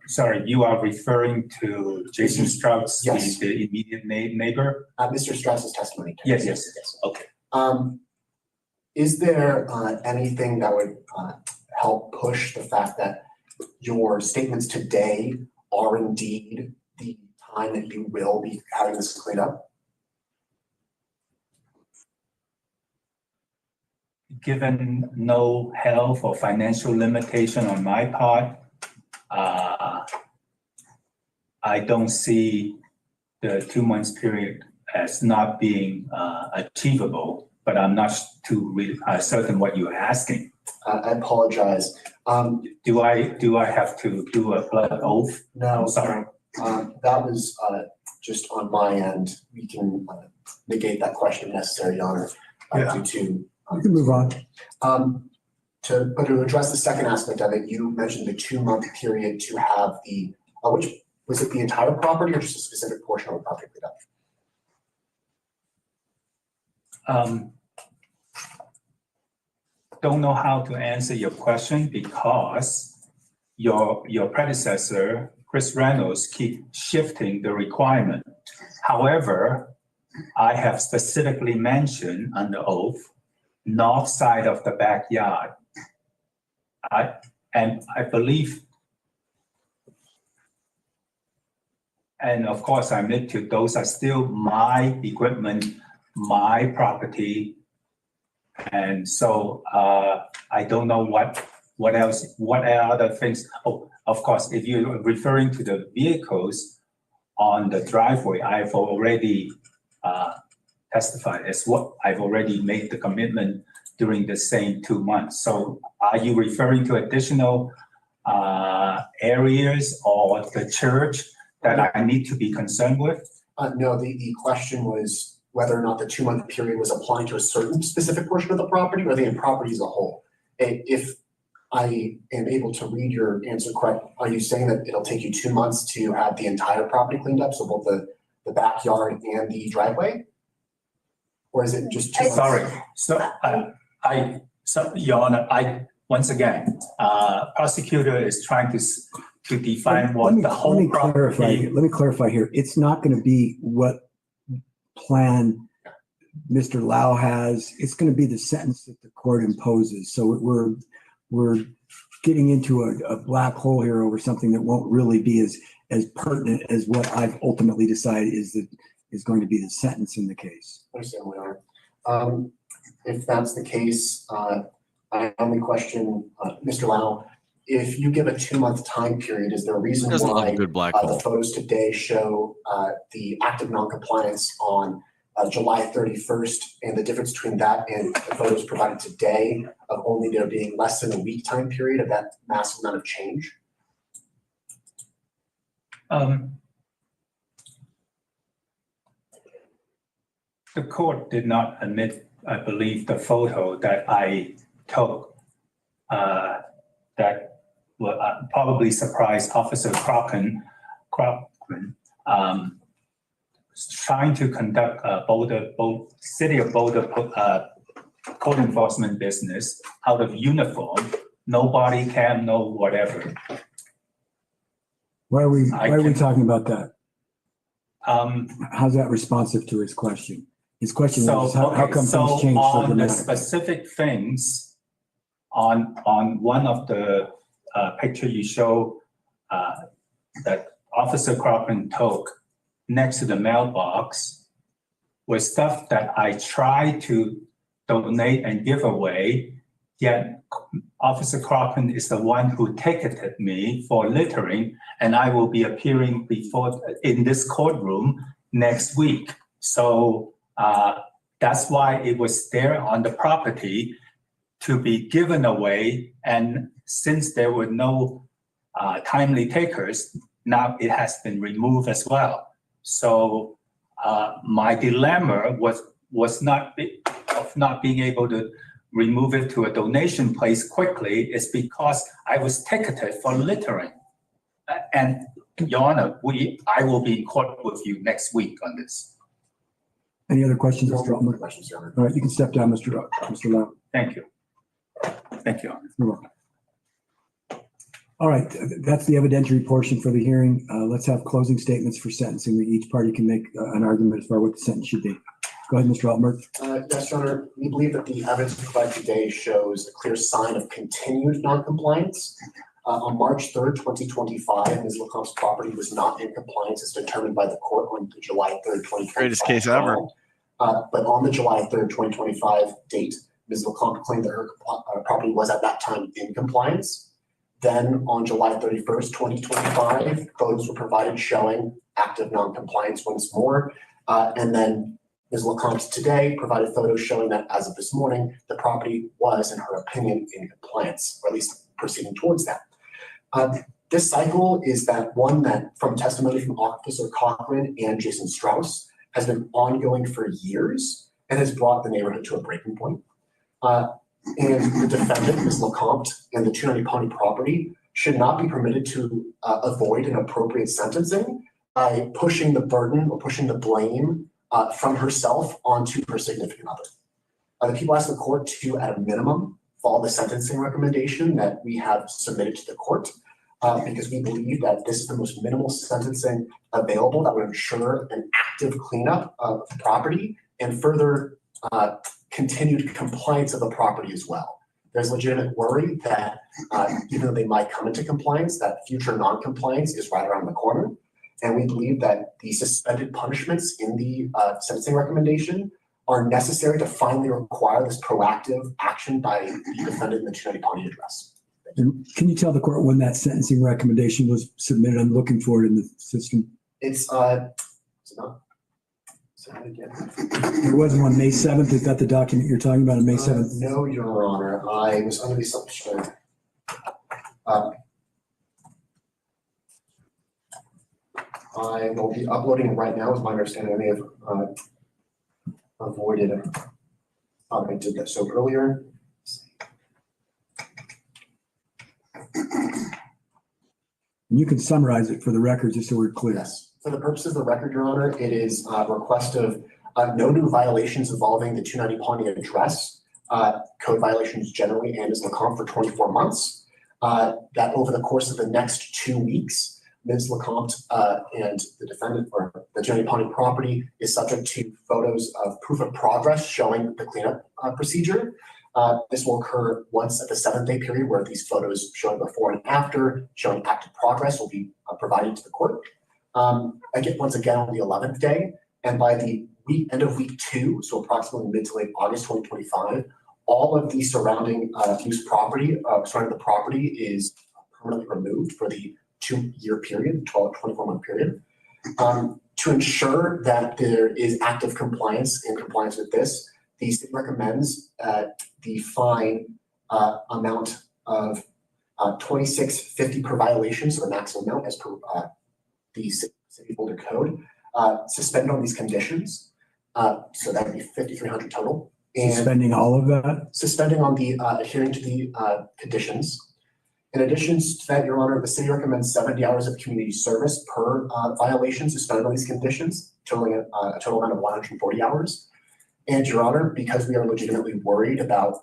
Sorry, you are referring to Jason Strauss, yes. the immediate neighbor? Mr. Strauss's testimony. Yes. Okay. Is there anything that would help push the fact that your statements today are indeed the time that you will be having this cleaned up? Given no health or financial limitation on my part, I don't see the 2 months period as not being achievable, but I'm not too certain what you're asking. I apologize. Do I have to do a blood oath? No, I'm sorry. that was just on my end. We can negate that question if necessary, Your Honor, due to. You can move on. To address the second aspect of it, you mentioned the 2-month period to have the, which, was it the entire property or just a specific portion of the property cleaned up? Don't know how to answer your question because your predecessor, Chris Reynolds, keep shifting the requirement. However, I have specifically mentioned under oath, north side of the backyard. I believe, and of course I admit to those are still my equipment, my property. And so I don't know what else, what are other things. Oh, of course, if you're referring to the vehicles on the driveway, I've already testified as what I've already made the commitment during the same 2 months. So are you referring to additional areas or the church that I need to be concerned with? No, the question was whether or not the 2-month period was applying to a certain specific portion of the property or the property as a whole. If I am able to read your answer correct, are you saying that it'll take you 2 months to have the entire property cleaned up, so both the backyard and the driveway? Or is it just 2 months? Sorry, so Your Honor, once again, prosecutor is trying to define what the whole property. Let me clarify here. It's not going to be what plan Mr. Lau has. It's going to be the sentence that the court imposes. So we're getting into a black hole here over something that won't really be as pertinent as what I've ultimately decided is going to be the sentence in the case. Understand, Your Honor. If that's the case, I only question Mr. Lau. If you give a 2-month time period, is there a reason why the photos today show the active noncompliance on July 31st and the difference between that and the photos provided today of only there being less than a week time period of that massive amount of change? The court did not admit, I believe, the photo that I took that will probably surprise Officer Crocken, trying to conduct City of Boulder code enforcement business out of uniform, no body cam, no whatever. Why are we talking about that? How's that responsive to his question? His question was how come things changed so on the dramatically? specific things on one of the picture you show that Officer Crocken took next to the mailbox was stuff that I tried to donate and give away, yet Officer Crocken is the one who ticketed me for littering, and I will be appearing in this courtroom next week. So that's why it was there on the property to be given away. And since there were no timely takers, now it has been removed as well. So my dilemma was not being able to remove it to a donation place quickly is because I was ticketed for littering. And Your Honor, I will be in court with you next week on this. Any other questions, No Mr. more Altman? questions, Your Honor. All right, you can step down, Mr. Lau. Thank you. Thank you, Your Honor. You're welcome. All right, that's the evidentiary portion for the hearing. Let's have closing statements for sentencing. Each party can make an argument as far as what the sentence should be. Go ahead, Mr. Altman. Yes, Your Honor, we believe that the evidence provided today shows a clear sign of continued noncompliance. On March 3rd, 2025, Ms. LeCompte's property was not in compliance as determined by the court on the July 3rd, 2025. Greatest case ever. trial. But on the July 3rd, 2025 date, Ms. LeCompte claimed that her property was at that time in compliance. Then on July 31st, 2025, photos were provided showing active non-compliance once more. And then Ms. LeCompte today provided photos showing that as of this morning, the property was, in her opinion, in compliance, or at least proceeding towards that. This cycle is that one that from testimony from Officer Cochran and Jason Strauss has been ongoing for years and has brought the neighborhood to a breaking point. And the defendant, Ms. LeCompte, and the 290 Pawnee property should not be permitted to avoid an appropriate sentencing by pushing the burden or pushing the blame from herself onto her significant other. The people ask the court to, at a minimum, follow the sentencing recommendation that we have submitted to the court because we believe that this is the most minimal sentencing available that would ensure an active cleanup of the property and further continued compliance of the property as well. There's legitimate worry that even though they might come into compliance, that future non-compliance is right around the corner. And we believe that the suspended punishments in the sentencing recommendation are necessary to finally require this proactive action by the defendant in the 290 Pawnee address. And can you tell the court when that sentencing recommendation was submitted? I'm looking for it in the system. It's not. Say that again. There wasn't one May 7th. Is that the document you're talking about on May 7th? No, Your Honor. I was under the assumption. I will be uploading it right now, is my understanding. I may have avoided it. I did that so earlier. You can summarize it for the record just so we're clear. Yes. For the purposes of the record, Your Honor, it is a request of no new violations involving the 290 Pawnee address, code violations generally, and Ms. LeCompte for 24 months. That over the course of the next 2 weeks, Ms. LeCompte and the defendant or the 290 Pawnee property is subject to photos of proof of progress showing the cleanup procedure. This will occur once at the 7-day period where these photos showing before and after, showing active progress will be provided to the court. Once again on the 11th day, and by the end of week 2, so approximately mid to late August 2025, all of the surrounding used property, surrounding the property is permanently removed for the 2-year period, 24-month period. To ensure that there is active compliance in compliance with this, the state recommends the fine amount of $26.50 per violation, so the maximum amount as per the city folder code, suspended on these conditions. So that would be $5,300 total. And suspending all of that? Suspending on the adhering to the conditions. In addition to that, Your Honor, the city recommends 70 hours of community service per violation suspended on these conditions, totaling a total amount of 140 hours. And Your Honor, because we are legitimately worried about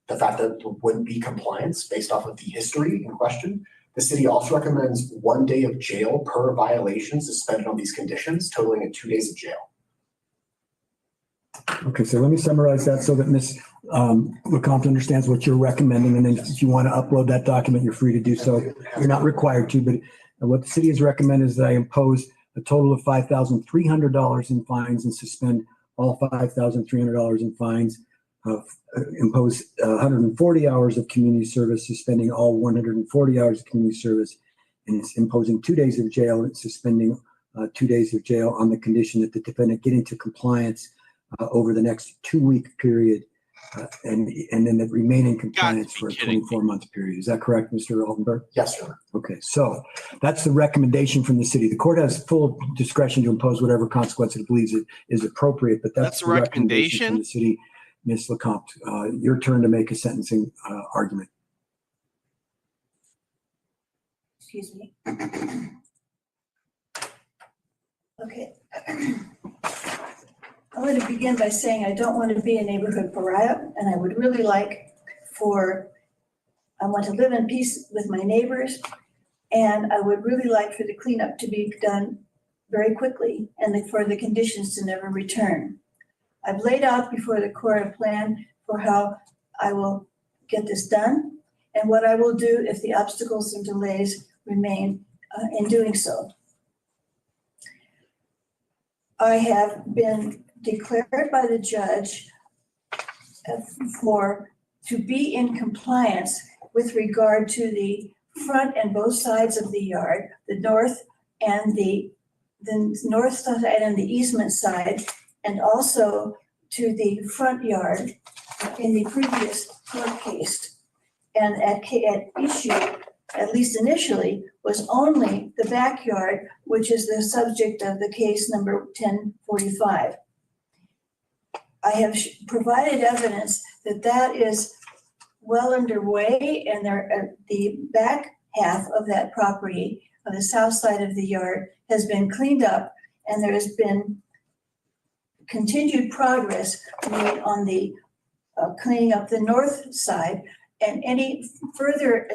the fact that there wouldn't be compliance based off of the history in question, the city also recommends 1 day of jail per violation suspended on these conditions, totaling 2 days of jail. Okay, so let me summarize that so that Ms. LeCompte understands what you're recommending, and then if you want to upload that document, you're free to do so. You're not required to, but what the city has recommended is that I impose a total of $5,300 in fines and suspend all $5,300 in fines, impose 140 hours of community service, suspending all 140 hours of community service, and it's imposing 2 days of jail and suspending 2 days of jail on the condition that the defendant get into compliance over the next 2-week period, and then the remaining compliance for a 24-month period. Is that correct, Mr. Altenberg? Yes, Your Honor. Okay, so that's the recommendation from the city. The court has full discretion to impose whatever consequence it believes it is appropriate, but that's the recommendation from the city. Ms. LeCompte, your turn to make a sentencing argument. Excuse me. Okay. I want to begin by saying I don't want to be a neighborhood pariah, and I would really like I want to live in peace with my neighbors, and I would really like for the cleanup to be done very quickly and for the conditions to never return. I've laid out before the court a plan for how I will get this done, and what I will do if the obstacles and delays remain in doing so. I have been declared by the judge to be in compliance with regard to the front and both sides of the yard, the north and the north side and the easement side, and also to the front yard in the previous court case. And at issue, at least initially, was only the backyard, which is the subject of the case number 1045. I have provided evidence that that is well underway, and the back half of that property, on the south side of the yard, has been cleaned up, and there has been continued progress made on the cleaning up the north side, and any further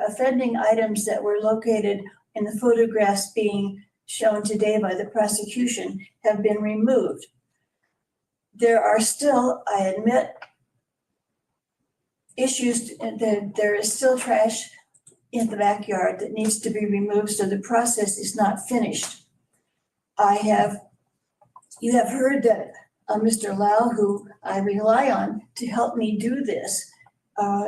offending items that were located in the photographs being shown today by the prosecution have been removed. There are still, I admit, issues that there is still trash in the backyard that needs to be removed, so the process is not finished. You have heard that Mr. Lau, who I rely on to help me do this,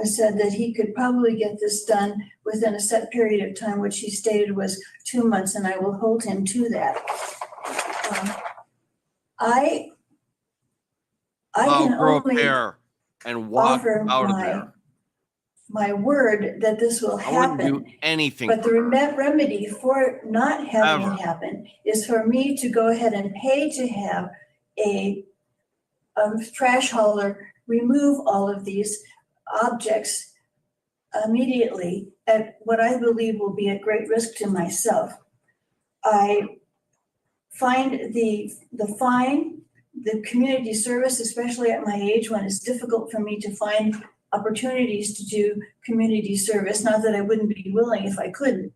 said that he could probably get this done within a set period of time, which he stated was 2 months, and I will hold him to that. I can grow a only pair and walk offer out of there. my word that this will I wouldn't happen. do anything. But the for her. remedy for not having Ever. it happen is for me to go ahead and pay to have a trash hauler remove all of these objects immediately at what I believe will be at great risk to myself. I find the fine, the community service, especially at my age when it's difficult for me to find opportunities to do community service, not that I wouldn't be willing if I could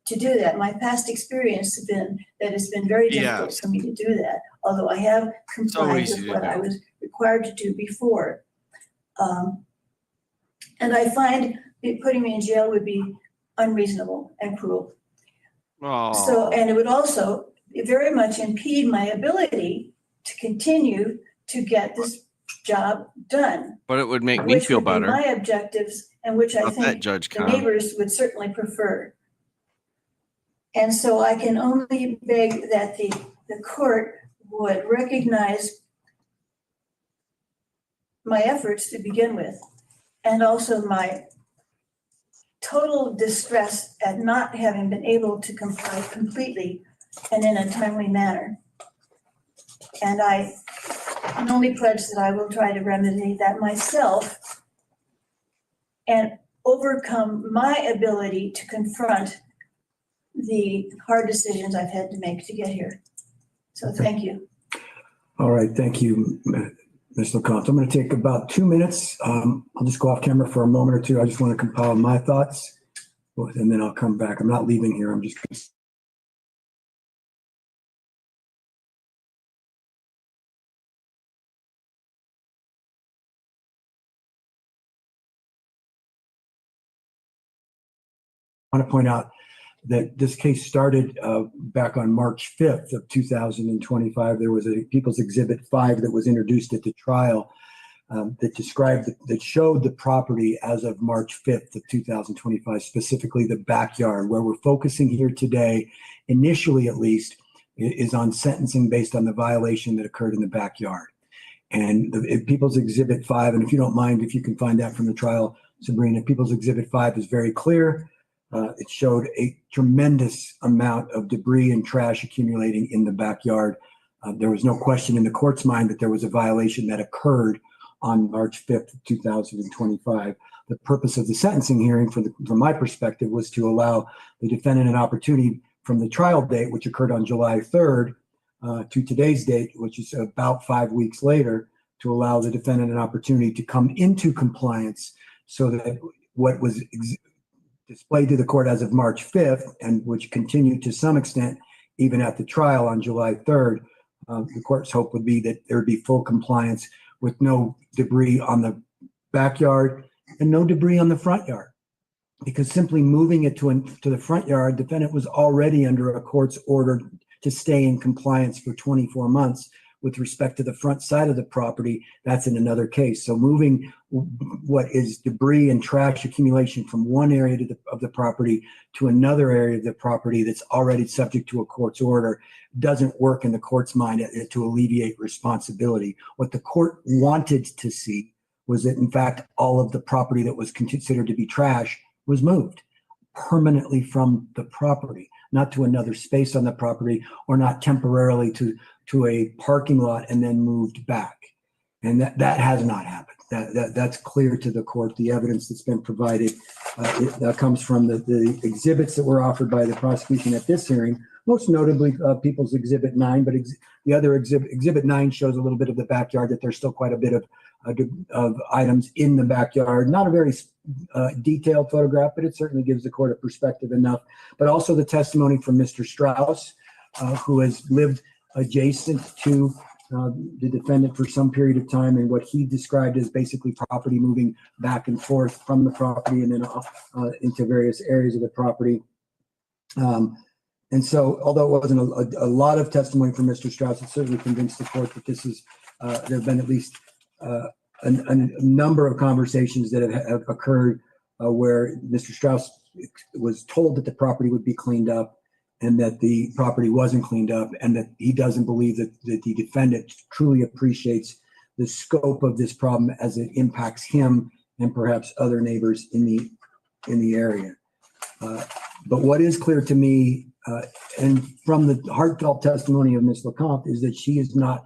to do that. My past experience has been that it's been very difficult for me to do that, although I have complied with what I was required to do before. And I find putting me in jail would be unreasonable and cruel. So, and it would also very much impede my ability to continue to get this job done. But it would make me feel Which would be better. my objectives, and which I About that, think Judge the Khan. neighbors would certainly prefer. And so I can only beg that the court would recognize my efforts to begin with, and also my total distress at not having been able to comply completely and in a timely manner. And I can only pledge that I will try to remedy that myself and overcome my ability to confront the hard decisions I've had to make to get here. So thank you. All right, thank you, Ms. LeCompte. I'm going to take about 2 minutes. I'll just go off camera for a moment or two. I just want to compile my thoughts, and then I'll come back. I'm not leaving here. I'm just going to point out that this case started back on March 5th of 2025. There was a People's Exhibit 5 that was introduced at the trial that showed the property as of March 5th of 2025, specifically the backyard. Where we're focusing here today, initially at least, is on sentencing based on the violation that occurred in the backyard. And the People's Exhibit 5, and if you don't mind, if you can find that from the trial, Sabrina, People's Exhibit 5 is very clear. It showed a tremendous amount of debris and trash accumulating in the backyard. There was no question in the court's mind that there was a violation that occurred on March 5th, 2025. The purpose of the sentencing hearing, from my perspective, was to allow the defendant an opportunity from the trial date, which occurred on July 3rd, to today's date, which is about 5 weeks later, to allow the defendant an opportunity to come into compliance so that what was displayed to the court as of March 5th, and which continued to some extent even at the trial on July 3rd, the court's hope would be that there would be full compliance with no debris on the backyard and no debris on the front yard. Because simply moving it to the front yard, defendant was already under a court's order to stay in compliance for 24 months. With respect to the front side of the property, that's in another case. So moving what is debris and trash accumulation from one area of the property to another area of the property that's already subject to a court's order doesn't work in the court's mind to alleviate responsibility. What the court wanted to see was that, in fact, all of the property that was considered to be trash was moved permanently from the property, not to another space on the property, or not temporarily to a parking lot and then moved back. And that has not happened. That's clear to the court. The evidence that's been provided that comes from the exhibits that were offered by the prosecution at this hearing, most notably People's Exhibit 9, but the other exhibit 9 shows a little bit of the backyard, that there's still quite a bit of items in the backyard. Not a very detailed photograph, but it certainly gives the court a perspective enough. But also the testimony from Mr. Strauss, who has lived adjacent to the defendant for some period of time, and what he described as basically property moving back and forth from the property and then into various areas of the property. And so, although it wasn't a lot of testimony from Mr. Strauss, it certainly convinced the court that this is, there have been at least a number of conversations that have occurred where Mr. Strauss was told that the property would be cleaned up, and that the property wasn't cleaned up, and that he doesn't believe that the defendant truly appreciates the scope of this problem as it impacts him and perhaps other neighbors in the area. But what is clear to me, and from the heartfelt testimony of Ms. LeCompte, is that she has not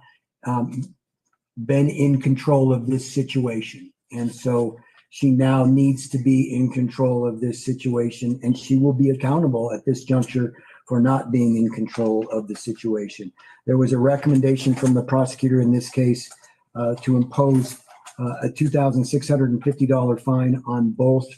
been in control of this situation. And so she now needs to be in control of this situation, and she will be accountable at this juncture for not being in control of the situation. There was a recommendation from the prosecutor in this case to impose a $2,650 fine on both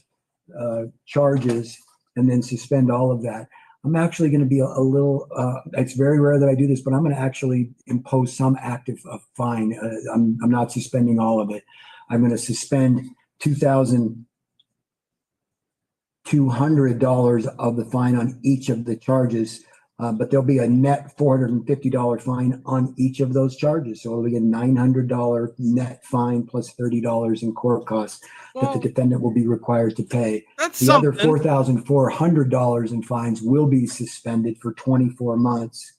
charges and then suspend all of that. I'm actually going to be a little, it's very rare that I do this, but I'm going to actually impose some active fine. I'm not suspending all of it. I'm going to suspend $2,200 of the fine on each of the charges, but there'll be a net $450 fine on each of those charges. So it'll be a $900 net fine plus $30 in court costs that the defendant will be required to pay. The other $4,400 in fines will be suspended for 24 months,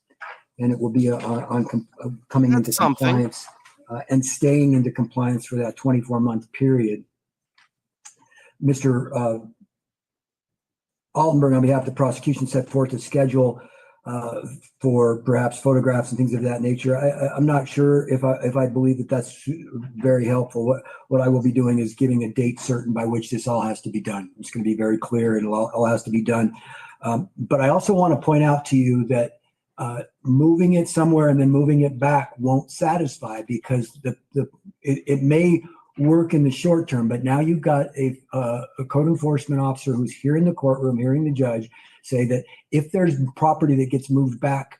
and it will be coming into compliance and staying into compliance for that 24-month period. Mr. Altenberg, on behalf of the prosecution, set forth a schedule for perhaps photographs and things of that nature. I'm not sure if I believe that that's very helpful. What I will be doing is giving a date certain by which this all has to be done. It's going to be very clear, and it all has to be done. But I also want to point out to you that moving it somewhere and then moving it back won't satisfy, because it may work in the short term, but now you've got a code enforcement officer who's here in the courtroom hearing the judge say that if there's property that gets moved back,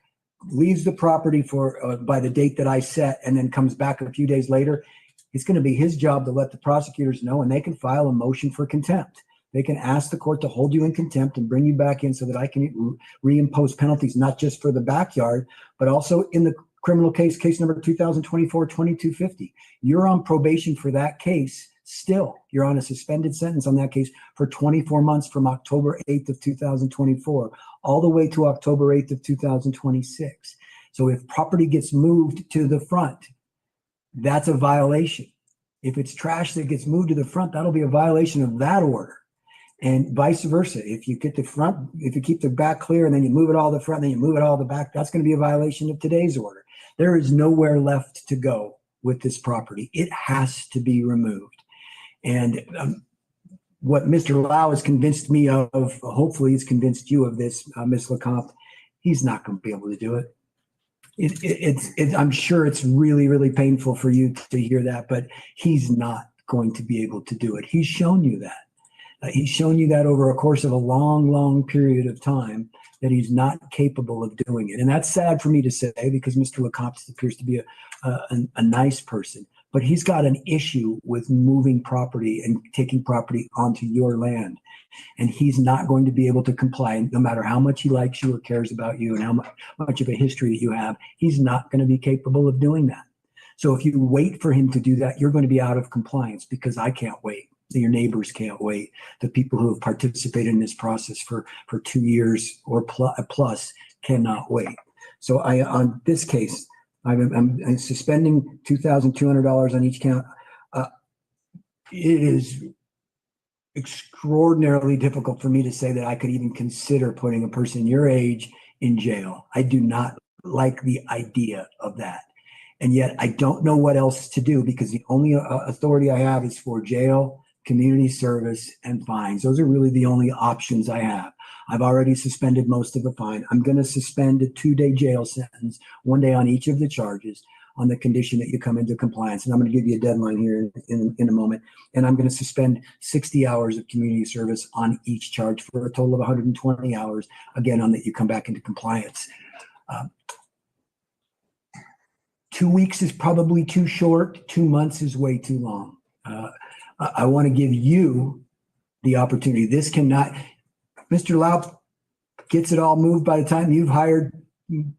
leaves the property for by the date that I set, and then comes back a few days later, it's going to be his job to let the prosecutors know, and they can file a motion for contempt. They can ask the court to hold you in contempt and bring you back in so that I can reimpose penalties, not just for the backyard, but also in the criminal case number 2024-2250. You're on probation for that case still. You're on a suspended sentence on that case for 24 months from October 8th of 2024 all the way to October 8th of 2026. So if property gets moved to the front, that's a violation. If it's trash that gets moved to the front, that'll be a violation of that order. And vice versa. If you get the front, if you keep the back clear and then you move it all to the front, then you move it all to the back, that's going to be a violation of today's order. There is nowhere left to go with this property. It has to be removed. And what Mr. Lau has convinced me of, hopefully he's convinced you of this, Ms. LeCompte, he's not going to be able to do it. I'm sure it's really, really painful for you to hear that, but he's not going to be able to do it. He's shown you that. He's shown you that over a course of a long, long period of time, that he's not capable of doing it. And that's sad for me to say, because Mr. LeCompte appears to be a nice person. but he's got an issue with moving property and taking property onto your land. And he's not going to be able to comply, no matter how much he likes you or cares about you and how much of a history that you have. He's not going to be capable of doing that. So if you wait for him to do that, you're going to be out of compliance, because I can't wait. Your neighbors can't wait. The people who have participated in this process for 2 years or plus cannot wait. So on this case, I'm suspending $2,200 on each count. It is extraordinarily difficult for me to say that I could even consider putting a person your age in jail. I do not like the idea of that. And yet I don't know what else to do, because the only authority I have is for jail, community service, and fines. Those are really the only options I have. I've already suspended most of the fine. I'm going to suspend a 2-day jail sentence, 1 day on each of the charges, on the condition that you come into compliance. And I'm going to give you a deadline here in a moment. And I'm going to suspend 60 hours of community service on each charge, for a total of 120 hours, again, on that you come back into compliance. 2 weeks is probably too short. 2 months is way too long. I want to give you the opportunity. This cannot, Mr. Lau gets it all moved by the time you've hired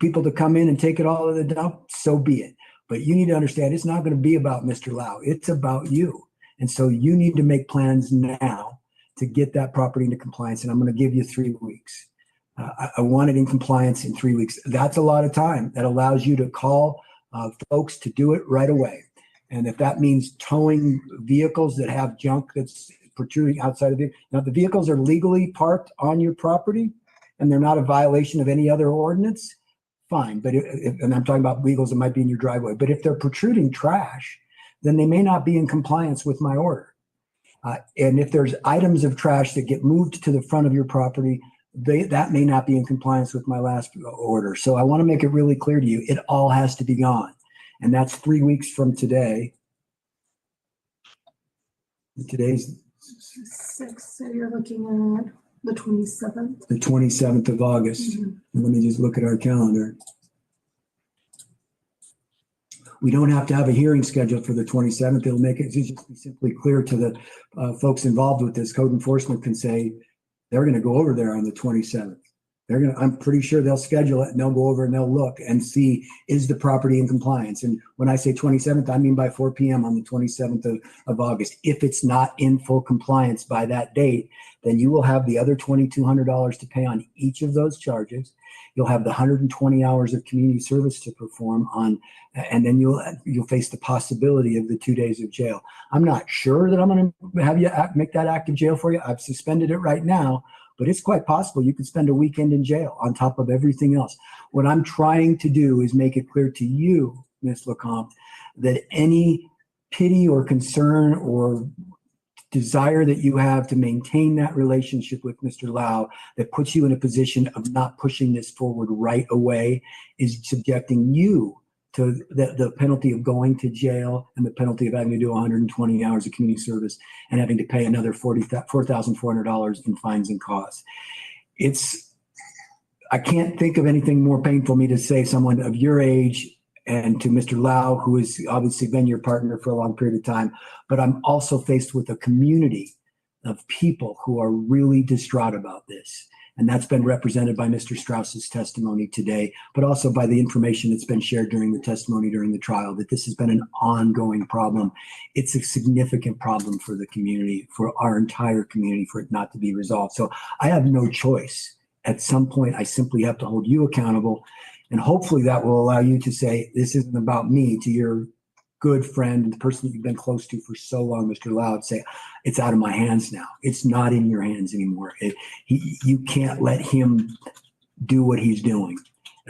people to come in and take it all to the dump, so be it. But you need to understand, it's not going to be about Mr. Lau. It's about you. And so you need to make plans now to get that property into compliance. And I'm going to give you 3 weeks. I want it in compliance in 3 weeks. That's a lot of time. That allows you to call folks to do it right away. And if that means towing vehicles that have junk that's protruding outside of it. Now, the vehicles are legally parked on your property and they're not a violation of any other ordinance, fine. But and I'm talking about vehicles that might be in your driveway. But if they're protruding trash, then they may not be in compliance with my order. And if there's items of trash that get moved to the front of your property, that may not be in compliance with my last order. So I want to make it really clear to you, it all has to be gone. And that's 3 weeks from today. Today's 6, so you're looking at the 27th. the 27th of August. Let me just look at our calendar. We don't have to have a hearing scheduled for the 27th. It'll make it just be simply clear to the folks involved with this. Code enforcement can say they're going to go over there on the 27th. I'm pretty sure they'll schedule it and they'll go over and they'll look and see, is the property in compliance? And when I say 27th, I mean by 4 p.m. on the 27th of August. If it's not in full compliance by that date, then you will have the other $2,200 to pay on each of those charges. You'll have the 120 hours of community service to perform on, and then you'll face the possibility of the 2 days of jail. I'm not sure that I'm going to have you make that active jail for you. I've suspended it right now. But it's quite possible you could spend a weekend in jail on top of everything else. What I'm trying to do is make it clear to you, Ms. LeCompte, that any pity or concern or desire that you have to maintain that relationship with Mr. Lau that puts you in a position of not pushing this forward right away is subjecting you to the penalty of going to jail and the penalty of having to do 120 hours of community service and having to pay another $4,400 in fines and costs. I can't think of anything more painful for me to say someone of your age and to Mr. Lau, who has obviously been your partner for a long period of time, but I'm also faced with a community of people who are really distraught about this. And that's been represented by Mr. Strauss's testimony today, but also by the information that's been shared during the testimony during the trial, that this has been an ongoing problem. It's a significant problem for the community, for our entire community, for it not to be resolved. So I have no choice. At some point, I simply have to hold you accountable. And hopefully that will allow you to say, this isn't about me, to your good friend, the person that you've been close to for so long, Mr. Lau, say, it's out of my hands now. It's not in your hands anymore. You can't let him do what he's doing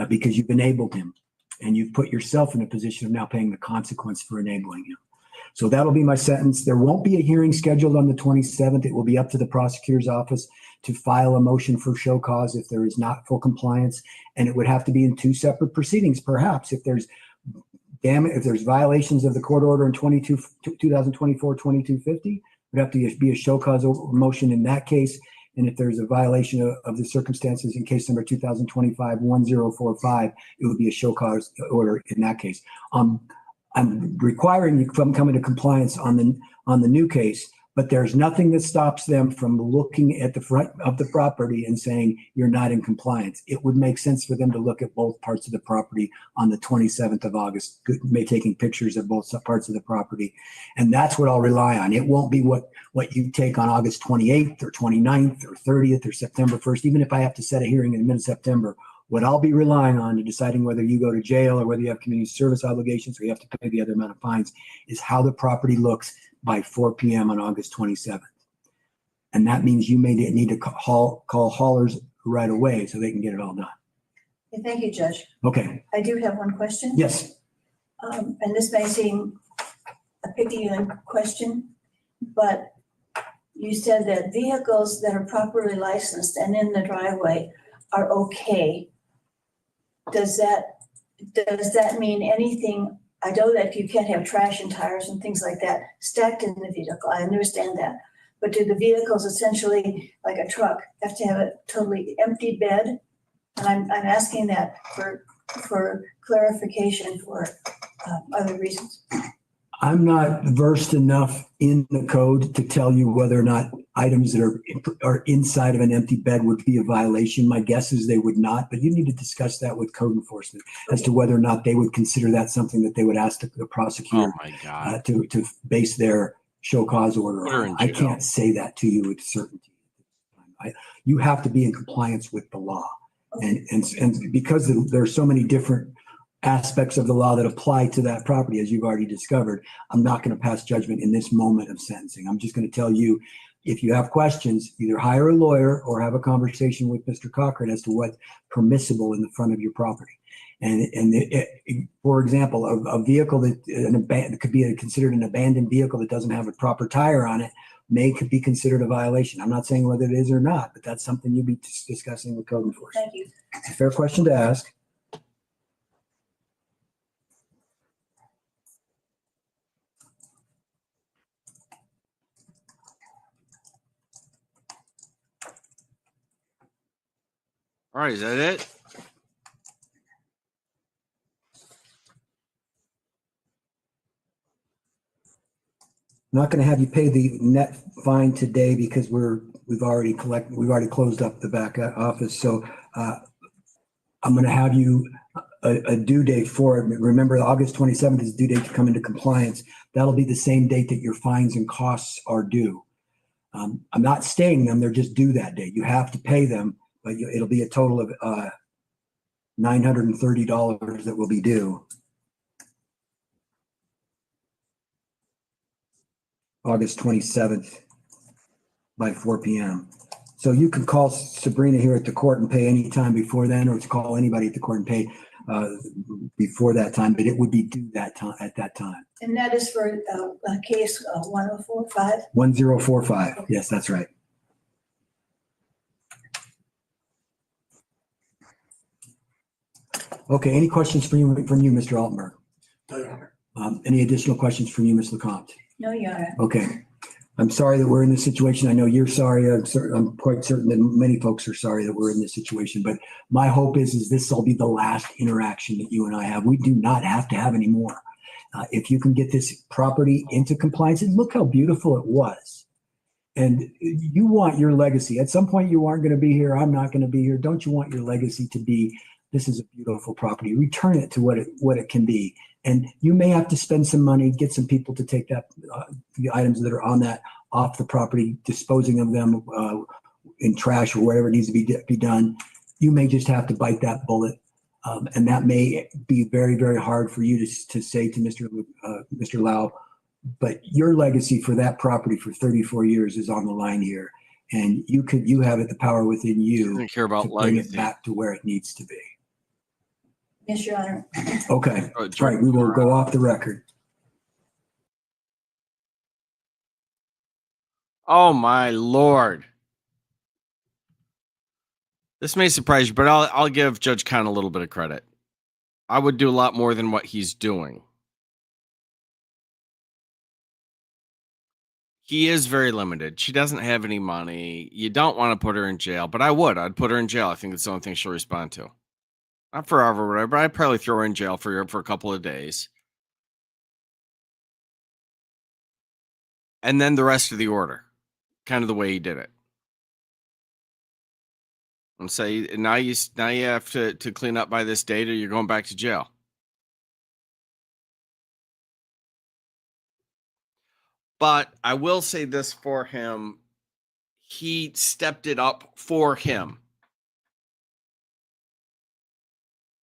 because you've enabled him and you've put yourself in a position of now paying the consequence for enabling him. So that'll be my sentence. There won't be a hearing scheduled on the 27th. It will be up to the prosecutor's office to file a motion for show cause if there is not full compliance. And it would have to be in 2 separate proceedings, perhaps, if there's violations of the court order in 2024-2250, it would have to be a show cause motion in that case. And if there's a violation of the circumstances in case number 2025-1045, it would be a show cause order in that case. I'm requiring you from coming to compliance on the new case, but there's nothing that stops them from looking at the front of the property and saying you're not in compliance. It would make sense for them to look at both parts of the property on the 27th of August, taking pictures of both parts of the property. And that's what I'll rely on. It won't be what you take on August 28th or 29th or 30th or September 1st, even if I have to set a hearing in mid-September. What I'll be relying on in deciding whether you go to jail or whether you have community service obligations or you have to pay the other amount of fines is how the property looks by 4 p.m. on August 27th. And that means you may need to call haulers right away so they can get it all done. Okay, thank you, Judge. Okay. I do have one question. Yes. And this may seem a picky question, but you said that vehicles that are properly licensed and in the driveway are okay. Does that mean anything? I know that you can't have trash and tires and things like that stacked in the vehicle. I understand that. But do the vehicles essentially, like a truck, have to have a totally empty bed? And I'm asking that for clarification for other reasons. I'm not versed enough in the code to tell you whether or not items that are inside of an empty bed would be a violation. My guess is they would not, but you need to discuss that with code enforcement as to whether or not they would consider that something that they would ask the prosecutor to base their show cause order on. I can't say that to you with certainty. You have to be in compliance with the law. And because there are so many different aspects of the law that apply to that property, as you've already discovered, I'm not going to pass judgment in this moment of sentencing. I'm just going to tell you, if you have questions, either hire a lawyer or have a conversation with Mr. Cochran as to what's permissible in the front of your property. For example, a vehicle that could be considered an abandoned vehicle that doesn't have a proper tire on it could be considered a violation. I'm not saying whether it is or not, but that's something you'll be discussing with code enforcement. Thank you. It's a fair question to ask. All right, is that it? I'm not going to have you pay the net fine today because we've already closed up the back office. So I'm going to have you a due date for it. Remember, August 27th is due date to come into compliance. That'll be the same date that your fines and costs are due. I'm not staying them; they're just due that day. You have to pay them, but it'll be a total of $930 that will be due. August 27th by 4 p.m. So you can call Sabrina here at the court and pay any time before then, or to call anybody at the court and pay before that time, but it would be due that time at that time. And that is for a case 1045? 1045. Yes, that's right. Okay, any questions from you, Mr. Altenberg? No, Your Honor. Any additional questions from you, Ms. LeCompte? No, Your Honor. Okay. I'm sorry that we're in this situation. I know you're sorry. I'm quite certain that many folks are sorry that we're in this situation, but my hope is this will be the last interaction that you and I have. We do not have to have any more. If you can get this property into compliance, and look how beautiful it was. And you want your legacy. At some point you aren't going to be here. I'm not going to be here. Don't you want your legacy to be, this is a beautiful property. Return it to what it can be. And you may have to spend some money, get some people to take that the items that are on that off the property, disposing of them in trash or wherever needs to be done. You may just have to bite that bullet, and that may be very, very hard for you to say to Mr. Lau. But your legacy for that property for 34 years is on the line here, and you have the power within you to bring it back to where it needs to be. Yes, Your Honor. Okay. All right. We will go off the record. Oh my Lord. This may surprise you, but I'll give Judge Khan a little bit of credit. I would do a lot more than what he's doing. He is very limited. She doesn't have any money. You don't want to put her in jail, but I would. I'd put her in jail. I think that's the only thing she'll respond to. Not forever, whatever. I'd probably throw her in jail for a couple of days. and then the rest of the order, kind of the way he did it. And say now you have to clean up by this date, or you're going back to jail. But I will say this for him: he stepped it up for him.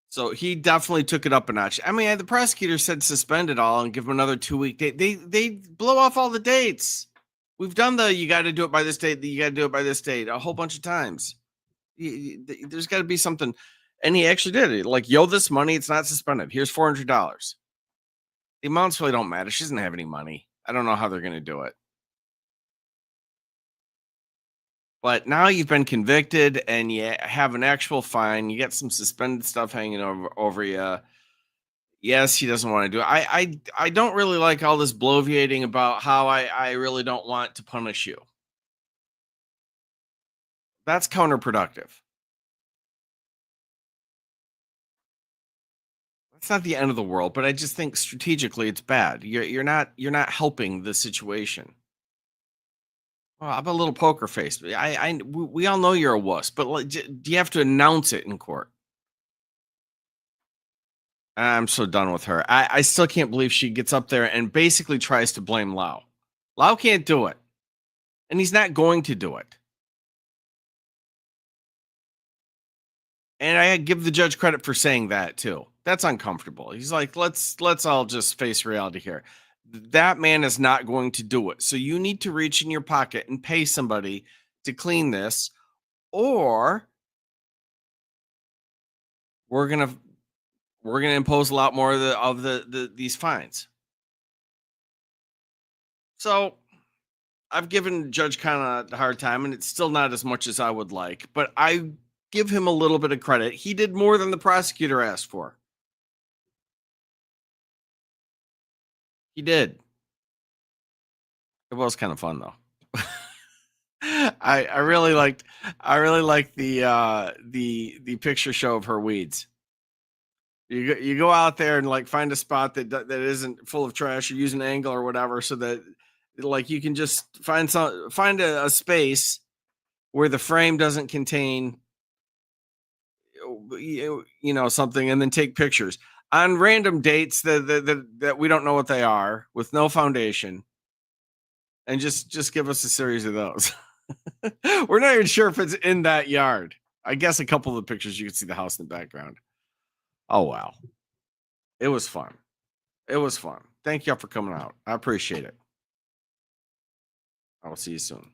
So he definitely took it up a notch. I mean, the prosecutor said suspend it all and give him another 2-week date. They blow off all the dates. We've done you got to do it by this date. You got to do it by this date a whole bunch of times. There's got to be something. And he actually did it. Like, yo, this money, it's not suspended. Here's $400. The amounts really don't matter. She doesn't have any money. I don't know how they're going to do it. But now you've been convicted and you have an actual fine. You get some suspended stuff hanging over you. Yes, he doesn't want to do it. I don't really like all this bloviating about how I really don't want to punish you. That's counterproductive. It's not the end of the world, but I just think strategically it's bad. You're not helping the situation. Well, I'm a little poker face. We all know you're a wuss, but do you have to announce it in court? I'm so done with her. I still can't believe she gets up there and basically tries to blame Lau. Lau can't do it, and he's not going to do it. And I give the judge credit for saying that too. That's uncomfortable. He's like, let's all just face reality here. That man is not going to do it. So you need to reach in your pocket and pay somebody to clean this, or we're gonna impose a lot more of these fines. So I've given Judge kind of a hard time, and it's still not as much as I would like, but I give him a little bit of credit. He did more than the prosecutor asked for. He did. It was kind of fun though. I really liked the picture show of her weeds. You go out there and like find a spot that isn't full of trash, or use an angle or whatever, so that like you can just find a space where the frame doesn't contain something, and then take pictures on random dates that we don't know what they are, with no foundation, and just give us a series of those. We're not even sure if it's in that yard. I guess a couple of the pictures you can see the house in the background. Oh wow. It was fun. Thank y'all for coming out. I appreciate it. I will see you soon.